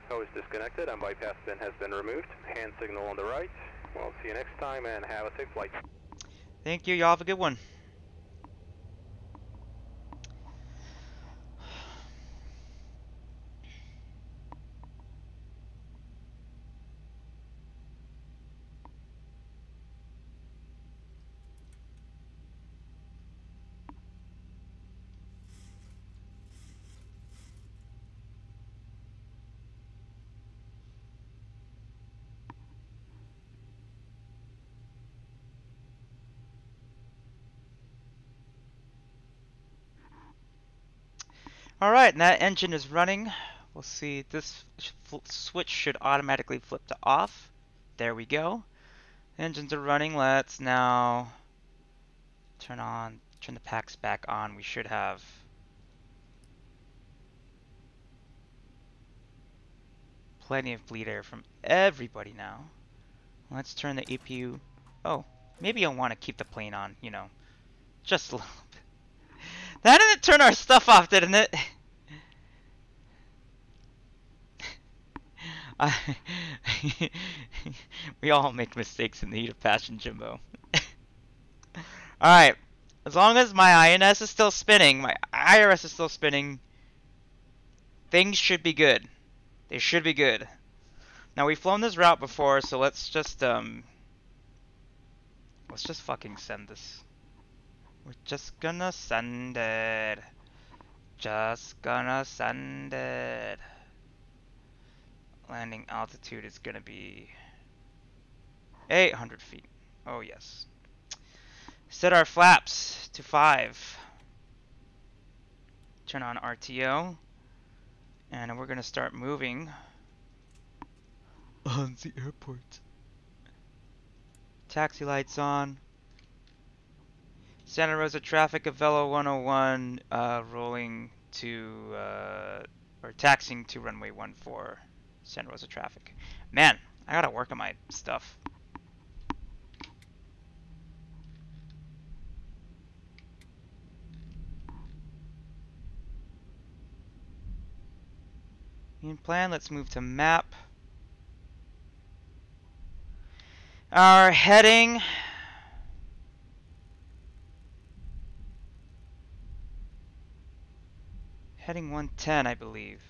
Tow is disconnected and bypass pin has been removed. Hand signal on the right. We'll see you next time and have a safe flight. Thank you. Y'all have a good one. Alright, and that engine is running. We'll see, this switch should automatically flip to off. There we go. Engines are running. Let's now turn the packs back on. We should have plenty of bleed air from everybody now. Let's turn the APU. Oh, maybe I want to keep the plane on, you know, just a little bit. That didn't turn our stuff off, didn't it? We all make mistakes in the heat of passion, Jimbo. Alright, as long as my INS is still spinning, my IRS is still spinning, things should be good. They should be good. Now, we've flown this route before, so let's just fucking send this. We're just gonna send it. Just gonna send it. Landing altitude is gonna be 800 feet. Oh, yes. Set our flaps to 5. Turn on RTO. And we're gonna start moving on the airport. Taxi lights on. Santa Rosa traffic, Avelo 101 rolling to, or taxiing to runway 14, Santa Rosa traffic. Man, I gotta work on my stuff. Main plan, let's move to map. Our heading. Heading 110, I believe.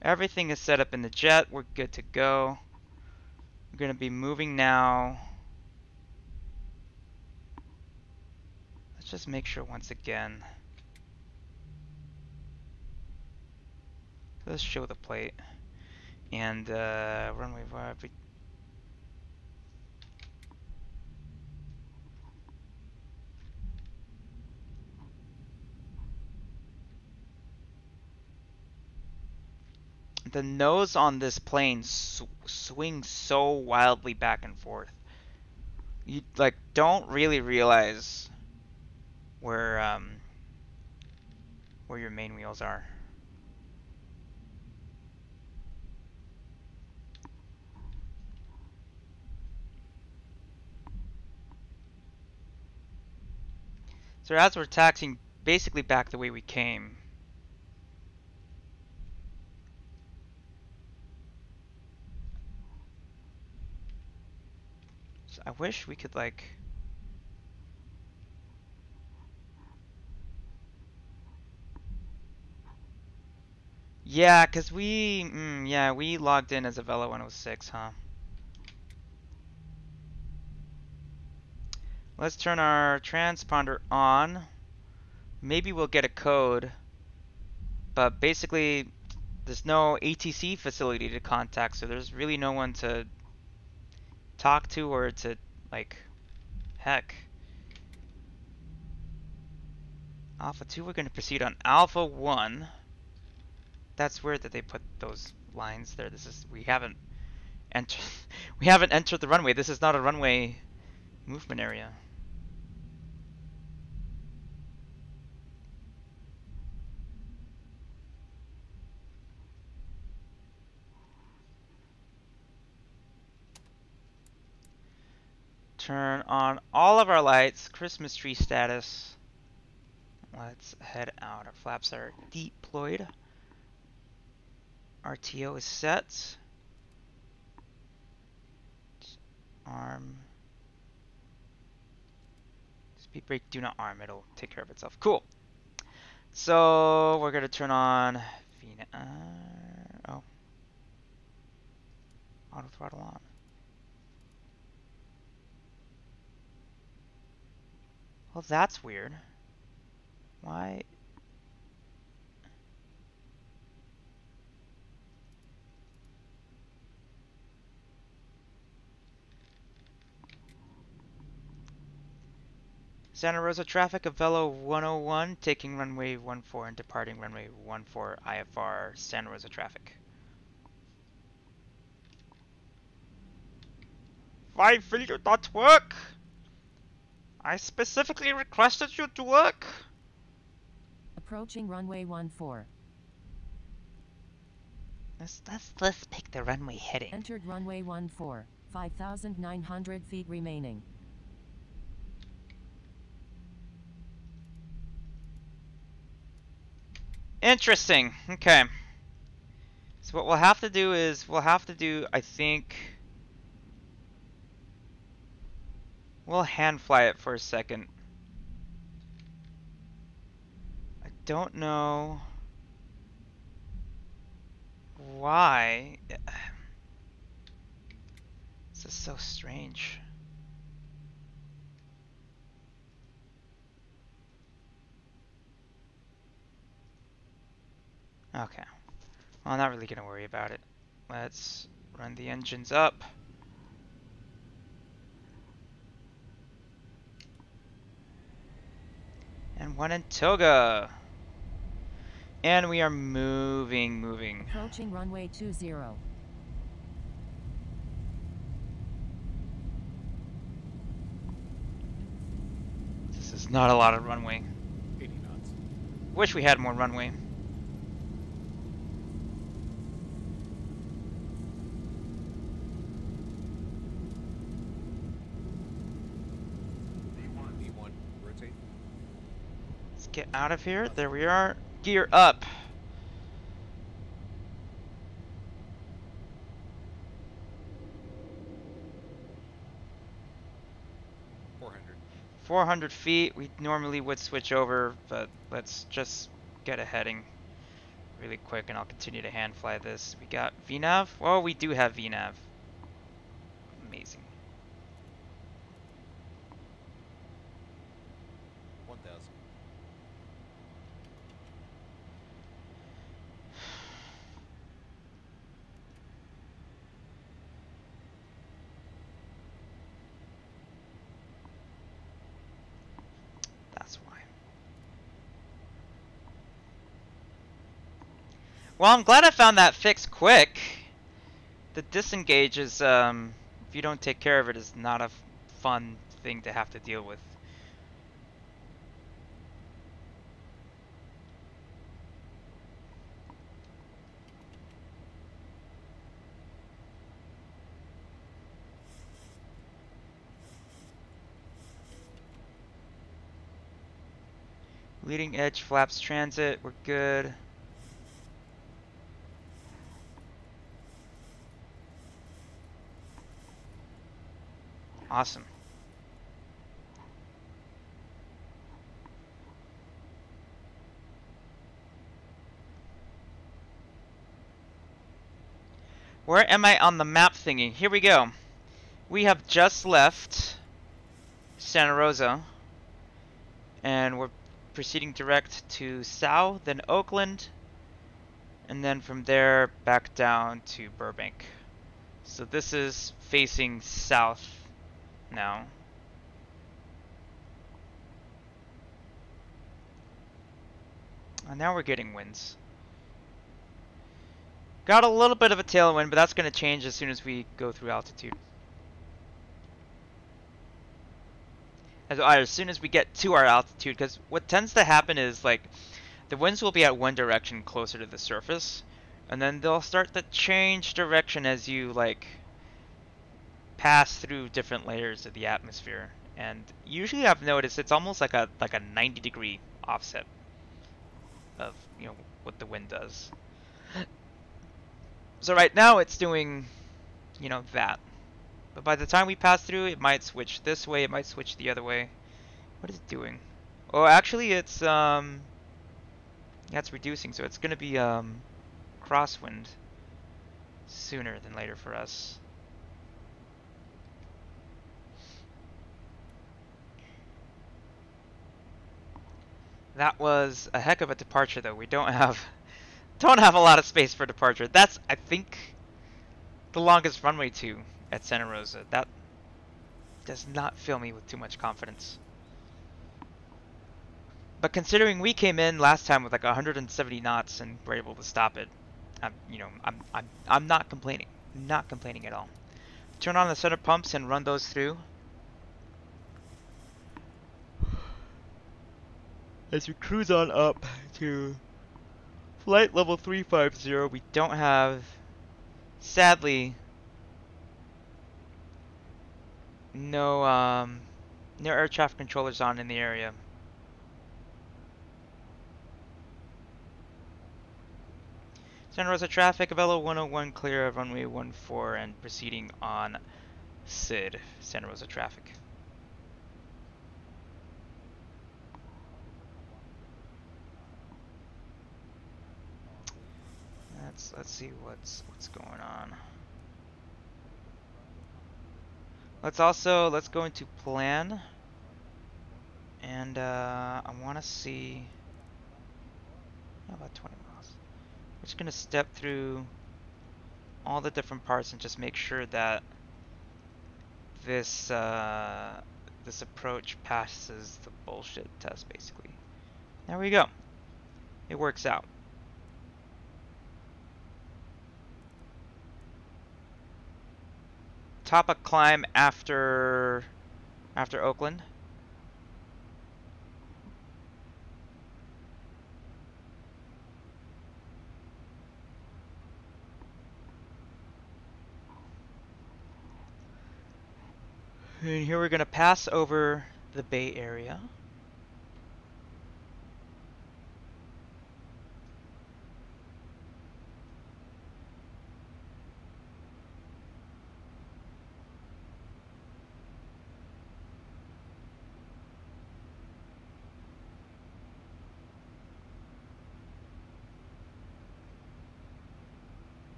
Everything is set up in the jet. We're good to go. We're going to be moving now. Let's just make sure once again. Let's show the plate. And runway. The nose on this plane swings so wildly back and forth. You like don't really realize where your main wheels are. So as we're taxiing basically back the way we came. So I wish we could like yeah, cause we logged in as a Vela 106, huh? Let's turn our transponder on. Maybe we'll get a code, but basically there's no ATC facility to contact, so there's really no one to talk to or to like heck. Alpha 2, we're going to proceed on Alpha 1. That's weird that they put those lines there. This is we haven't entered the runway. This is not a runway movement area. Turn on all of our lights. Christmas tree status. Let's head out. Our flaps are deployed. RTO is set. Arm. Speed brake, do not arm. It'll take care of itself. Cool. So we're gonna turn on auto throttle on. Well, that's weird. Why? Santa Rosa traffic, Avelo 101, taking runway 14 and departing runway 14 IFR, Santa Rosa traffic. Why will you not work? I specifically requested you to work. Approaching runway 14. Let's pick the runway heading. Entered runway 14. 5,900 feet remaining. Interesting. Okay. So what we'll have to do is I think we'll hand fly it for a second. I don't know why. This is so strange. Okay. Well, I'm not really gonna worry about it. Let's run the engines up. And one in Toga. And we are moving. Approaching runway 20. This is not a lot of runway. 80 knots. Wish we had more runway. D1, rotate. Let's get out of here. There we are. Gear up. 400 feet. We normally would switch over, but let's just get a heading really quick and I'll continue to hand fly this. We got VNAV. Well, we do have VNAV. Amazing. 1,000. That's why. Well, I'm glad I found that fix quick. The disengage is, if you don't take care of it, is not a fun thing to have to deal with. Leading edge flaps transit, we're good. Awesome. Where am I on the map thingy? Here we go. We have just left Santa Rosa and we're proceeding direct to Sal, then Oakland, and then from there back down to Burbank. So this is facing south now. And now we're getting winds. Got a little bit of a tailwind, but that's going to change as soon as we go through altitude. As soon as we get to our altitude, because what tends to happen is like the winds will be at one direction closer to the surface, and then they'll start to change direction as you like pass through different layers of the atmosphere. And usually I've noticed it's almost like a 90-degree offset of, you know, what the wind does. So right now it's doing, you know, that. But by the time we pass through, it might switch this way, it might switch the other way. What is it doing? Oh, actually it's yeah, it's reducing, so it's gonna be crosswind sooner than later for us. That was a heck of a departure though. We don't have a lot of space for departure. That's, I think, the longest runway to at Santa Rosa. That does not fill me with too much confidence. But considering we came in last time with like 170 knots and were able to stop it, I'm not complaining. Not complaining at all. Turn on the center pumps and run those through. As we cruise on up to flight level 350, we don't have, sadly, no air traffic controllers on in the area. Santa Rosa traffic, Velo 101 clear of runway 14 and proceeding on SID, Santa Rosa traffic. Let's see what's going on. Let's go into plan, and I want to see about 20 miles. We're just gonna step through all the different parts and just make sure that this this approach passes the bullshit test. Basically, there we go. It works out. Top a climb after Oakland. And here we're going to pass over the Bay Area.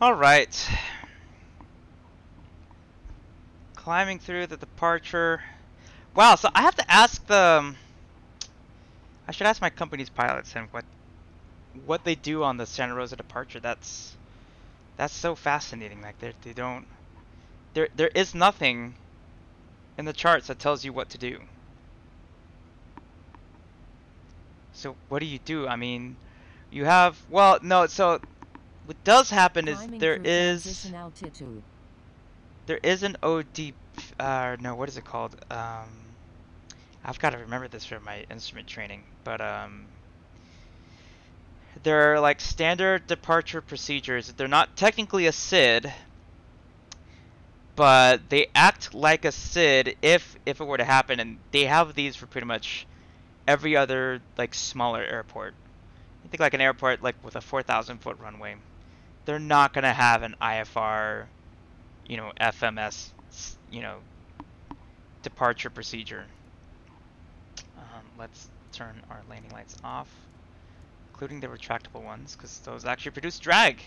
All right. Climbing through the departure. Wow, so I have to ask the... I should ask my company's pilots and what they do on the Santa Rosa departure. That's so fascinating. Like they don't... There is nothing in the charts that tells you what to do. So what do you do? I mean, you have... Well, no, so what does happen is there is an OD... no, what is it called? I've got to remember this from my instrument training, but there are like standard departure procedures. They're not technically a SID, but they act like a SID if it were to happen, and they have these for pretty much every other like smaller airport. You think like an airport like with a 4,000-foot runway, they're not gonna have an IFR, FMS, departure procedure. Let's turn our landing lights off, including the retractable ones, because those actually produce drag.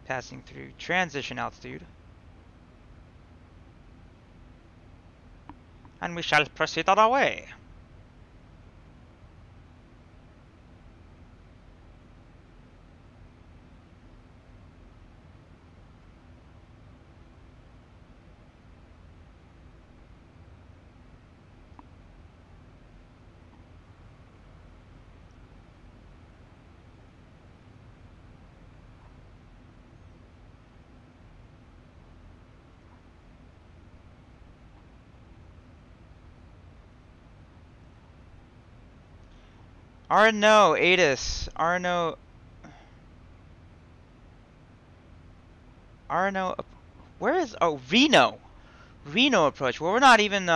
Passing through transition altitude. And we shall proceed on our way. Arno, Adis, Arno, where is, oh, Reno approach. Well, we're not even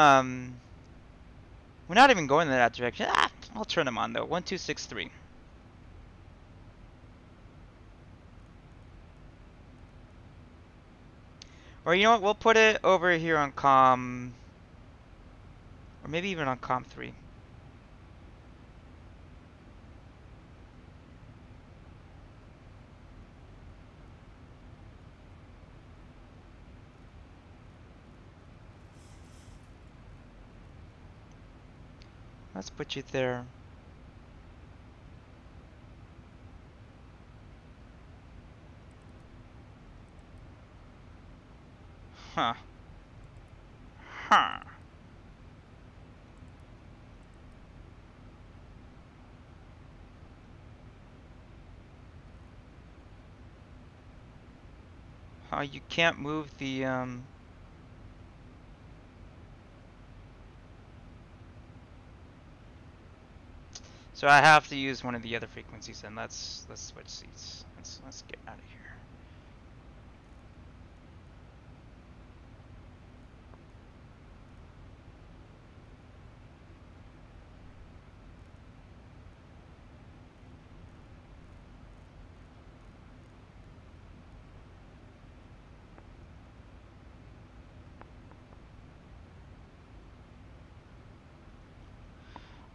going in that direction. I'll turn them on though. 1263. Or you know what, we'll put it over here on comm, or maybe even on comm 3. Let's put you there. Huh. Huh. You can't move the So I have to use one of the other frequencies, and let's switch seats. Let's get out of here.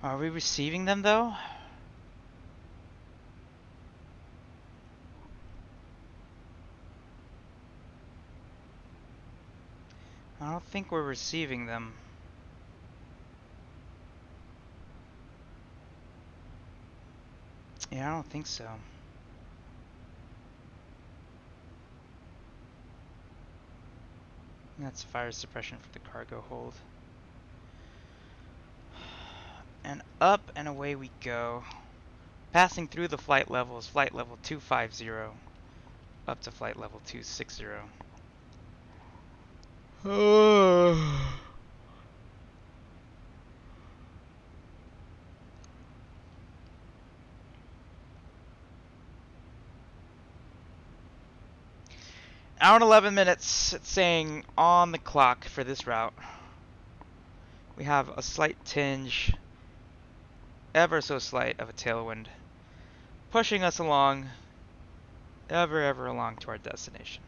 Are we receiving them though? I don't think we're receiving them. Yeah, I don't think so. That's fire suppression for the cargo hold. And up and away we go. Passing through the flight levels, flight level 250 up to flight level 260. Hour and 11 minutes, it's saying on the clock for this route. We have a slight tinge, ever so slight, of a tailwind, pushing us along, ever along to our destination.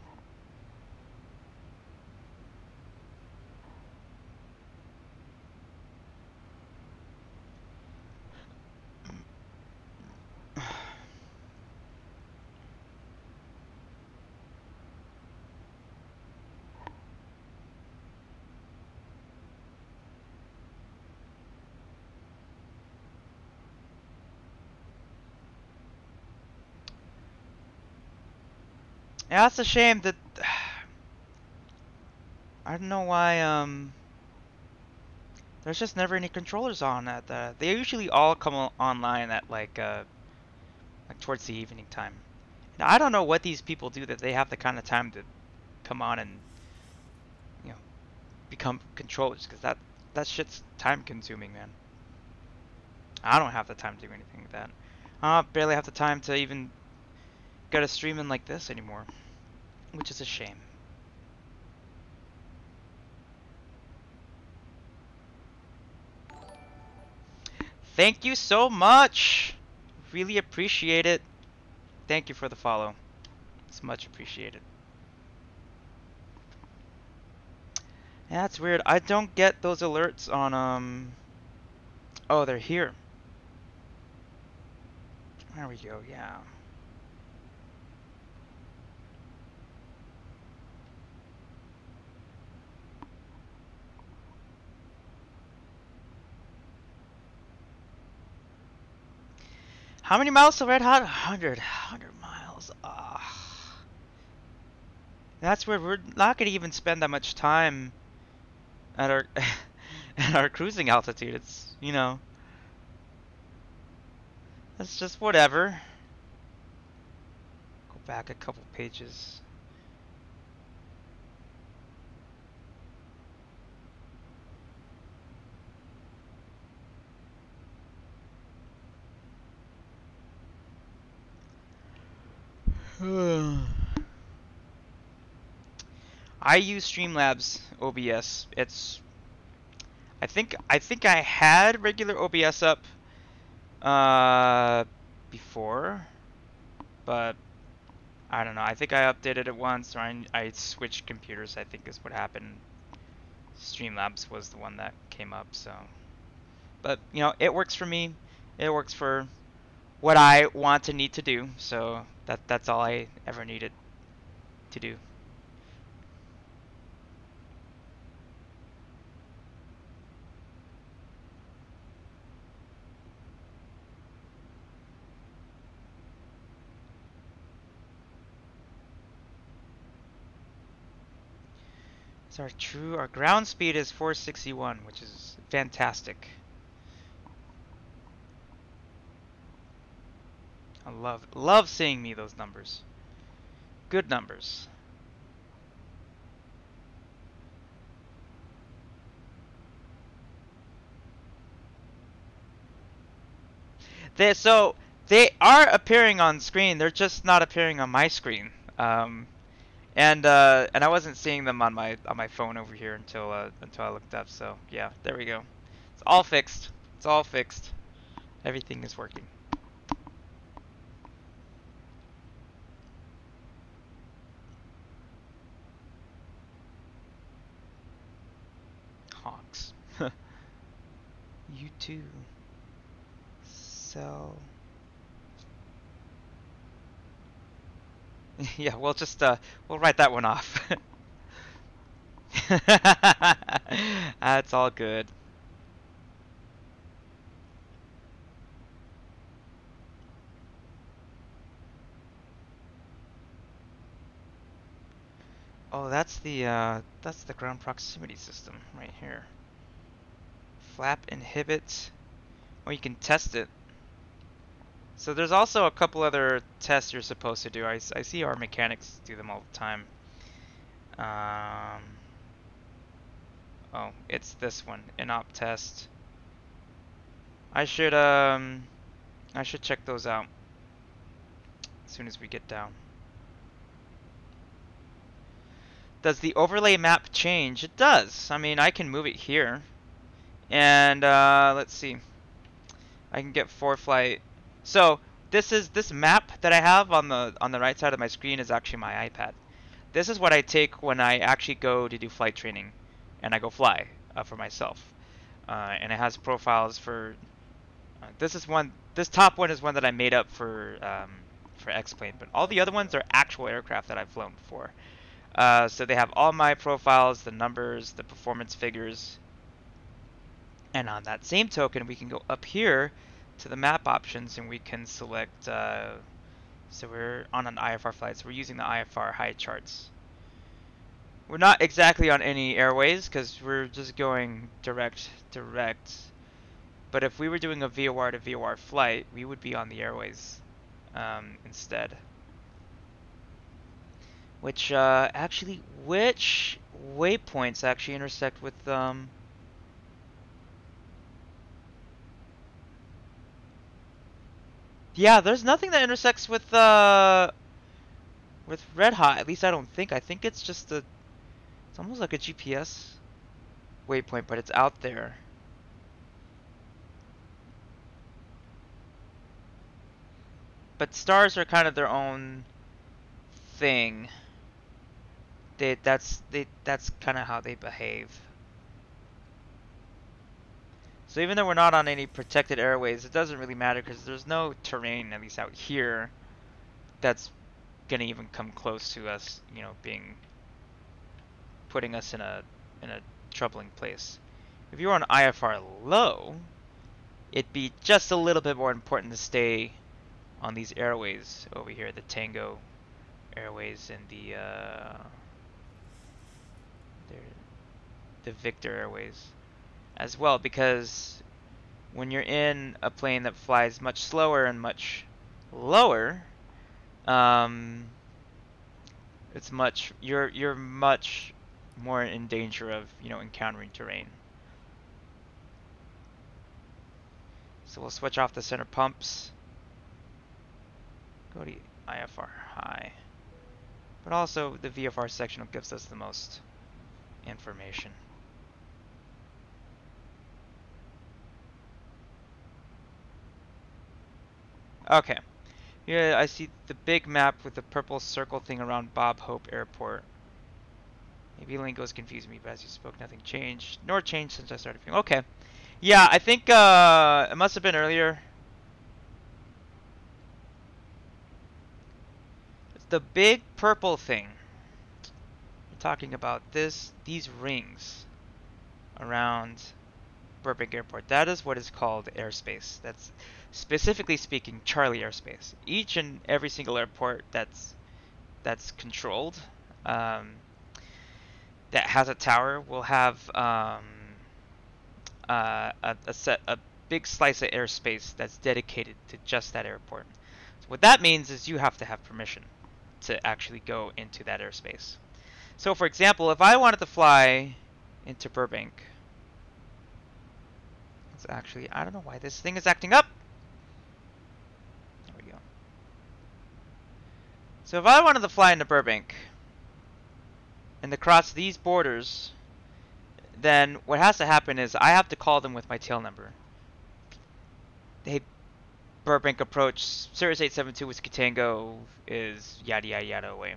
Yeah, it's a shame that I don't know why there's just never any controllers on at that. They usually all come online at like towards the evening time. Now I don't know what these people do that they have the kind of time to come on and become controllers, because that shit's time consuming, man. I don't have the time to do anything with that. I barely have the time to even get a streaming like this anymore, which is a shame. Thank you so much. Really appreciate it. Thank you for the follow. It's much appreciated. Yeah, that's weird. I don't get those alerts on oh, they're here. There we go. Yeah. How many miles to Red Hot? 100 miles. That's where we're not gonna even spend that much time at our at our cruising altitude. It's, you know, that's just whatever. Go back a couple pages. I use Streamlabs OBS. It's I think I had regular OBS up before, but I don't know. I think I updated it once, or I switched computers, I think is what happened. Streamlabs was the one that came up, so. But, you know, it works for me. It works for what I want to need to do, so that's all I ever needed to do. So our ground speed is 461, which is fantastic. I love seeing me those numbers. Good numbers. They are appearing on screen. They're just not appearing on my screen. And I wasn't seeing them on my phone over here until I looked up. So yeah, there we go. It's all fixed. It's all fixed. Everything is working. Honks. You too. So. Yeah, we'll just we'll write that one off. That's all good. Oh, that's the ground proximity system right here. Flap inhibit. Oh, you can test it. So there's also a couple other tests you're supposed to do. I see our mechanics do them all the time. Oh, it's this one, inop test. I should check those out as soon as we get down. Does the overlay map change? It does. I mean, I can move it here, and let's see. I can get ForeFlight. So this map that I have on the right side of my screen is actually my iPad. This is what I take when I actually go to do flight training, and I go fly for myself. And it has profiles for. This top one is one that I made up for X-Plane, but all the other ones are actual aircraft that I've flown before. So they have all my profiles, the numbers, the performance figures. And on that same token, we can go up here to the map options and we can select So we're on an IFR flight, so we're using the IFR high charts. We're not exactly on any airways because we're just going direct. But if we were doing a VOR to VOR flight, we would be on the airways instead. Which which waypoints actually intersect with yeah, there's nothing that intersects with Red Hot. At least I don't think. I think it's just it's almost like a GPS waypoint, but it's out there. But stars are kind of their own thing. That's kind of how they behave. So even though we're not on any protected airways, it doesn't really matter because there's no terrain, at least out here, that's gonna even come close to us, you know, putting us in a troubling place. If you were on IFR low, it'd be just a little bit more important to stay on these airways over here, the Tango Airways and the Victor Airways as well, because when you're in a plane that flies much slower and much lower, you're much more in danger of, you know, encountering terrain. So we'll switch off the center pumps. Go to IFR high. But also the VFR sectional gives us the most information. Okay. Here I see the big map with the purple circle thing around Bob Hope Airport. Maybe Lingo's confused me, but as you spoke, nothing changed. Nor changed since I started filming. Okay. Yeah, I think it must have been earlier. The big purple thing. We're talking about these rings around Burbank Airport. That is what is called airspace. That's specifically speaking Charlie airspace. Each and every single airport that's controlled, that has a tower, will have a big slice of airspace that's dedicated to just that airport. So what that means is you have to have permission to actually go into that airspace. So for example, if I wanted to fly into Burbank, it's actually, I don't know why this thing is acting up. There we go. So if I wanted to fly into Burbank and to cross these borders, then what has to happen is I have to call them with my tail number. Hey, Burbank approach, Cirrus 872 Whiskey Tango is yada yada yada away.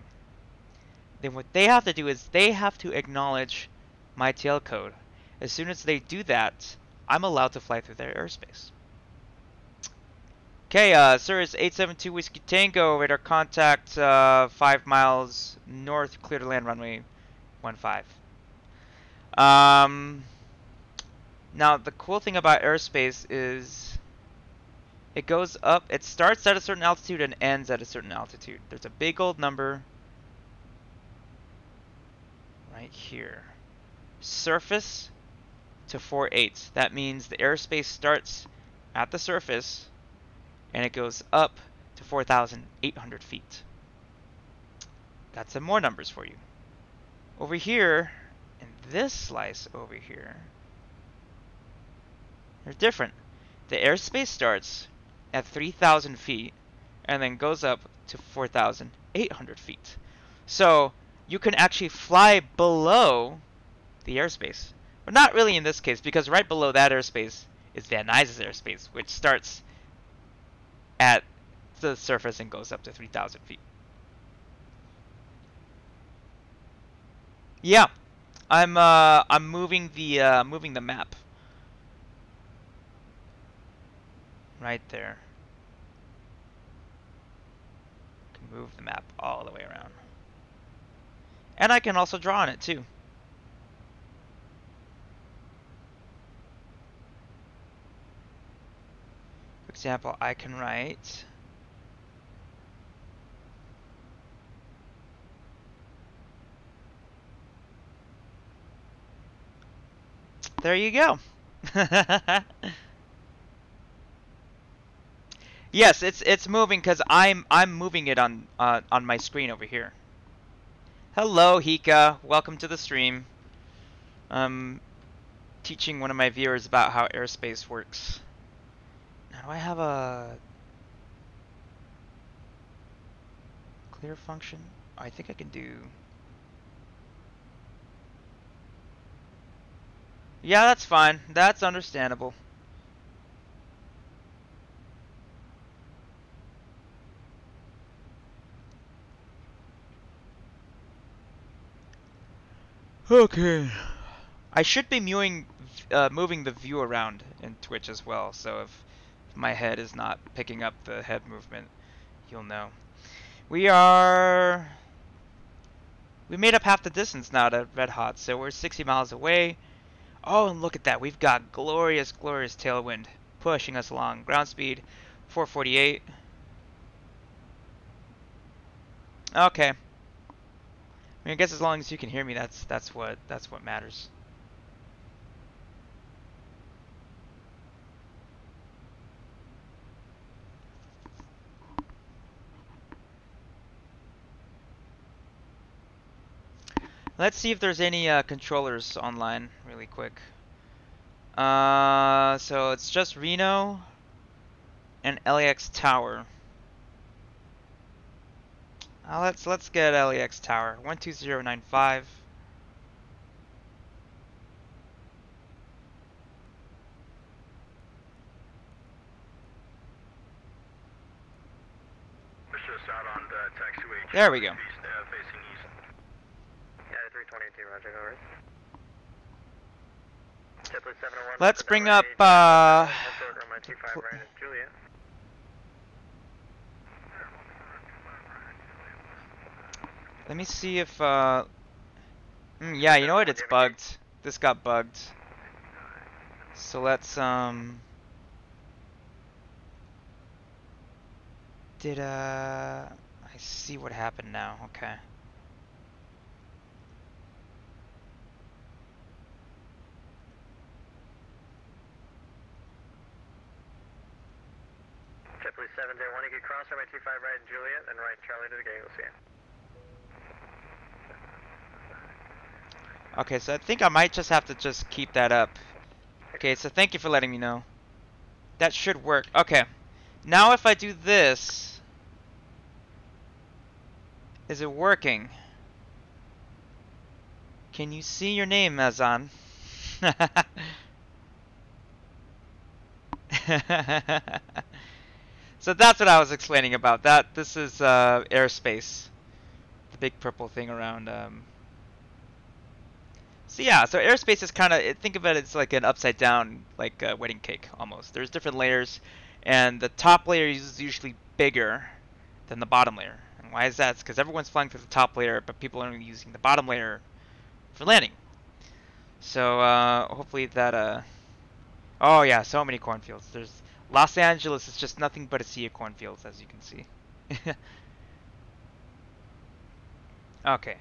Then what they have to do is they have to acknowledge my tail code. As soon as they do that, I'm allowed to fly through their airspace. Okay, Cirrus 872 Whiskey Tango, radar contact 5 miles north, clear to land runway 15. Now the cool thing about airspace is it goes up, it starts at a certain altitude and ends at a certain altitude. There's a big old number right here. Surface to 4/8. That means the airspace starts at the surface and it goes up to 4,800 feet. That's some more numbers for you. Over here, in this slice over here, they're different. The airspace starts at 3,000 feet and then goes up to 4,800 feet. So you can actually fly below the airspace. But not really in this case, because right below that airspace is Van Nuys's airspace, which starts at the surface and goes up to 3,000 feet. Yeah, I'm moving the map right there. I can move the map all the way around, and I can also draw on it too. For example, I can write there you go. Yes, it's moving because I'm moving it on my screen over here. Hello, Hika. Welcome to the stream. I'm teaching one of my viewers about how airspace works. Now, do I have a clear function? I think I can do. Yeah, that's fine. That's understandable. Okay. I should be moving the view around in Twitch as well, so if my head is not picking up the head movement, you'll know. We made up half the distance now to Red Hot, so we're 60 miles away. Oh, and look at that. We've got glorious, glorious tailwind pushing us along. Ground speed 448. Okay. I mean, I guess as long as you can hear me, that's what matters. Let's see if there's any controllers online really quick. So it's just Reno and LAX Tower. Let's get LAX Tower 12095. Just out on taxiway. There we go. East, facing east. Yeah, 322, roger, over. JetBlue 701. Let's bring up Runway 25 right at Juliet. let me see if yeah, you know what? It's bugged. This got bugged. So let's I see what happened now. Okay. JetBlue 701, you can cross runway 25 right at Juliet, and right Charlie to the gate, we'll see you. Okay, so I think I might just have to just keep that up. Okay, so thank you for letting me know. That should work. Okay. Now if I do this, is it working? Can you see your name, Mazan? So that's what I was explaining about. This is airspace. The big purple thing around So yeah, so airspace is kind of, think of it as like an upside down, like a wedding cake almost. There's different layers, and the top layer is usually bigger than the bottom layer. And why is that? It's because everyone's flying through the top layer, but people are only using the bottom layer for landing. So hopefully that, oh yeah, so many cornfields. There's Los Angeles is just nothing but a sea of cornfields, as you can see. Okay.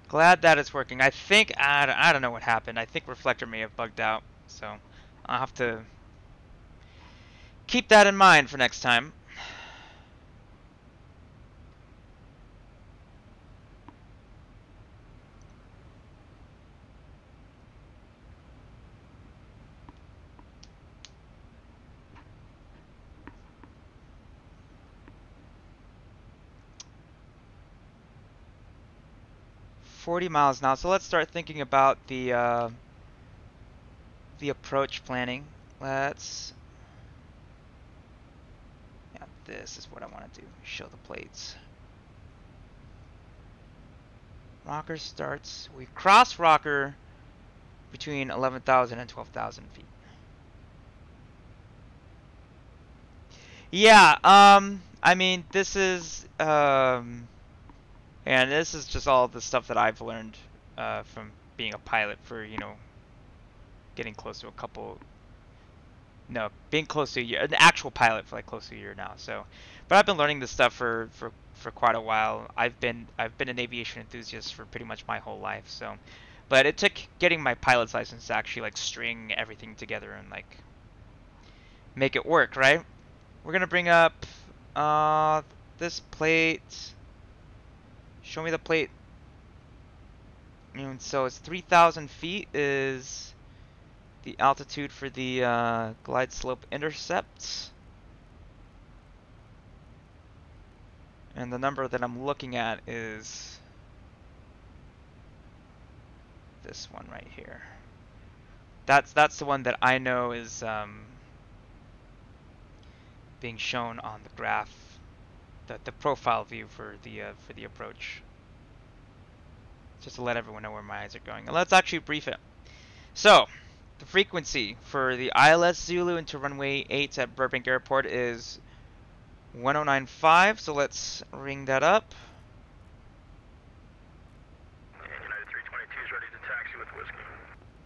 Glad that it's working. I think, I don't know what happened. I think Reflector may have bugged out. So I'll have to keep that in mind for next time. $40 miles now. So let's start thinking about the approach planning. Let's. Yeah, this is what I want to do. Show the plates. Rocker starts. We cross rocker between 11,000 and 12,000 feet. Yeah. I mean, this is and this is just all the stuff that I've learned from being a pilot for, you know, getting close to a couple, no, being close to a year, an actual pilot for like close to a year now. So, but I've been learning this stuff for quite a while. I've been an aviation enthusiast for pretty much my whole life. So, But it took getting my pilot's license to actually like string everything together and like make it work, right? We're gonna bring up this plate. Show me the plate. And so it's 3,000 feet is the altitude for the glide slope intercepts. And the number that I'm looking at is this one right here. That's the one that I know is being shown on the graph, the profile view for the approach. Just to let everyone know where my eyes are going. And let's actually brief it. So, the frequency for the ILS Zulu into runway 8 at Burbank Airport is 1095. So let's ring that up. United 322 is ready to taxi with whiskey.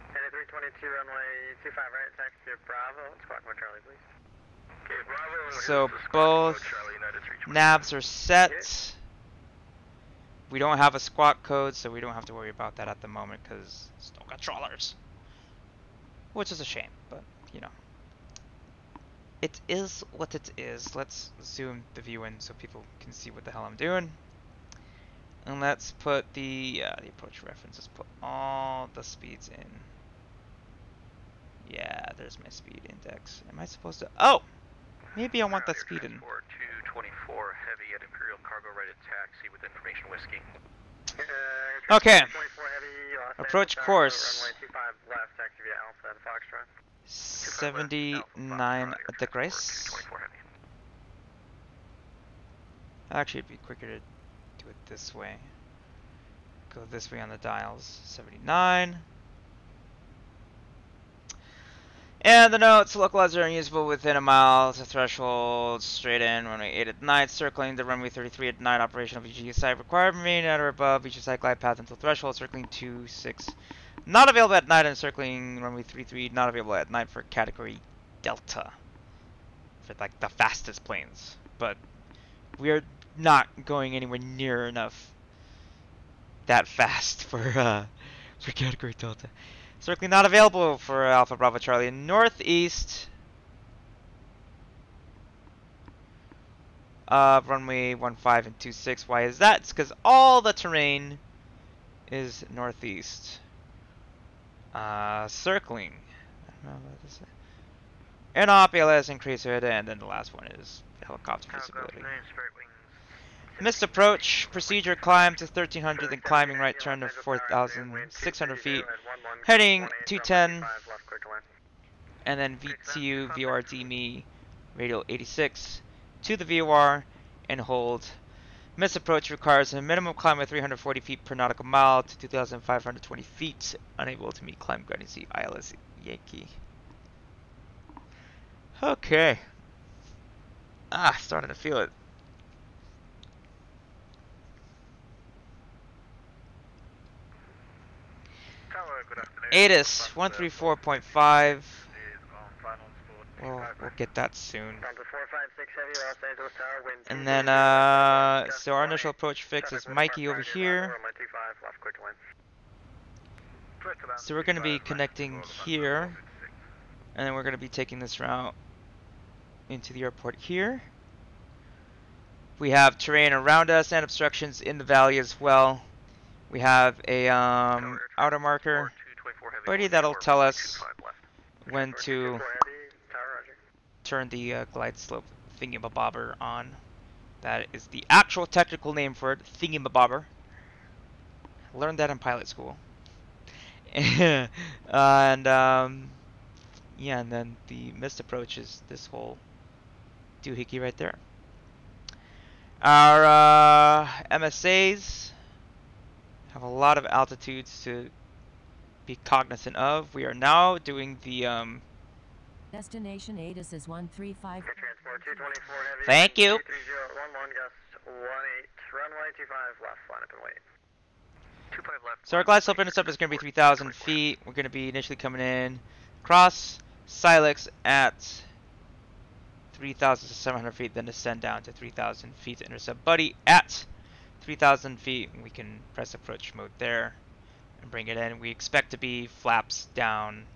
United 322 runway 25 right, taxi to Bravo. Squawk 1 Charlie, please. Okay, Bravo. So both navs are set. We don't have a squawk code, so we don't have to worry about that at the moment because still got trawlers. Which is a shame, but you know. It is what it is. Let's zoom the view in so people can see what the hell I'm doing. And let's put the approach references, put all the speeds in. Yeah, there's my speed index. Am I supposed to? Oh! Maybe I want that speed in. 224 heavy at Imperial Cargo right at taxi with information whiskey. Okay. Approach course. Runway 25 left, taxi via Alpha at Foxtrot. 79 degrees. Actually, it'd be quicker to do it this way. Go this way on the dials. 79. And the notes, localizer unusable within a mile to threshold, straight in, runway 8 at night, circling the runway 33 at night, operational VG site required, remain at or above VG site glide path until threshold, circling 26, not available at night, and circling runway 33, not available at night for category Delta, for like the fastest planes, but we're not going anywhere near enough that fast for category Delta. Circling not available for Alpha Bravo Charlie. Northeast. Runway 15 and 26. Why is that? It's because all the terrain is northeast. Circling. I don't know about this. Airnop, ALS, increase it, and then the last one is helicopter visibility. Missed approach, procedure climb to 1300, then climbing right turn to 4,600 feet, heading 210, and then VTU, VOR, DME, radial 86, to the VOR, and hold. Missed approach requires a minimum climb of 340 feet per nautical mile to 2,520 feet, unable to meet climb guidance ILS Yankee. Okay. Starting to feel it. ATIS 134.5. We'll get that soon. And then, so our initial approach fix is Mikey over here. So we're going to be connecting here. And then we're going to be taking this route into the airport here. We have terrain around us and obstructions in the valley as well. We have a outer marker buddy that'll tell us when to turn the glide slope thingamabobber on. That is the actual technical name for it, thingamabobber. Learned that in pilot school. And yeah, and then the missed approach is this whole doohickey right there. Our MSAs have a lot of altitudes to be cognizant of. We are now doing the Destination ATIS is 135. Transport 224 heavy. Thank you. 3011 gust 18 runway 25 left, line up and wait. 25 left. So our glide slope intercept is going to be 3,000 feet. We're going to be initially coming in across Silex at 3,700 feet, then descend down to 3,000 feet to intercept Buddy at 3,000 feet. We can press approach mode there. and bring it in. We expect to be flaps down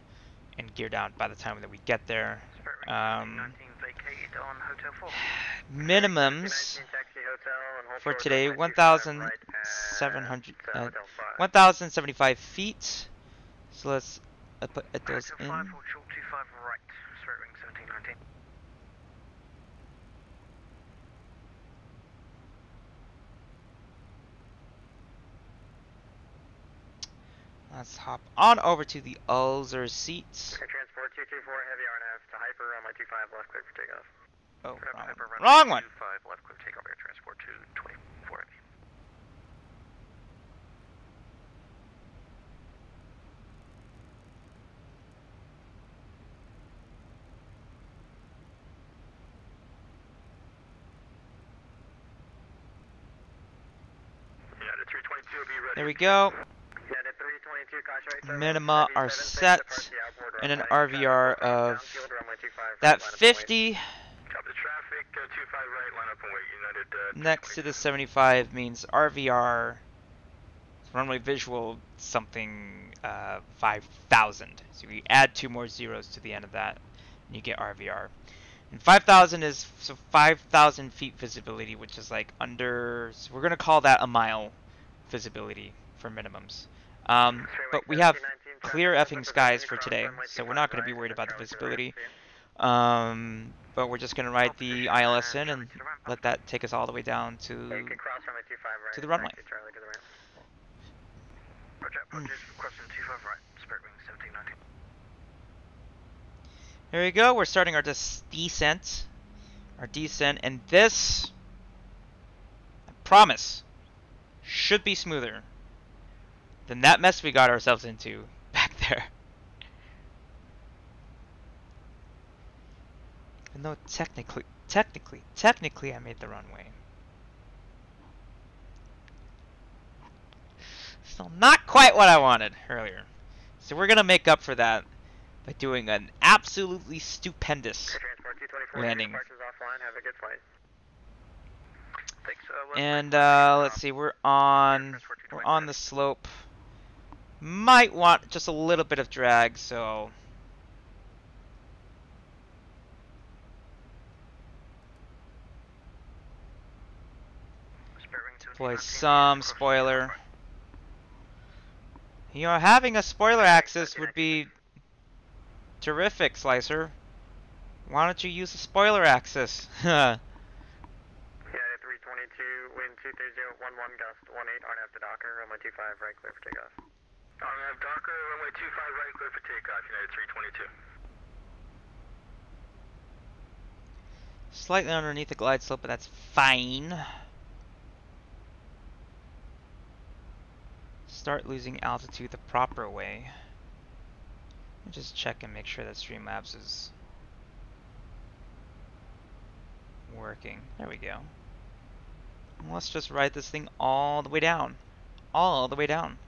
and gear down by the time that we get there. Minimums for today, 1,075 feet. So let's put those in. 25 or short 25 right, straight wing 1719. Let's hop on over to the Ulzer seats. Transport 224 heavy RNF to Hyper on my 25 left clear for takeoff. Oh, wrong one. 25 left clear takeoff air transport 224 heavy. United 322 will be ready. There we go. United 322 contract. Minima are set in an RVR of that 50. Copy the traffic, 25 right, line up and wait. United Next to the 75 means RVR, runway visual something 5,000. So we add 2 more zeros to the end of that, and you get RVR. And 5,000 is so 5,000 feet visibility, which is like under. So we're gonna call that a mile visibility for minimums. But we have clear effing skies for today, so we're not gonna be worried about the visibility. But we're just gonna ride the ILS in and let that take us all the way down to the runway. There we go. We're starting our descent. And this, I promise, should be smoother than that mess we got ourselves into back there. Even though technically I made the runway. Still not quite what I wanted earlier. So we're gonna make up for that by doing an absolutely stupendous landing. And let's see, we're on the slope. Might want just a little bit of drag, so deploy some spoiler. You know, having a spoiler axis would be terrific, Slicer. Why don't you use a spoiler axis? Yeah, 322, wind 23011, gust 18, RNF to Docker, runway 25, right clear for takeoff. RNF Docker, runway 25, right clear for takeoff, United 322. Slightly underneath the glide slope, but that's fine. Start losing altitude the proper way. Just check and make sure that Streamlabs is working. There we go. Let's just ride this thing all the way down. All the way down.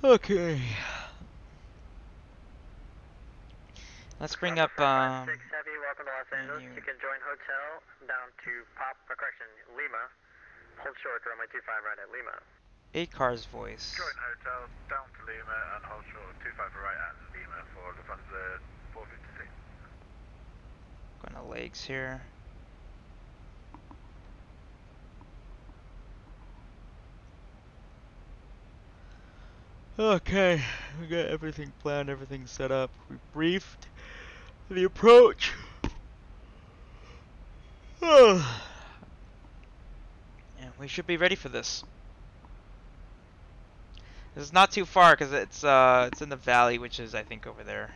Okay. Let's bring up Heavy, welcome to Los Angeles. You can join hotel down to Lima. Hold short, runway 25 right at Lima. ACAR's voice. Join hotel down to Lima and hold short 25 right at Lima for Lufthansa 456. Going to legs here. Okay, we got everything planned, everything set up. We briefed the approach. And we should be ready for this. This is not too far because it's in the valley, which is I think over there.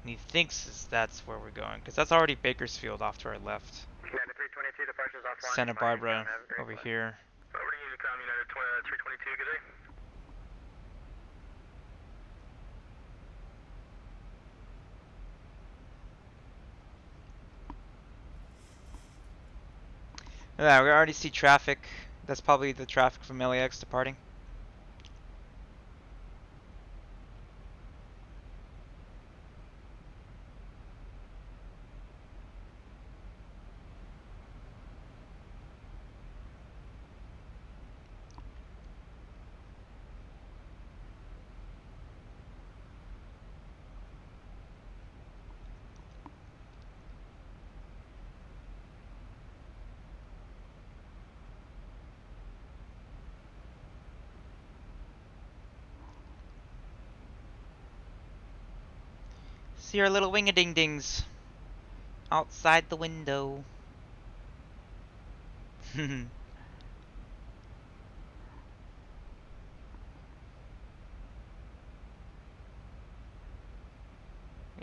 And he thinks that's where we're going because that's already Bakersfield off to our left. United 322 departures offline. Santa Barbara over here. Over to Unicom, United 322, good day. Yeah, we already see traffic That's probably the traffic from LAX departing. See our little wing-a-ding-dings outside the window. Yeah,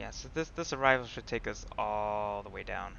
so this arrival should take us all the way down.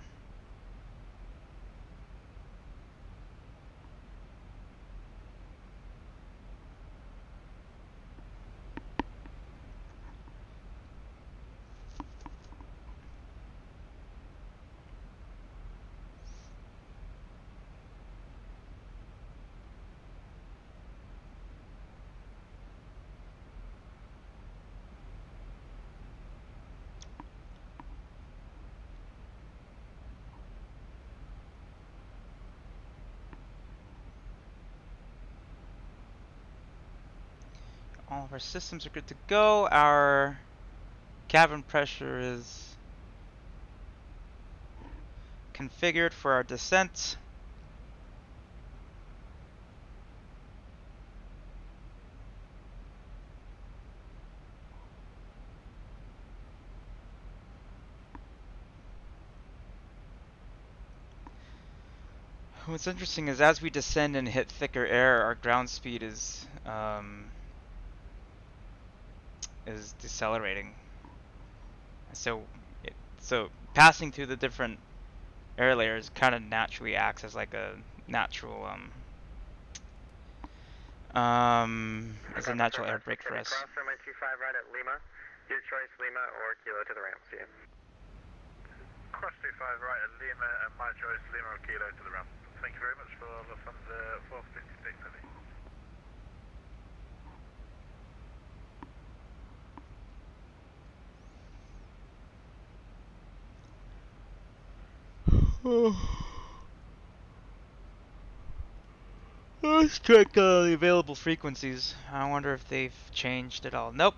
All of our systems are good to go. Our cabin pressure is configured for our descent. What's interesting is as we descend and hit thicker air, our ground speed is decelerating. So passing through the different air layers kind of naturally acts as like a natural air brake for us. Cross runway 25 right at Lima. Your choice, Lima or Kilo to the ramp. See you. Cross 25 right at Lima, and my choice, Lima or Kilo to the ramp. Thank you very much for Lufthansa 456 heavy. Let's check the available frequencies. I wonder if they've changed at all. Nope.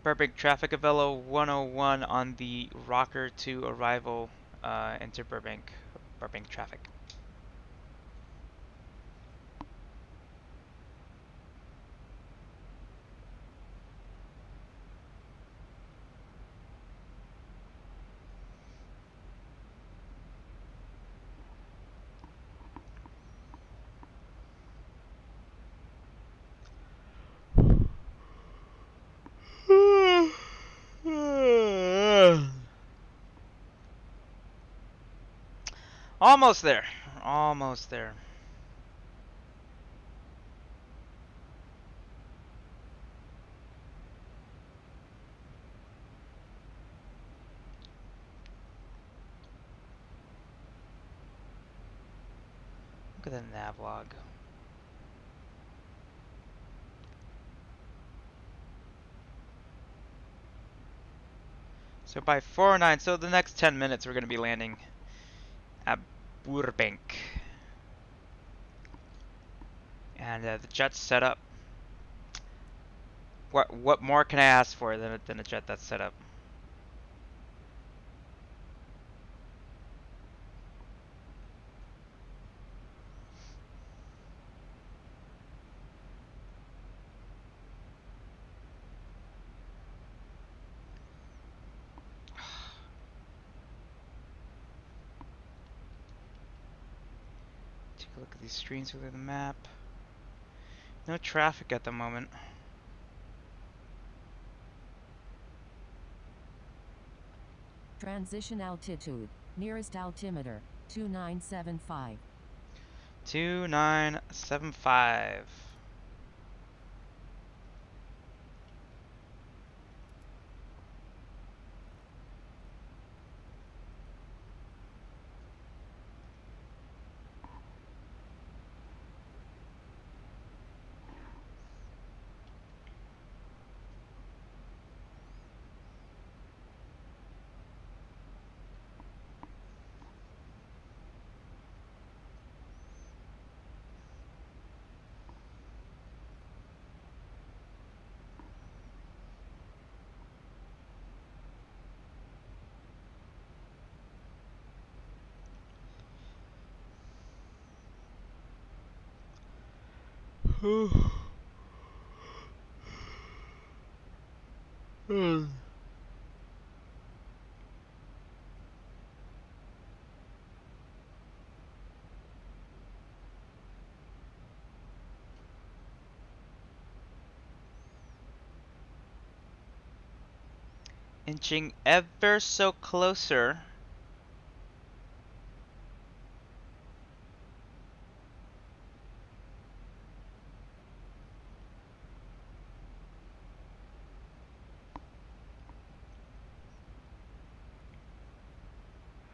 Burbank traffic, Avelo 101 on the Rocker to arrival into Burbank traffic. Almost there. Almost there. Look at the nav log. So by 409, so the next 10 minutes we're going to be landing at Burbank. And the jet's set up. What more can I ask for than a jet that's set up? Take a look at these screens within the map. No traffic at the moment. Transition altitude. Nearest altimeter, 2975. 2975. Inching ever so closer.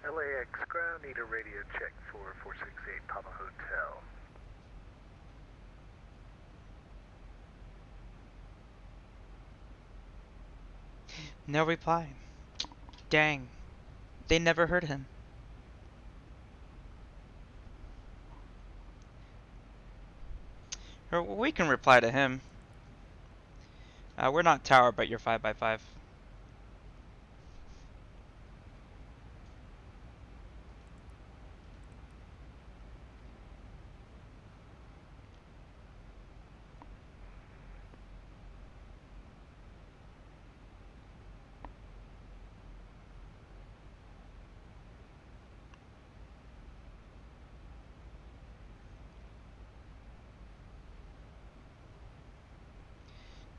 LAX ground, need a radio check for 468 Papa Hotel. No reply. Dang. They never heard him. Or we can reply to him. We're not tower, but you're 5x5.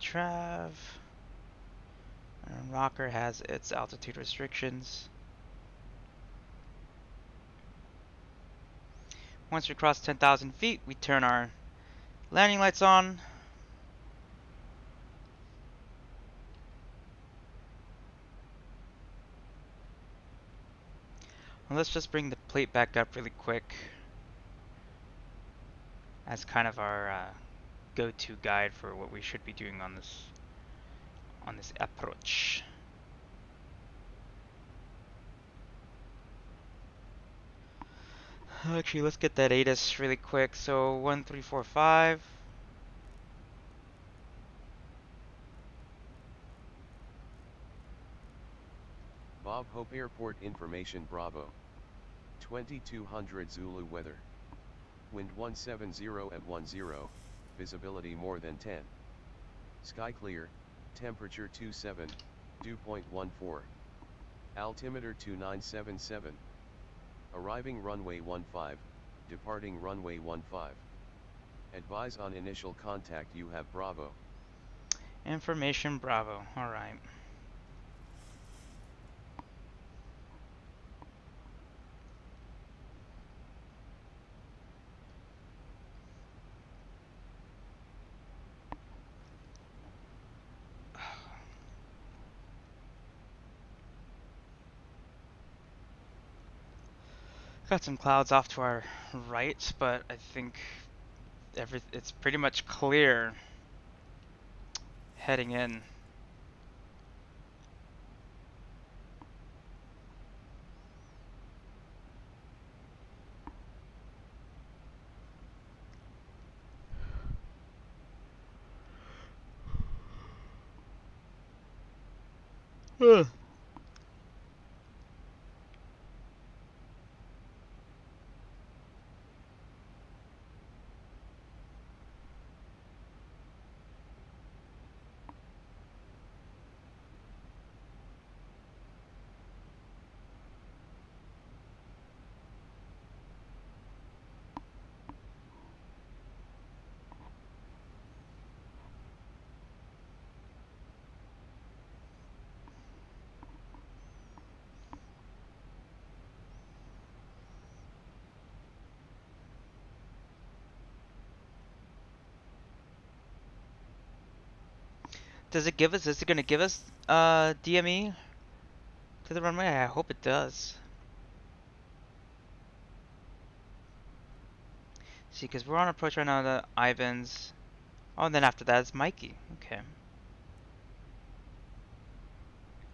Trav. And Rocker has its altitude restrictions. Once we cross 10,000 feet, we turn our landing lights on. And let's just bring the plate back up really quick as kind of our go-to guide for what we should be doing on this approach. Actually, let's get that ATIS really quick. So 1345. Bob Hope Airport information Bravo. 2200 Zulu weather. Wind 170 at 10, visibility more than 10. Sky clear, temperature 27, dew point 14. Altimeter 2977. Arriving runway 15, departing runway 15. Advise on initial contact you have Bravo. Information Bravo, alright. Got some clouds off to our right, but I think it's pretty much clear heading in. Does it give us, is it going to give us DME to the runway? I hope it does. See, because we're on approach right now to Ivans. Oh, and then after that it's Mikey. Okay.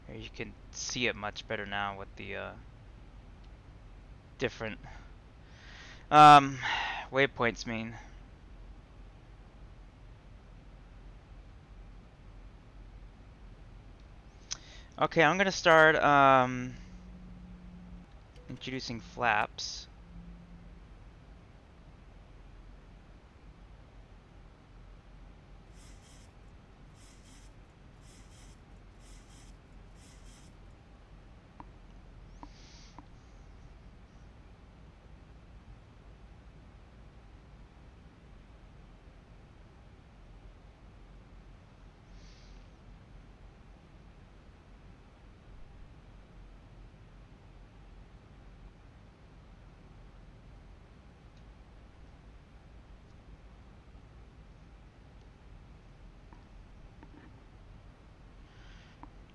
Here you can see it much better now with the different waypoints mean. Okay, I'm gonna start introducing flaps.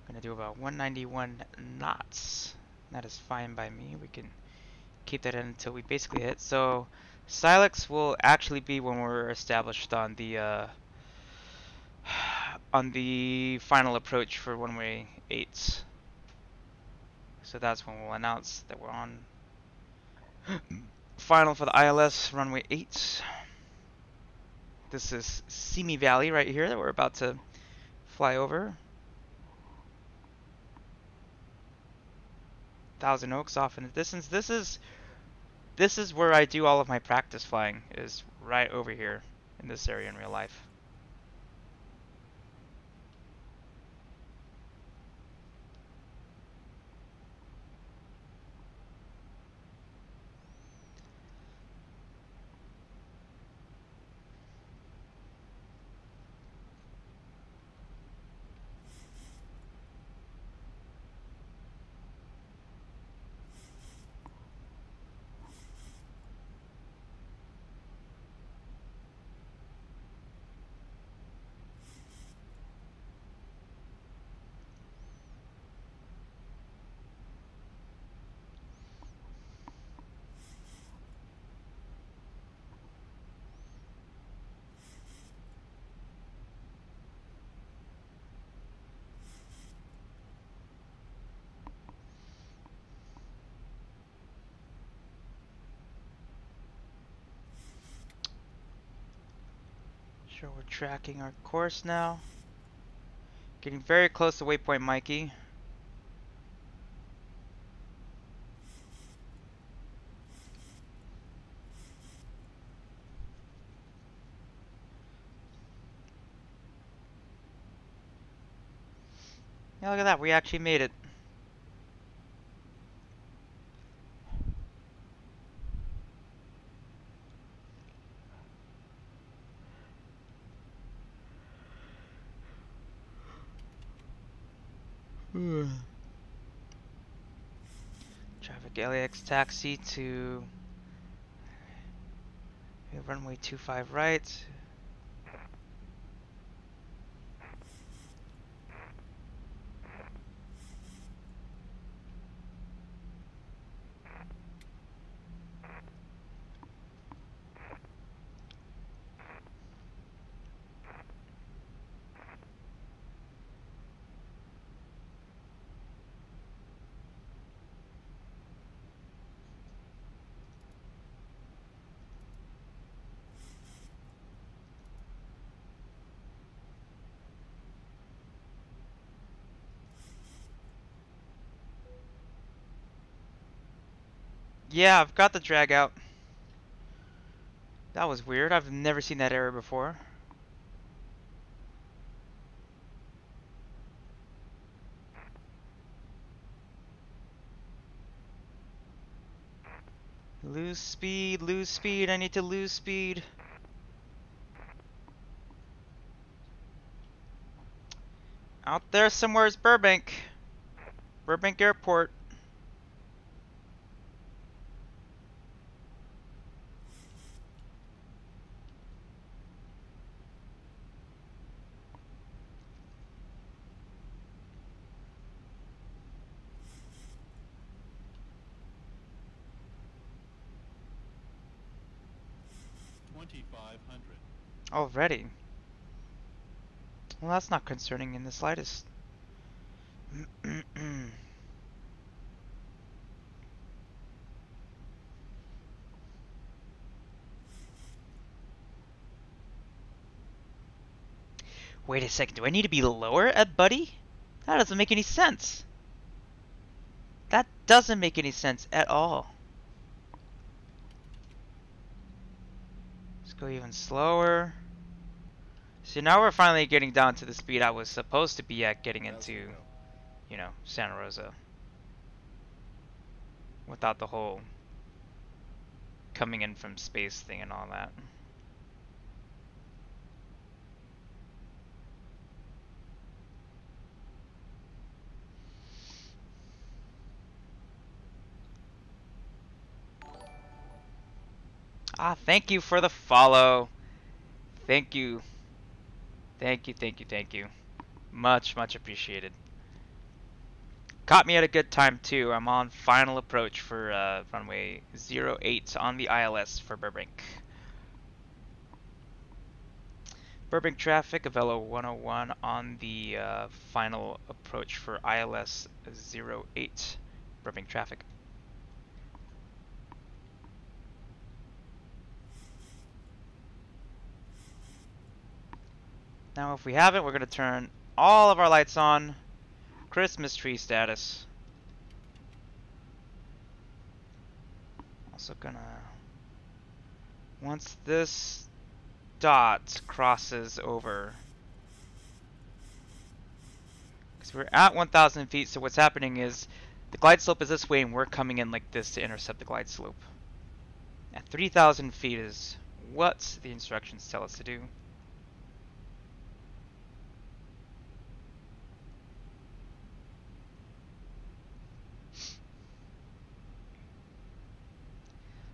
Gonna do about 191 knots. That is fine by me. We can keep that in until we basically hit. So Silex will actually be when we're established on the final approach for runway 8. So that's when we'll announce that we're on final for the ILS runway 8. This is Simi Valley right here that we're about to fly over. Thousand Oaks off in the distance. This is where I do all of my practice flying, is right over here in this area in real life. Sure, we're tracking our course now. Getting very close to waypoint Mikey. Yeah, look at that, we actually made it. Traffic LAX taxi to runway 25 right. Yeah, I've got the drag out. That was weird. I've never seen that error before. Lose speed, lose speed. I need to lose speed. Out there somewhere is Burbank. Burbank Airport. 2500. Already? Well, that's not concerning in the slightest. Wait a second, do I need to be lower at Buddy? That doesn't make any sense. That doesn't make any sense at all. Let's go even slower. See, now we're finally getting down to the speed I was supposed to be at getting into, you know, Santa Rosa. Without the whole coming in from space thing and all that. Ah, thank you for the follow. Thank you. Thank you, thank you, thank you. Much, much appreciated. Caught me at a good time too. I'm on final approach for runway 08 on the ILS for Burbank. Burbank traffic, Avelo 101 on the final approach for ILS 08. Burbank traffic. Now if we haven't, we're going to turn all of our lights on. Christmas tree status. Also gonna... Once this dot crosses over... Because we're at 1,000 feet, so what's happening is the glide slope is this way and we're coming in like this to intercept the glide slope. At 3,000 feet is what the instructions tell us to do.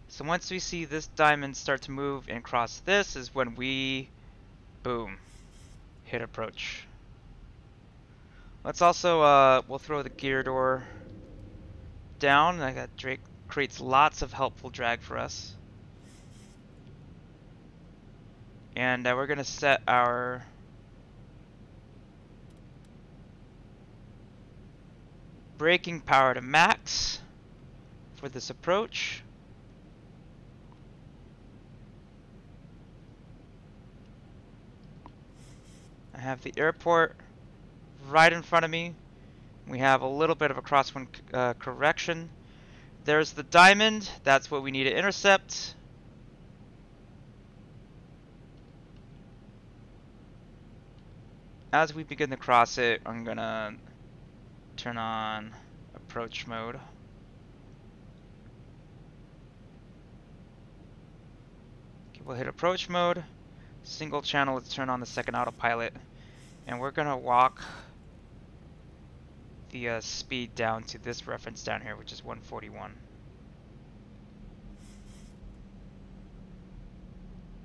So once we see this diamond start to move and cross this is when we, boom, hit approach. Let's also, we'll throw the gear door down. That Drake creates lots of helpful drag for us. And we're going to set our braking power to max for this approach. I have the airport right in front of me. We have a little bit of a crosswind correction. There's the diamond. That's what we need to intercept. As we begin to cross it, I'm gonna turn on approach mode. Okay, we'll hit approach mode. Single channel, let's turn on the second autopilot. And we're gonna walk the speed down to this reference down here, which is 141.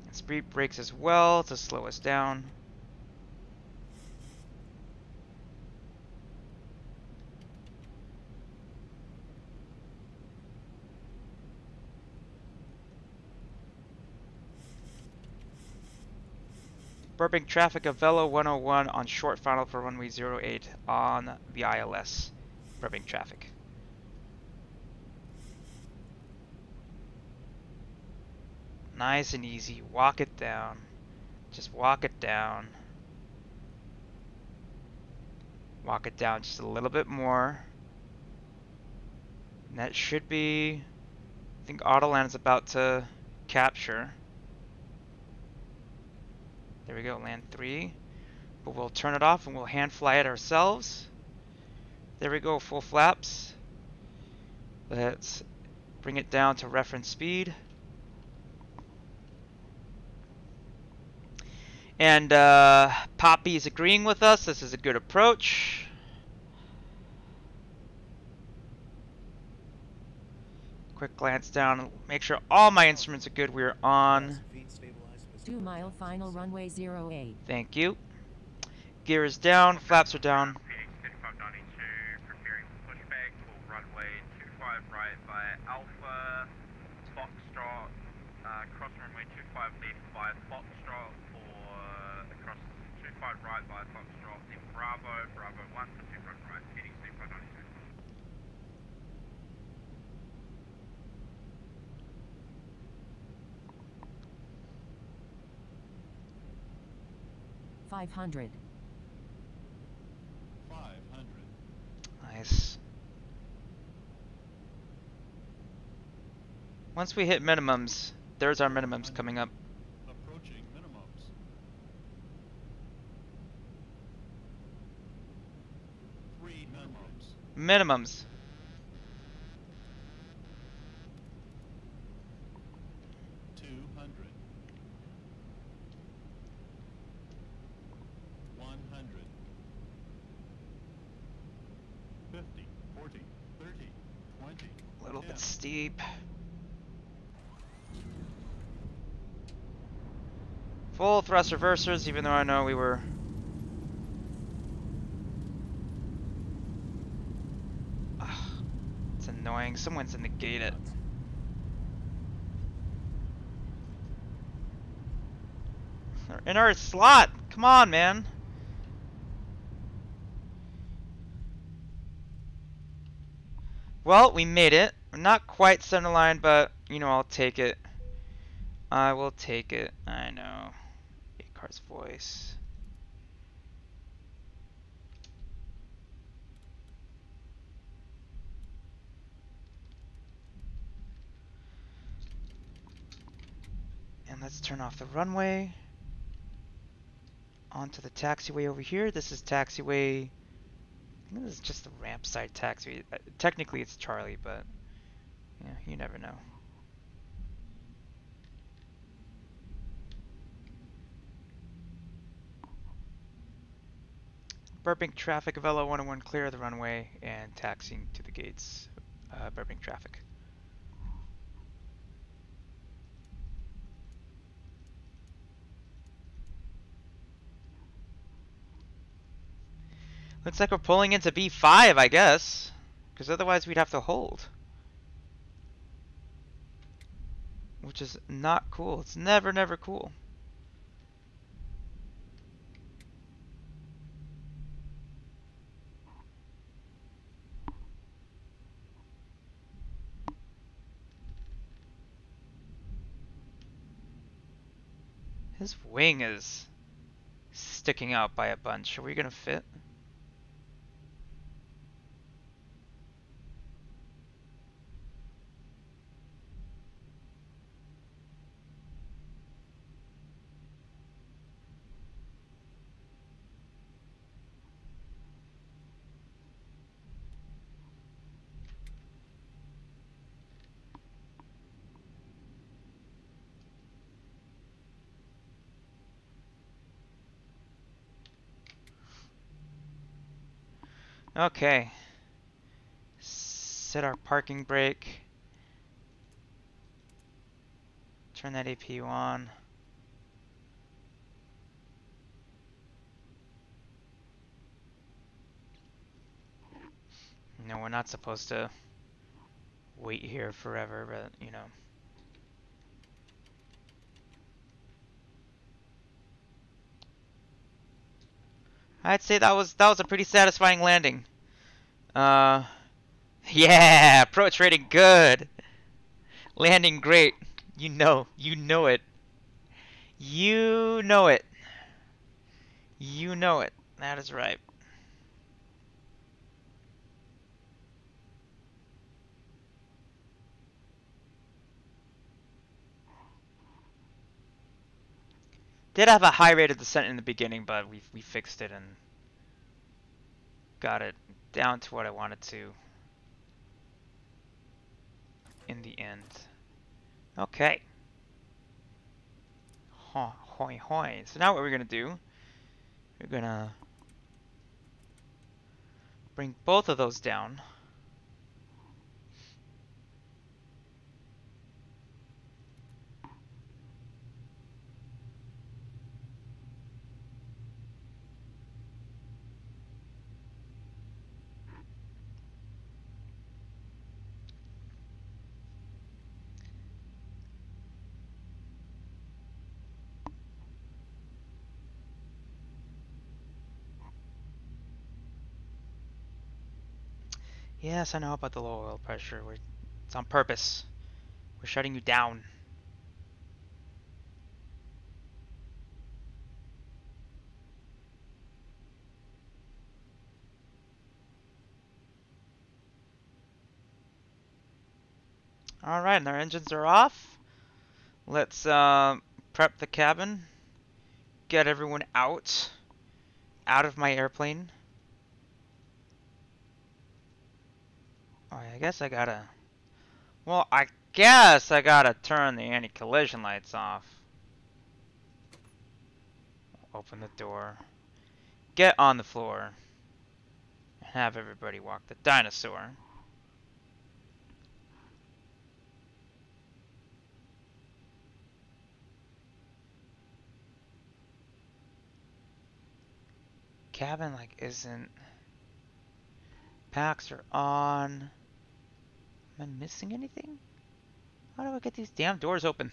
And speed brakes as well to slow us down. Burbank traffic of Velo 101 on short final for runway 08 on the ILS. Burbank traffic. Nice and easy. Walk it down. Just walk it down. Walk it down just a little bit more. And that should be... I think Autoland is about to capture. There we go, land 3. But we'll turn it off and we'll hand fly it ourselves. There we go, full flaps. Let's bring it down to reference speed. And Poppy is agreeing with us. This is a good approach. Quick glance down. Make sure all my instruments are good. We're on 2 mile final runway 08. Thank you. Gear is down, flaps are down. Phoenix 3592 preparing pushback for runway 25 right by Alpha, Foxtrot, cross runway 25 left by Foxtrot for across 25 right by Foxtrot in Bravo, Bravo 1 for 25 right, heading 0592. $500. 500. Nice. Once we hit minimums, there's our minimums coming up. Approaching minimums. Three minimums. Minimums. $200. 100. 50, 40, 30, 20. A little 10. bit steep. Full thrust reversers, even though I know we were... Ugh, it's annoying. Someone's in the gate it. They're in our slot! Come on, man! Well, we made it. We're not quite center line, but, you know, I'll take it. I will take it. I know. Car's voice. And let's turn off the runway. Onto the taxiway over here. This is taxiway. I think this is just the ramp side taxiway. Technically it's Charlie, but yeah, you never know. Burbank traffic, Velo 101 clear of the runway and taxiing to the gates. Burbank traffic. Looks like we're pulling into B5, I guess, because otherwise we'd have to hold. Which is not cool. It's never, never cool. His wing is sticking out by a bunch. Are we gonna fit? Okay. Set our parking brake. Turn that APU on. No, we're not supposed to wait here forever, but you know. I'd say that was a pretty satisfying landing. Yeah, approach rating good. Landing great. You know it. You know it. You know it. That is right. Did have a high rate of descent in the beginning, but we fixed it and got it down to what I wanted to in the end. Okay. Hoi hoi. So now what we're gonna do, we're gonna bring both of those down. Yes, I know about the low oil pressure. It's on purpose. We're shutting you down. Alright, and our engines are off. Let's prep the cabin. Get everyone out of my airplane. Oh, I guess I gotta... Well, I guess I gotta turn the anti-collision lights off. Open the door. Get on the floor. And have everybody walk the dinosaur. Cabin, like, isn't... Packs are on. Am I missing anything? How do I get these damn doors open?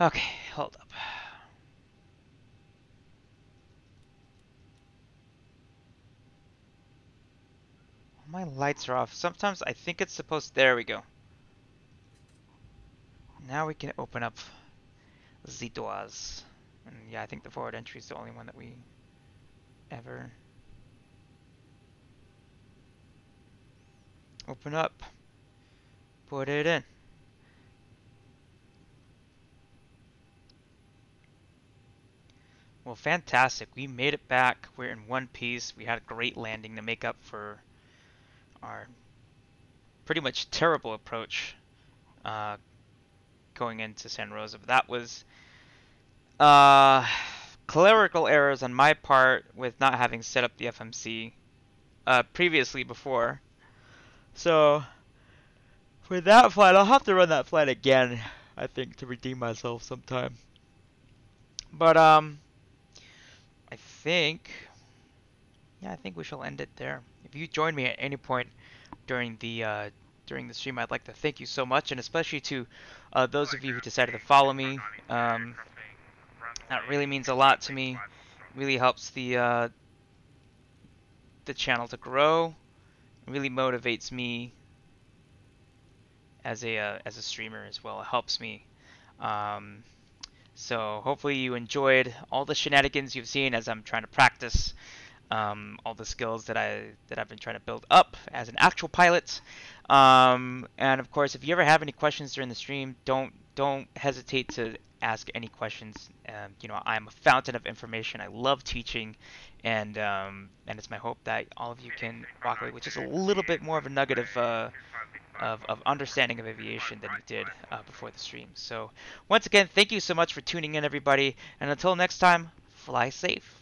Okay, hold up. My lights are off. Sometimes I think it's supposed... There we go. Now we can open up the doors. And yeah, I think the forward entry is the only one that we ever open up. Put it in. Well, fantastic. We made it back. We're in one piece. We had a great landing to make up for our pretty much terrible approach going into Santa Rosa. But that was clerical errors on my part with not having set up the FMC previously before. So for that flight, I'll have to run that flight again, I think, to redeem myself sometime. But I think we shall end it there. If you join me at any point during the stream, I'd like to thank you so much, and especially to those of you who decided to follow me. That really means a lot to me. It really helps the channel to grow. It really motivates me as a streamer as well. It helps me. So hopefully you enjoyed all the shenanigans you've seen as I'm trying to practice all the skills that I've been trying to build up as an actual pilot. And of course, if you ever have any questions during the stream, don't hesitate to ask any questions. You know, I'm a fountain of information. I love teaching, and it's my hope that all of you can walk away with just a little bit more of a nugget of understanding of aviation than you did before the stream. So once again, thank you so much for tuning in, everybody, and until next time, fly safe.